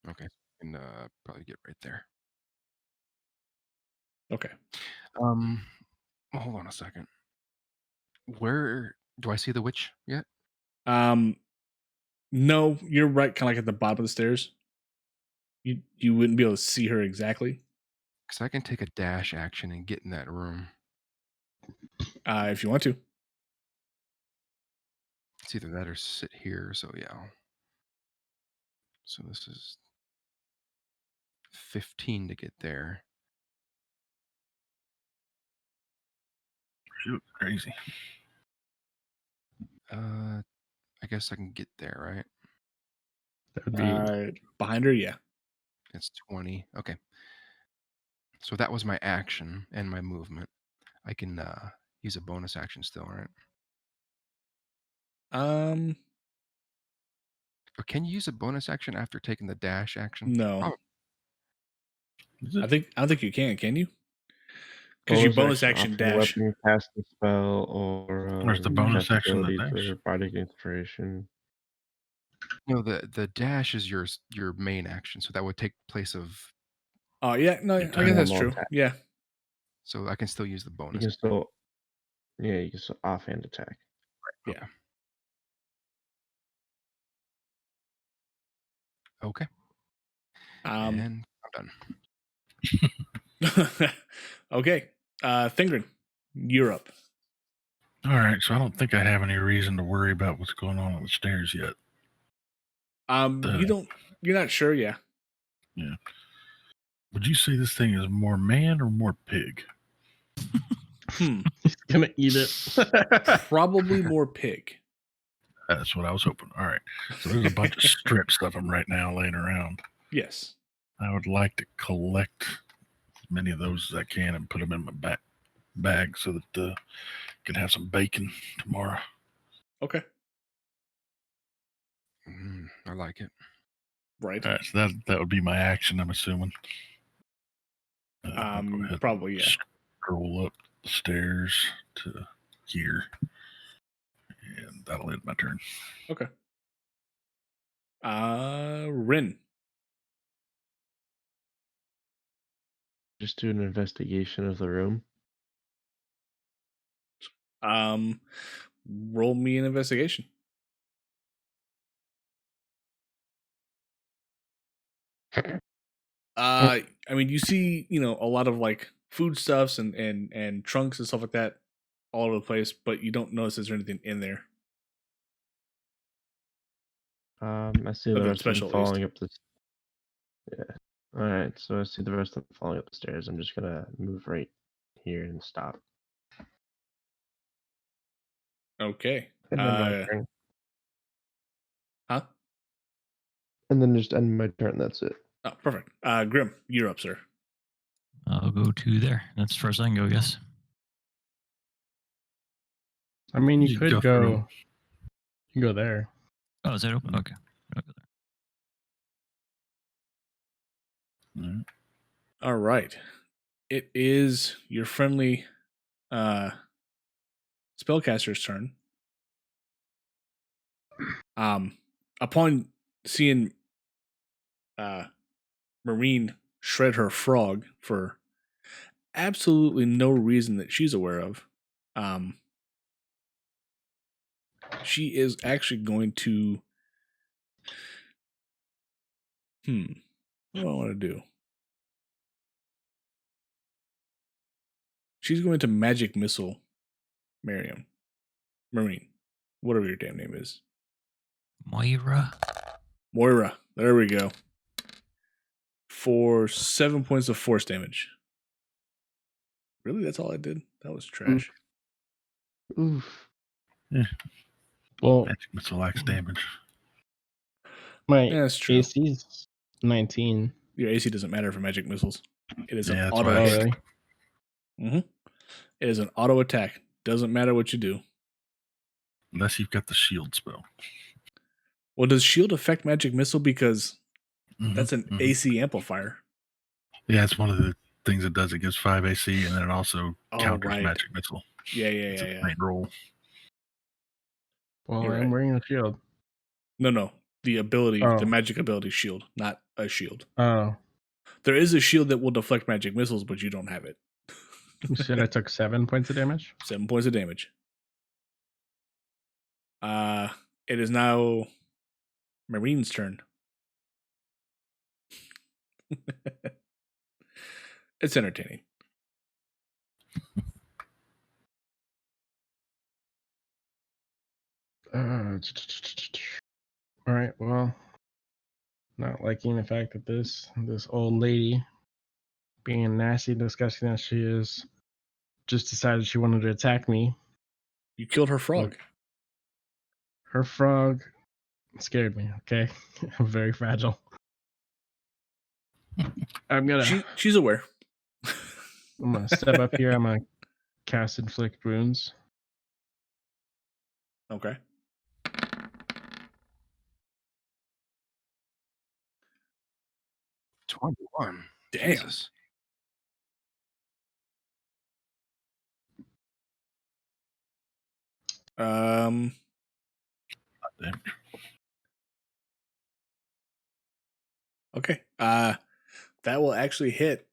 Okay. And probably get right there. Okay. Hold on a second. Where do I see the witch yet? No, you're right, kind of like at the bottom of the stairs. You wouldn't be able to see her exactly. Because I can take a dash action and get in that room. If you want to. It's either that or sit here. So yeah. So this is 15 to get there. Shoot, crazy. I guess I can get there, right? That would be Behind her, yeah. It's 20. Okay. So that was my action and my movement. I can use a bonus action still, right? Or can you use a bonus action after taking the dash action? No. Oh, I don't think you can you? Because you bonus action dash. Weapon, cast a spell, or Where's the bonus cast action, the ability dash? for bardic inspiration. no, the dash is your main action, so that would take place of. Oh yeah, no, I guess that's true. Attack. Yeah. So I can still use the You bonus. can still, you can still offhand attack. Yeah. Okay. And I'm done. Okay. Thingren, you're up. All right, so I don't think I have any reason to worry about what's going on the stairs yet. You're not sure, yeah. Yeah. Would you say this thing is more man or more pig? He's gonna eat it. Probably more pig. That's what I was hoping. All right. So there's a bunch of strips of them right now laying around. Yes. I would like to collect as many of those as I can and put them in my bag so that I can have some bacon tomorrow. Okay. I like it. Right. All right, so that would be my action, I'm assuming. I'll go ahead Probably, yeah. Scroll up the stairs to here, and that'll end my turn. Okay. Rin. Just do an investigation of the room. Roll me an investigation. I mean, you see, a lot of like foodstuffs and trunks and stuff like that all over the place, but you don't notice there's anything in there. I see the Nothing rest of them special, at falling up the. Yeah. All right. So I see the rest of them falling up the stairs. I'm just gonna move right here and stop. Okay. And then my turn. Huh? And then just end my turn. That's it. Oh, perfect. Grim, you're up, sir. I'll go to there. That's as far as I can go, yes. I mean, you You could go go. through. You can go there. Oh, is that open? Okay. I'll go there. All right. All right. It is your friendly spellcaster's turn. Upon seeing Marine shred her frog for absolutely no reason that she's aware of, she is actually going to. What do I want to do? She's going to magic missile Marine, whatever your damn name is. Moira. Moira. There we go. For 7 points of force damage. Really? That's all I did? That was trash. Oof. Yeah. Well, Magic missile lacks damage. my Yeah, that's true. AC's 19. Your AC doesn't matter for magic missiles. It is Yeah, an that's auto why I Oh, attack. really? Mm-hmm. It is an auto attack. Doesn't matter what you do. Unless you've got the shield spell. Well, does shield affect magic missile? Because Mhm, that's an mhm. AC amplifier. Yeah, it's one of the things it does. It gives 5 AC, and then it also Oh, counters right. magic missile. Yeah. It's a main roll. Well, You're I'm right. wearing a shield. No. The ability, Oh. the magic ability shield, not a shield. Oh, There is a shield that will deflect magic missiles, but you don't have it. you said I took 7 points of damage? 7 points of damage. It is now Marine's turn. It's entertaining. All right. Well, not liking the fact that this old lady, being nasty, disgusting as she is, just decided she wanted to attack me. You killed her frog. Look, her frog scared me. Okay, I'm very fragile. I'm She's aware. gonna step up here. I'm gonna cast inflict wounds. Okay. $21. Damn. Jesus. Damage. Okay. That will actually hit.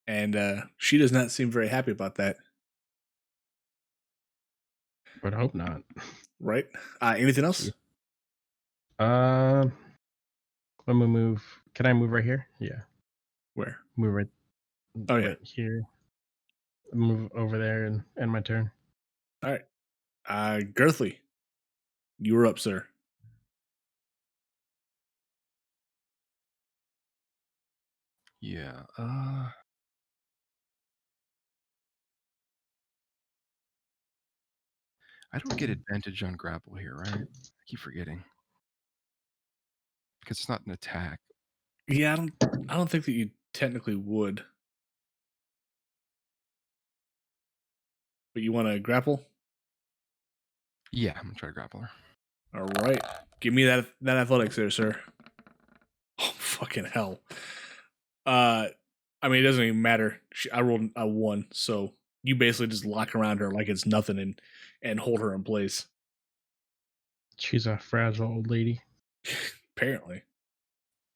And she does not seem very happy about that. But I hope not. Right? Anything else? I'm gonna move. Can I move right here? Yeah, Where? move right. Oh, yeah. Right here. Move over there and end my turn. All right. Girthly, you were up, sir. Yeah. I don't get advantage on grapple here, right? I keep forgetting. because it's not an attack. Yeah, I don't think that you technically would. But you want to grapple? Yeah, I'm gonna try to grapple her. All right. Give me that athletics there, sir. Oh, fucking hell. I mean, it doesn't even matter. I rolled a 1, so you basically just lock around her like it's nothing and hold her in place. She's a fragile old lady. Apparently.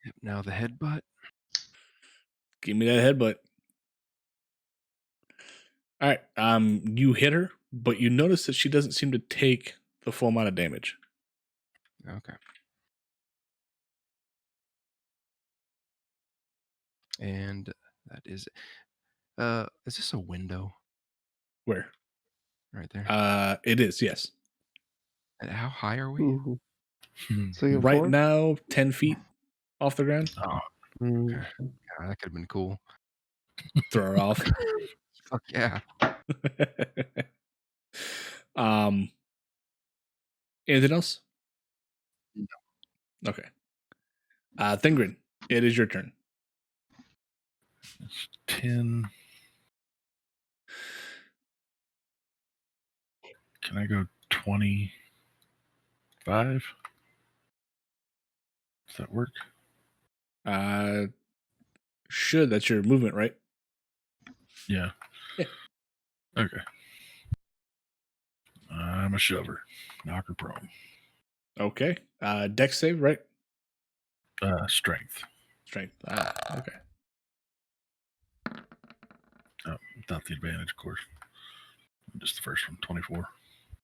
Yep, now the headbutt. Give me that headbutt. All right. You hit her, but you notice that she doesn't seem to take the full amount of damage. Okay. And that is this a window Where? right there? It is, yes. And how high are we? Ooh. Hmm. Second Right floor? now, 10 feet off the ground. Oh, Mm, Okay. Yeah, that could have been cool. Throw her off. Fuck yeah. Anything else? No. Okay. Thingrid, it is your turn. it's 10. Can I go 25? Does that work? Should that's your movement, right? Yeah. Yeah. Okay. I'm a shover. Knock her prone. Okay. Dex save, right? Strength. Strength. Okay. Without the advantage, of course. Just the first one, 24.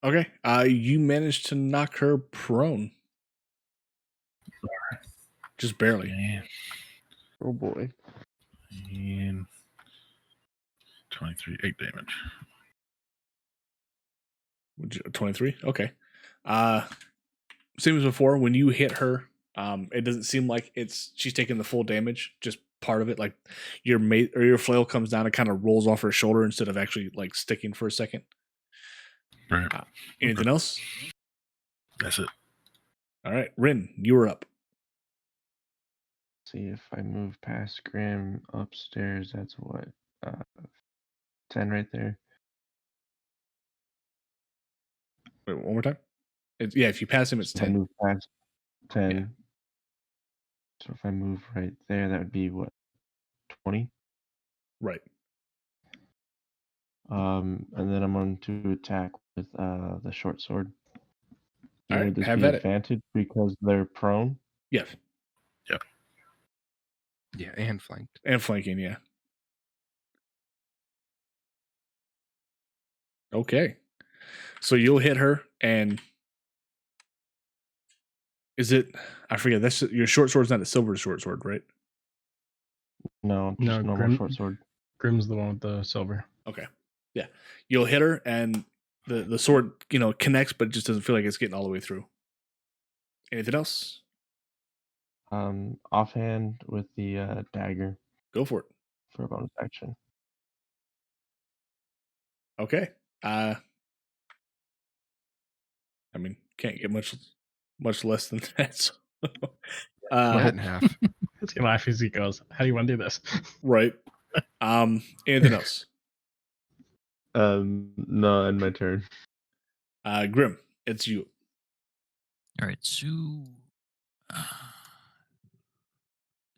Okay. You managed to knock her prone. Just barely. And, oh boy. and 23, 8 damage. 23. Okay. Same as before. When you hit her, it doesn't seem like she's taking the full damage. Just part of it, like your flail comes down and kind of rolls off her shoulder instead of actually like sticking for a second. Right. Anything else? That's it. All right, Rin, you are up. See if I move past Grim upstairs. That's what 10 right there. Wait, one more time. Yeah, if you pass him, it's If I 10. move past 10. Yeah. So if I move right there, that would be what, 20? Right. And then I'm going to attack with the short sword. All right, Would this have be at it. advantage because they're prone? Yes. Yeah, and flanked. And flanking, yeah. Okay. So you'll hit her, and is it? I forget. That's your short sword's not a silver short sword, right? No, just No, normal short sword. Grim's the one with the silver. Okay. Yeah. You'll hit her, and the sword, connects, but it just doesn't feel like it's getting all the way through. Anything else? Offhand with the dagger Go for it. for a bonus action. Okay. I mean, can't get much less than that. So. Cut it in half. He's gonna laugh as he goes. How do you want to do this? Right. Anything else? No, end my turn. Grim, it's you. All right, so,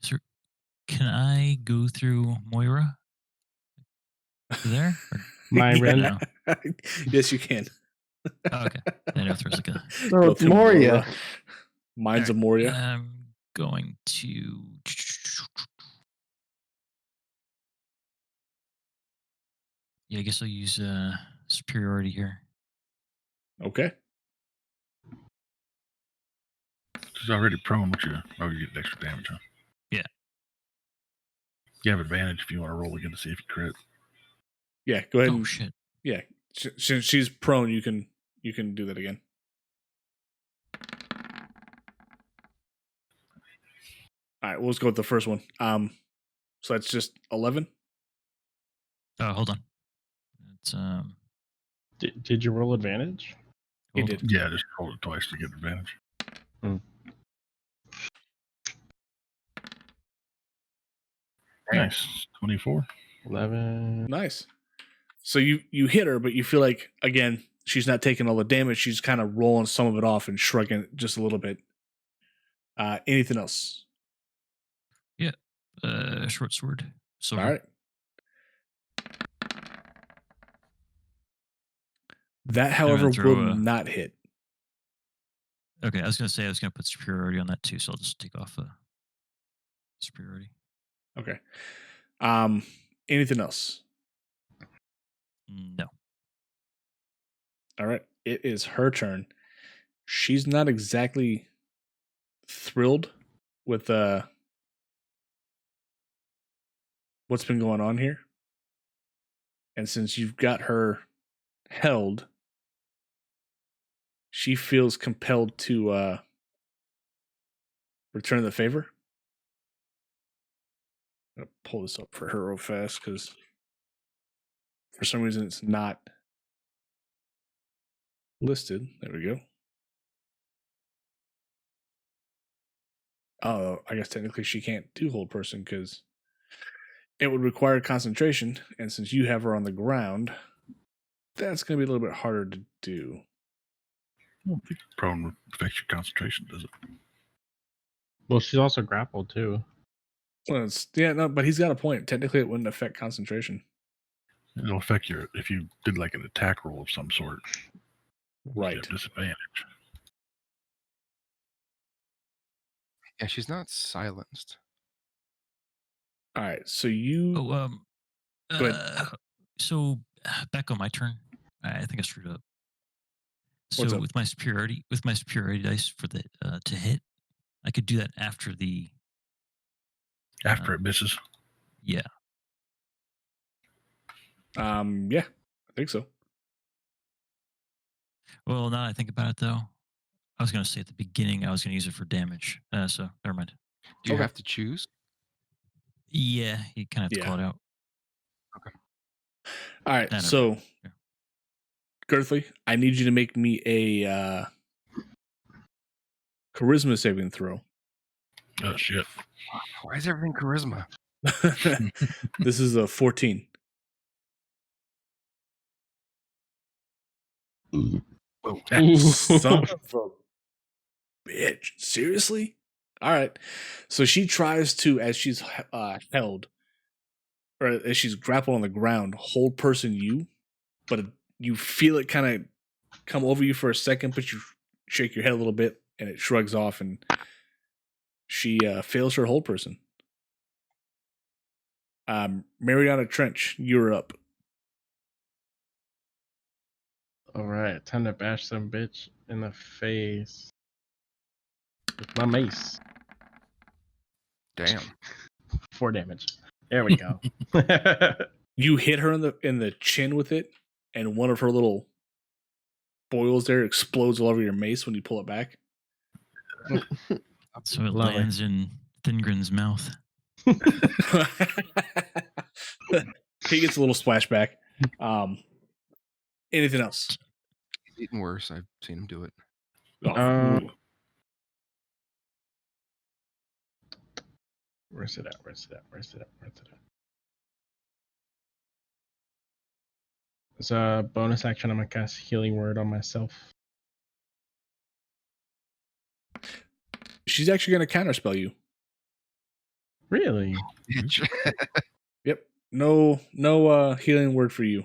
sir, can I go through Moira? There? My Ren. No. Yes, you can. Oh, okay. I know if there's like a. No, Go it's through Moria. Mine's a Moria. I'm going to. Yeah, I guess I'll use superiority here. Okay. She's already prone, which you get extra damage, huh? Yeah. You have advantage if you want to roll again to see if you crit. Yeah, go ahead. Oh and, shit! Yeah, since she's prone, you can do that again. All right, let's go with the first one. So that's just 11. Hold on. It's Did you roll advantage? He hold did. on. Yeah, just roll it twice to get advantage. Nice. 24. 11. Nice. So you hit her, but you feel like, again, she's not taking all the damage. She's kind of rolling some of it off and shrugging it just a little bit. Anything else? Short sword. Silver. All right. That, however, throw will a- not hit. Okay, I was gonna say I was gonna put superiority on that too, so I'll just take off superiority. Okay. Anything else? No. All right. It is her turn. She's not exactly thrilled with what's been going on here. And since you've got her held, she feels compelled to return the favor. I'm going to pull this up for her real fast because for some reason it's not listed. There we go. Oh, I guess technically she can't do hold person because it would require concentration. And since you have her on the ground, that's going to be a little bit harder to do. I don't think prone affects your concentration, does it? Well, she's also grappled too. Well, but he's got a point. Technically, it wouldn't affect concentration. It'll affect your, if you did like an attack roll of some sort. Right. You have disadvantage. Yeah, she's not silenced. All right. So you. Oh, Go ahead. So back on my turn, I think I screwed up. So What's up? with my superiority dice for the to hit, I could do that after the. After it misses. Yeah. Yeah, I think so. Well, now that I think about it, though, I was going to say at the beginning I was going to use it for damage. So never mind. Do you Okay. have to choose? Yeah, you kind of have to Yeah. call it out. All right. Never So, mind. Yeah. Girthly, I need you to make me a charisma saving throw. Oh, shit. Why is everything charisma? This is a 14. Son of a bitch. Seriously? All right. So she tries to, as she's held, or as she's grappled on the ground, hold person you, but you feel it kind of come over you for a second, but you shake your head a little bit and it shrugs off and she fails her hold person. Mariana Trench, you're up. All right, time to bash some bitch in the face with my mace. Damn. 4 damage. There we go. You hit her in the chin with it, and one of her little boils there explodes all over your mace when you pull it back. So it Lovely. lands in Thingrin's mouth. He gets a little splashback. Anything else? He's eaten worse. I've seen him do it. Oh, ooh. Where's it at? As a bonus action, I'm gonna cast Healing Word on myself. She's actually going to counterspell you. Really? Bitch. Yep. No healing word for you.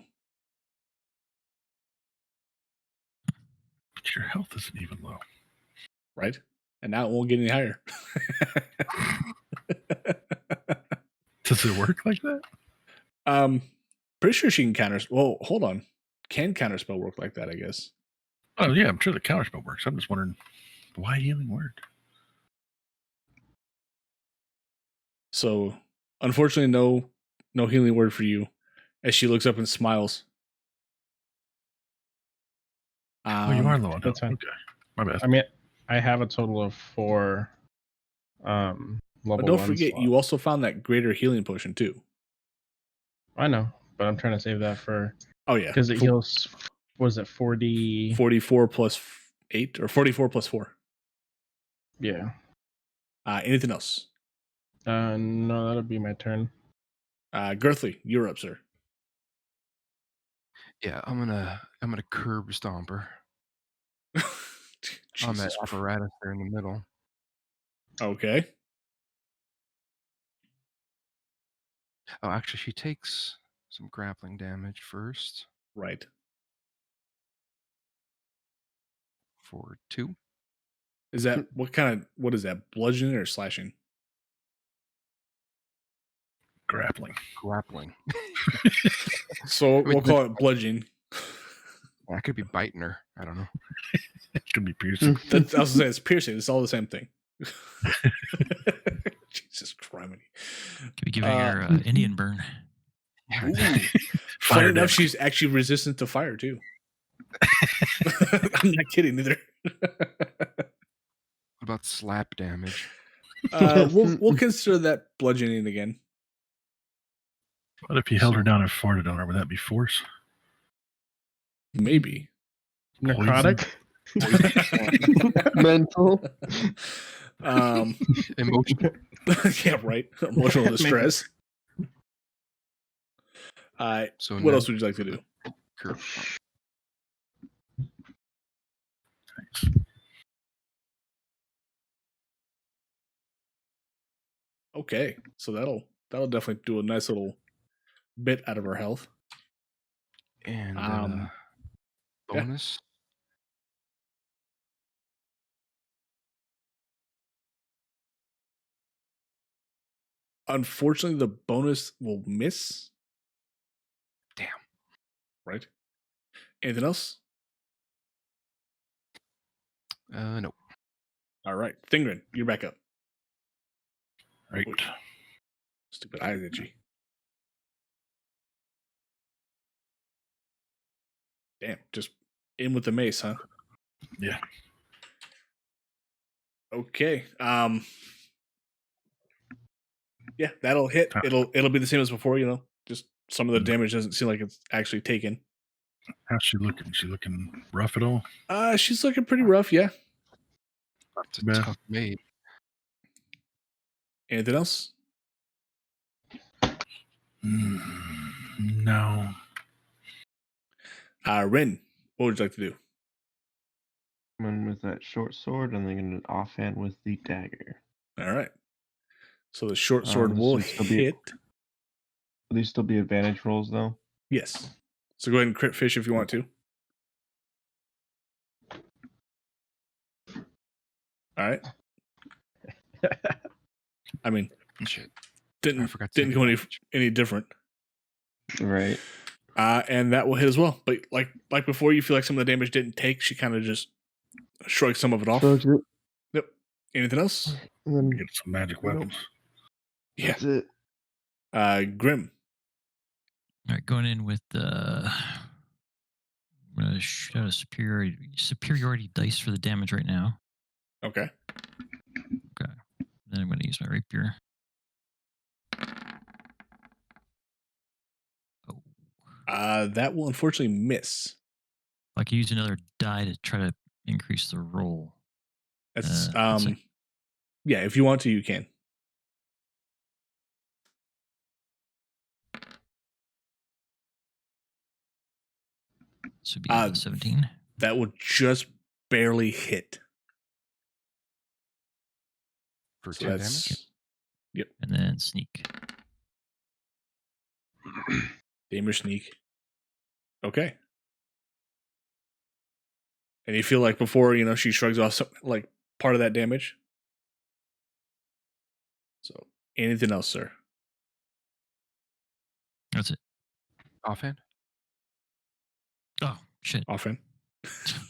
But your health isn't even low. Right? And now it won't get any higher. Does it work like that? Pretty sure she can counter. Well, hold on. Can counterspell work like that? I guess. Oh, yeah, I'm sure the counterspell works. I'm just wondering why healing word? So, unfortunately, no healing word for you. As she looks up and smiles. Oh, you are low on that's health. fine. Okay. My bad. I mean, I have a total of 4 level But don't 1 forget, slots. you also found that greater healing potion too. I know, but I'm trying to save that for Oh yeah, because it heals. Was it 40? 44 plus 8 or 44 plus 4. Yeah. Anything else? No, that'll be my turn. Girthley, you're up, sir. Yeah, I'm gonna curb stomper on that Jesus Christ. apparatus there in the middle. Okay. Oh, actually, she takes some grappling damage first Right. for 2. Is that what is that? Bludgeoning or slashing? Grappling. Grappling. So I mean, we'll call it bludgeoning. I could be biting her. I don't know. It could be piercing. I was gonna say it's piercing. It's all the same thing. Jesus Christ. Could be giving her Indian burn. Ooh. Fire Funny enough, damage. she's actually resistant to fire too. I'm not kidding either. What about slap damage? We'll consider that bludgeoning again. What if you held her down and farted on her? Would that be force? Maybe. Necrotic. Mental. Emotional. Yeah, right. Emotional distress. So What now else would you like to do? curb. Okay, so that'll definitely do a nice little bit out of her health. And Yeah. bonus. Unfortunately, the bonus will miss. Damn. Right. Anything else? No. All right, Thingren, you're back up. Right. Stupid eyes itchy. Damn, just in with the mace, huh? Yeah. Okay. Yeah, that'll hit. It'll be the same as before, Just some of the damage doesn't seem like it's actually taken. How's she looking? She looking rough at all? She's looking pretty rough, yeah. It's a Yeah. tough maid. Anything else? No. Rin, what would you like to do? One with that short sword, and then an offhand with the dagger. All right. So the short sword This will would still be- hit. Will these still be advantage rolls, though? Yes. So go ahead and crit fish if you want to. All right. I mean, Shit. I didn't forgot to go take any different. Right. And that will hit as well. But like before, you feel like some of the damage didn't take. She kind of just shrugs some of it off. Shrugs it, Yep. Anything else? and then Get some magic weapons. Yeah. that's it. Grim. All right, going in with I'm gonna shoot out a superiority dice for the damage right now. Okay. Then I'm gonna use my rapier. Oh, That will unfortunately miss. I can use another die to try to increase the roll. That's let's see. yeah, if you want to, you can. This would be 17. That will just barely hit. for So 10 that's damage. yep. And then sneak. Damer sneak. Okay. And you feel like before, she shrugs off some, like part of that damage. So anything else, sir? That's it. Offhand. Oh, shit. Offhand.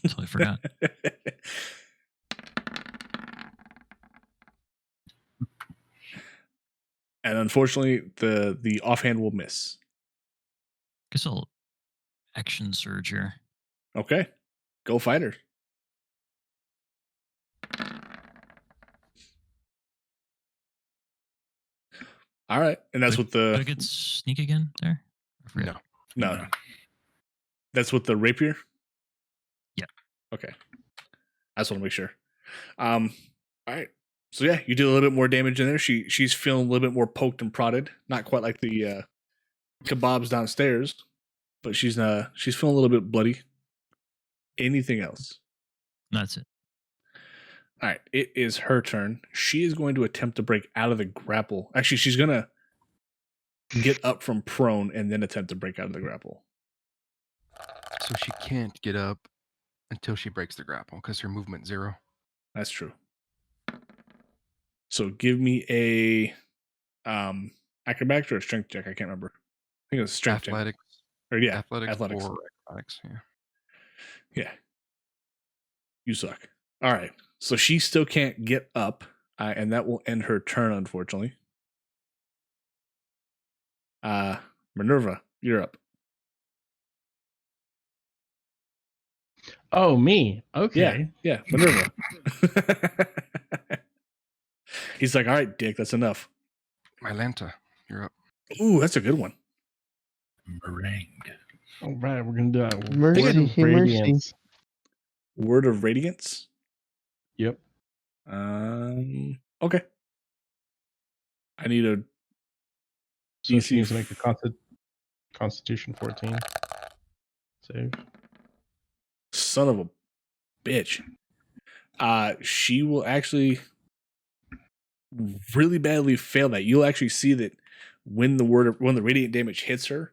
Totally forgot. And unfortunately, the offhand will miss. Guess I'll action surge here. Okay. Go fighter. All right. And that's what Did I the get sneak again there? I forgot. no. That's what the rapier? Yeah. Okay. I just want to make sure. All right. So yeah, you did a little bit more damage in there. She's feeling a little bit more poked and prodded. Not quite like the kebabs downstairs, but she's feeling a little bit bloody. Anything else? That's it. All right, it is her turn. She is going to attempt to break out of the grapple. Actually, she's going to get up from prone and then attempt to break out of the grapple. So she can't get up until she breaks the grapple because her movement 0. That's true. So give me a acrobatics or a strength check. I can't remember. I think it's a strength Athletics. check. Or yeah, Athletics athletics. or acrobatics. Yeah. Yeah. You suck. All right. So she still can't get up, and that will end her turn, unfortunately. Minerva, you're up. Oh, me. Okay. Yeah, Minerva. He's like, all right, Dick, that's enough. Mylanta, you're up. Ooh, that's a good one. Meringue. All right, we're gonna do a Mercy, Word of mercy. Radiance. Word of Radiance. Yep. Okay. I need a So she needs to make DC. a Constitution 14 save. Son of a bitch. She will actually really badly fail that. You'll actually see that when the radiant damage hits her,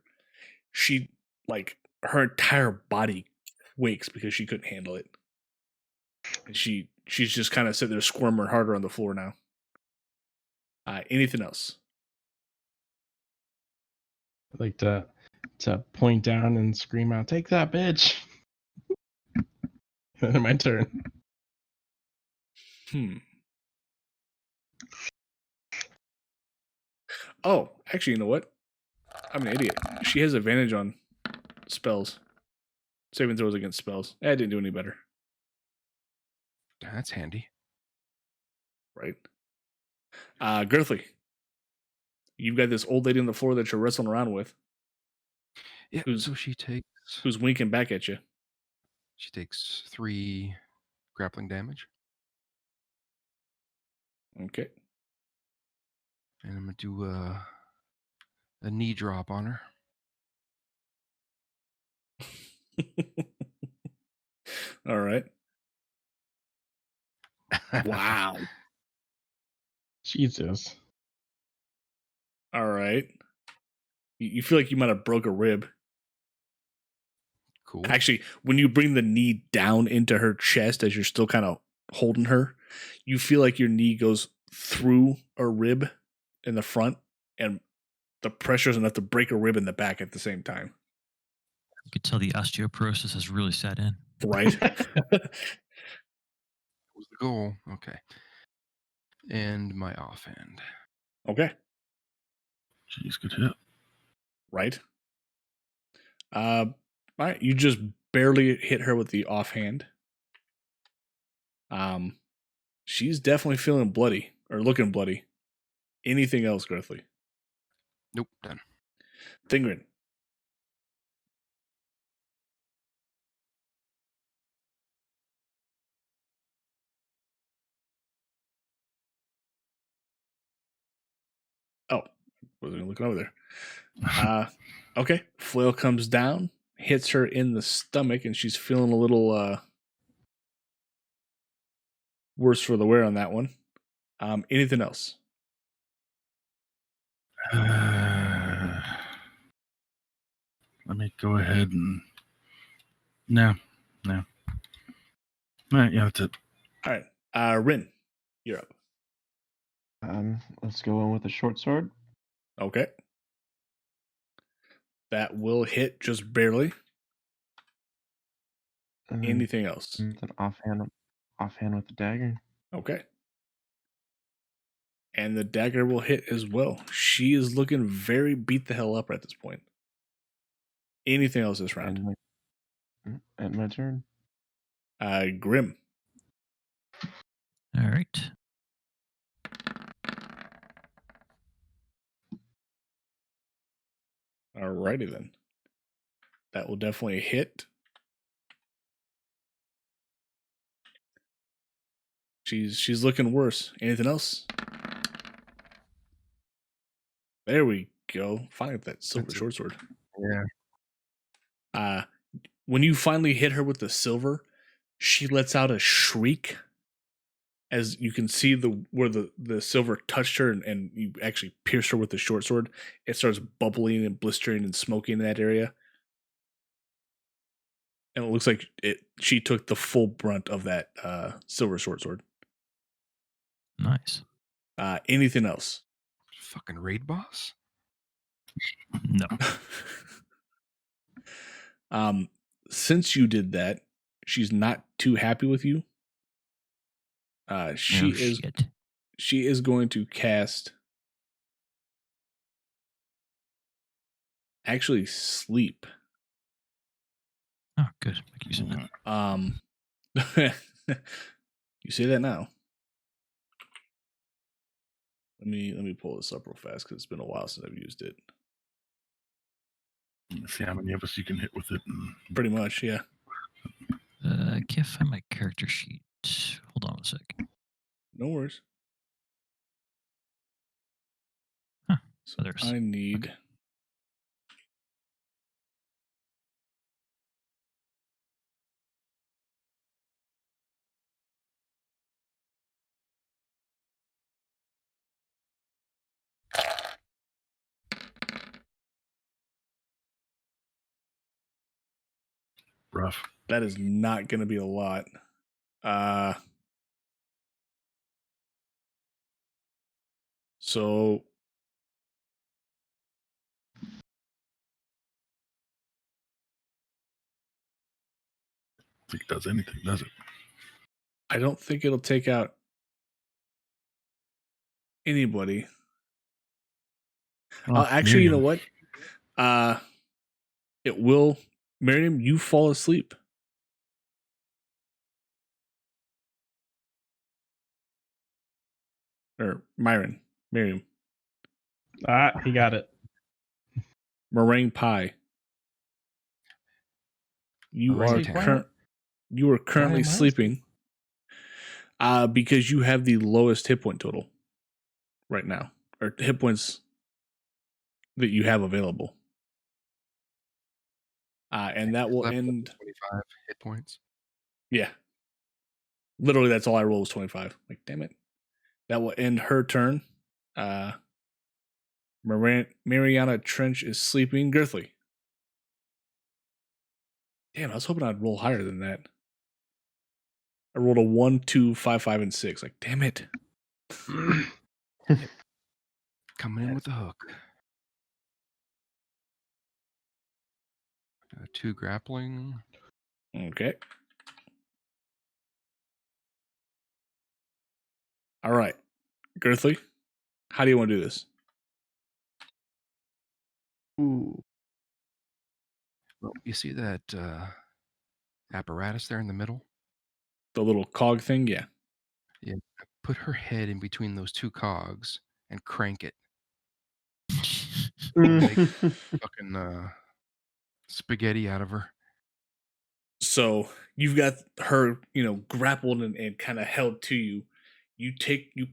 she like her entire body quakes because she couldn't handle it. And she's just kind of sitting there squirming harder on the floor now. Anything else? I'd like to point down and scream out, "Take that, bitch!" And then my turn. Oh, actually, you know what? I'm an idiot. She has advantage on spells. Saving throws against spells. I didn't do any better. That's handy. Right. Girthly, you've got this old lady on the floor that you're wrestling around with. Yeah. Who's- So she takes Who's winking back at you. 3 grappling damage, Okay. and I'm gonna do a knee drop on her. All right. Wow. Jesus. All right. You feel like you might have broke a rib. Cool. Actually, when you bring the knee down into her chest as you're still kind of holding her, you feel like your knee goes through a rib in the front, and the pressure is enough to break a rib in the back at the same time. You could tell the osteoporosis has really set in. Right? That was the goal. Okay. And my offhand. Okay. Jeez, good hit. Right. All right. You just barely hit her with the offhand. She's definitely feeling bloody or looking bloody. Anything else, Girthly? Nope, done. Thingrin. Oh, wasn't looking over there. Okay. Flail comes down, hits her in the stomach, and she's feeling a little worse for the wear on that one. Anything else? Let me go ahead and no. All right, yeah, that's it. All right. Rin, you're up. Let's go in with a short sword. Okay. That will hit just barely. And then Anything else? with an offhand with the dagger. Okay. And the dagger will hit as well. She is looking very beat the hell up at this point. Anything else this round? And my turn. Grim. All right. Alrighty then. That will definitely hit. She's looking worse. Anything else? There we go. Finally got that silver That's it. short sword. Yeah. When you finally hit her with the silver, she lets out a shriek. As you can see where the silver touched her and you actually pierced her with the short sword, it starts bubbling and blistering and smoking in that area. And it looks like she took the full brunt of that silver short sword. Nice. Anything else? Fucking raid boss. No. Since you did that, she's not too happy with you. She is going to cast actually sleep. Oh, good. Make use of it. You say that now. Let me pull this up real fast because it's been a while since I've used it. See how many of us you can hit with it. Pretty much, yeah. I can't find my character sheet. Hold on a sec. No worries. Huh. So There's. I need. Okay. Rough. That is not going to be a lot. So I think it does anything, does it? I don't think it'll take out anybody. Actually, you know what? It will. Miriam, you fall asleep. Or Miriam. He got it. Meringue pie. You Meringue are you are currently Why am I sleeping. Because you have the lowest hit point total right now, or hit points that you have available. And that will Left with end. 25 hit points. Yeah. Literally, that's all I rolled was 25. Like, damn it. That will end her turn. Mariana Trench is sleeping. Girthly. Damn, I was hoping I'd roll higher than that. I rolled a 1, 2, 5, 5, and 6. Like, damn it. Coming in with a hook. 2 grappling. Okay. All right. Girthly, how do you want to do this? Ooh. Well, you see that apparatus there in the middle? The little cog thing? Yeah. Yeah. Put her head in between those 2 cogs and crank it. Fucking spaghetti out of her. So you've got her, grappled and kind of held to you. You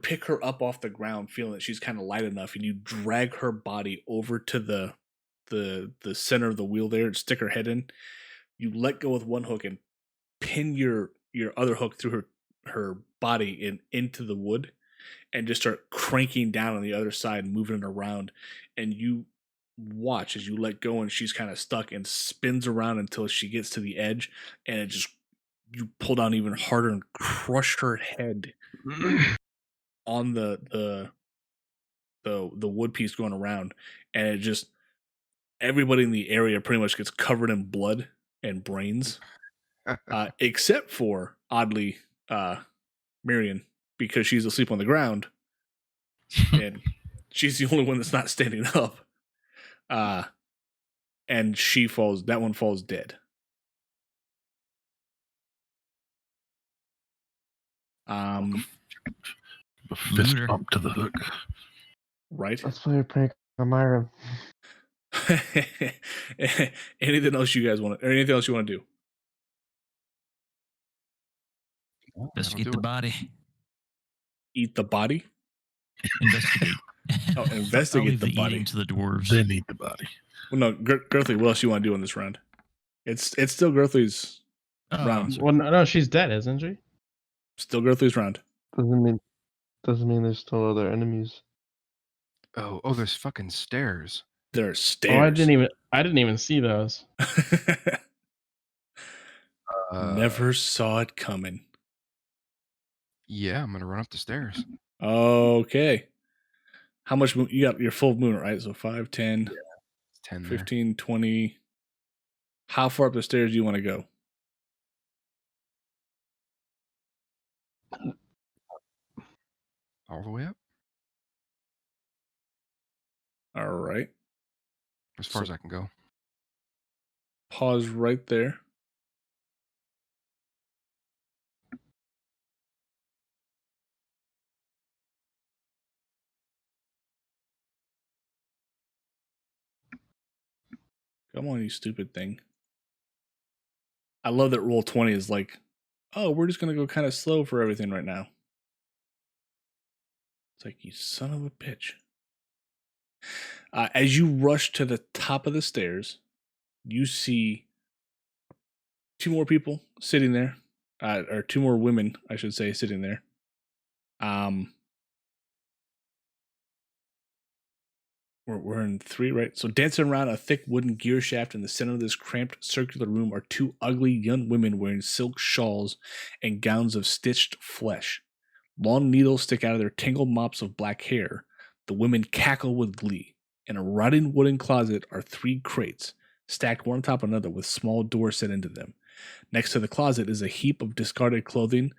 pick her up off the ground, feeling that she's kind of light enough, and you drag her body over to the center of the wheel there and stick her head in. You let go with one hook and pin your other hook through her body and into the wood, and just start cranking down on the other side, moving it around, and you watch as you let go and she's kind of stuck and spins around until she gets to the edge, and you pull down even harder and crush her head on the wood piece going around, and it just everybody in the area pretty much gets covered in blood and brains, except for oddly Miriam, because she's asleep on the ground and she's the only one that's not standing up. And that one falls dead. A fist bump to the hook. Right? Let's play a prank on Myra. Anything else you guys want, or anything else you want to do? Investigate the body. Eat the body? Investigate. Oh, I'll investigate leave the the body. eating to the dwarves. Then eat the body. Well, no, Girthly, what else you want to do in this round? It's still Girthly's Oh, round. sorry. Well, no, she's dead, isn't she? Still Girthly's round. Doesn't mean there's still other enemies. Oh, there's fucking stairs. There are Oh, stairs. I didn't even see those. Never saw it coming. Yeah, I'm gonna run up the stairs. Okay. How much you got? Your full movement, right? So 5, 10, It's 10 there. 15, 20. How far up the stairs do you want to go? All the way up, All right. as far So- as I can go. Pause right there. Come on, you stupid thing. I love that roll 20 is like, oh, we're just going to go kind of slow for everything right now. It's like, you son of a bitch. As you rush to the top of the stairs, you see 2 more people sitting there, or 2 more women, I should say, sitting there. We're in 3, right? So dancing around a thick wooden gear shaft in the center of this cramped circular room are 2 ugly young women wearing silk shawls and gowns of stitched flesh. Long needles stick out of their tangled mops of black hair. The women cackle with glee. In a rotting wooden closet are 3 crates, stacked one on top of another with small doors set into them. Next to the closet is a heap of discarded clothing,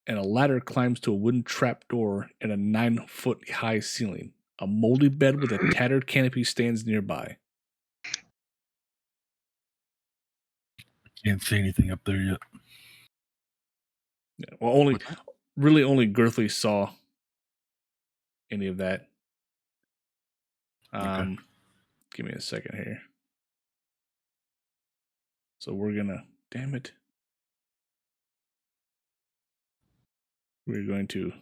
and a ladder climbs to a wooden trap door in a 9-foot-high ceiling. A moldy bed with a tattered canopy stands nearby. Can't see anything up there yet. Yeah, well, only Girthly saw any of that. Okay. Give me a second here. So we're gonna, damn it. We're going to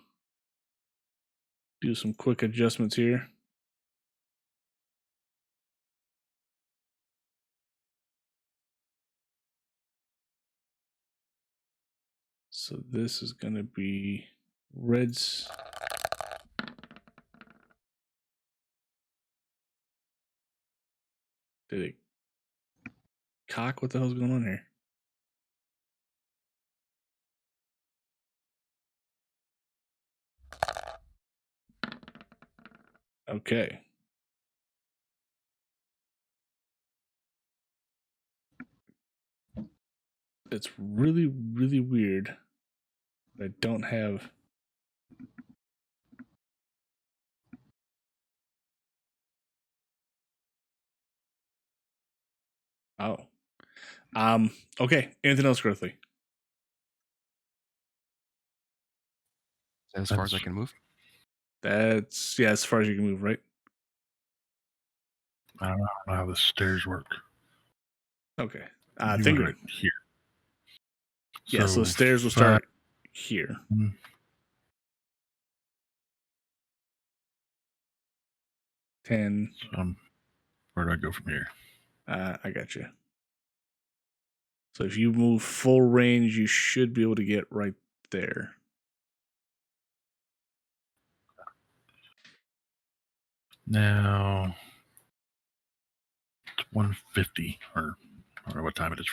do some quick adjustments here. So this is gonna be Red's. Did it cock? What the hell's going on here? Okay. It's really, really weird. I don't have. Oh. Okay. Anything else, Girthly? Is that as far as I That's- can move? That's as far as you can move, right? I don't know how the stairs work. Okay. You Think were of it. here. Yeah, so the stairs will start 5, here. 10. where do I go from here? I got you. So if you move full range, you should be able to get right there. Now it's 1:50, or I don't know what time it is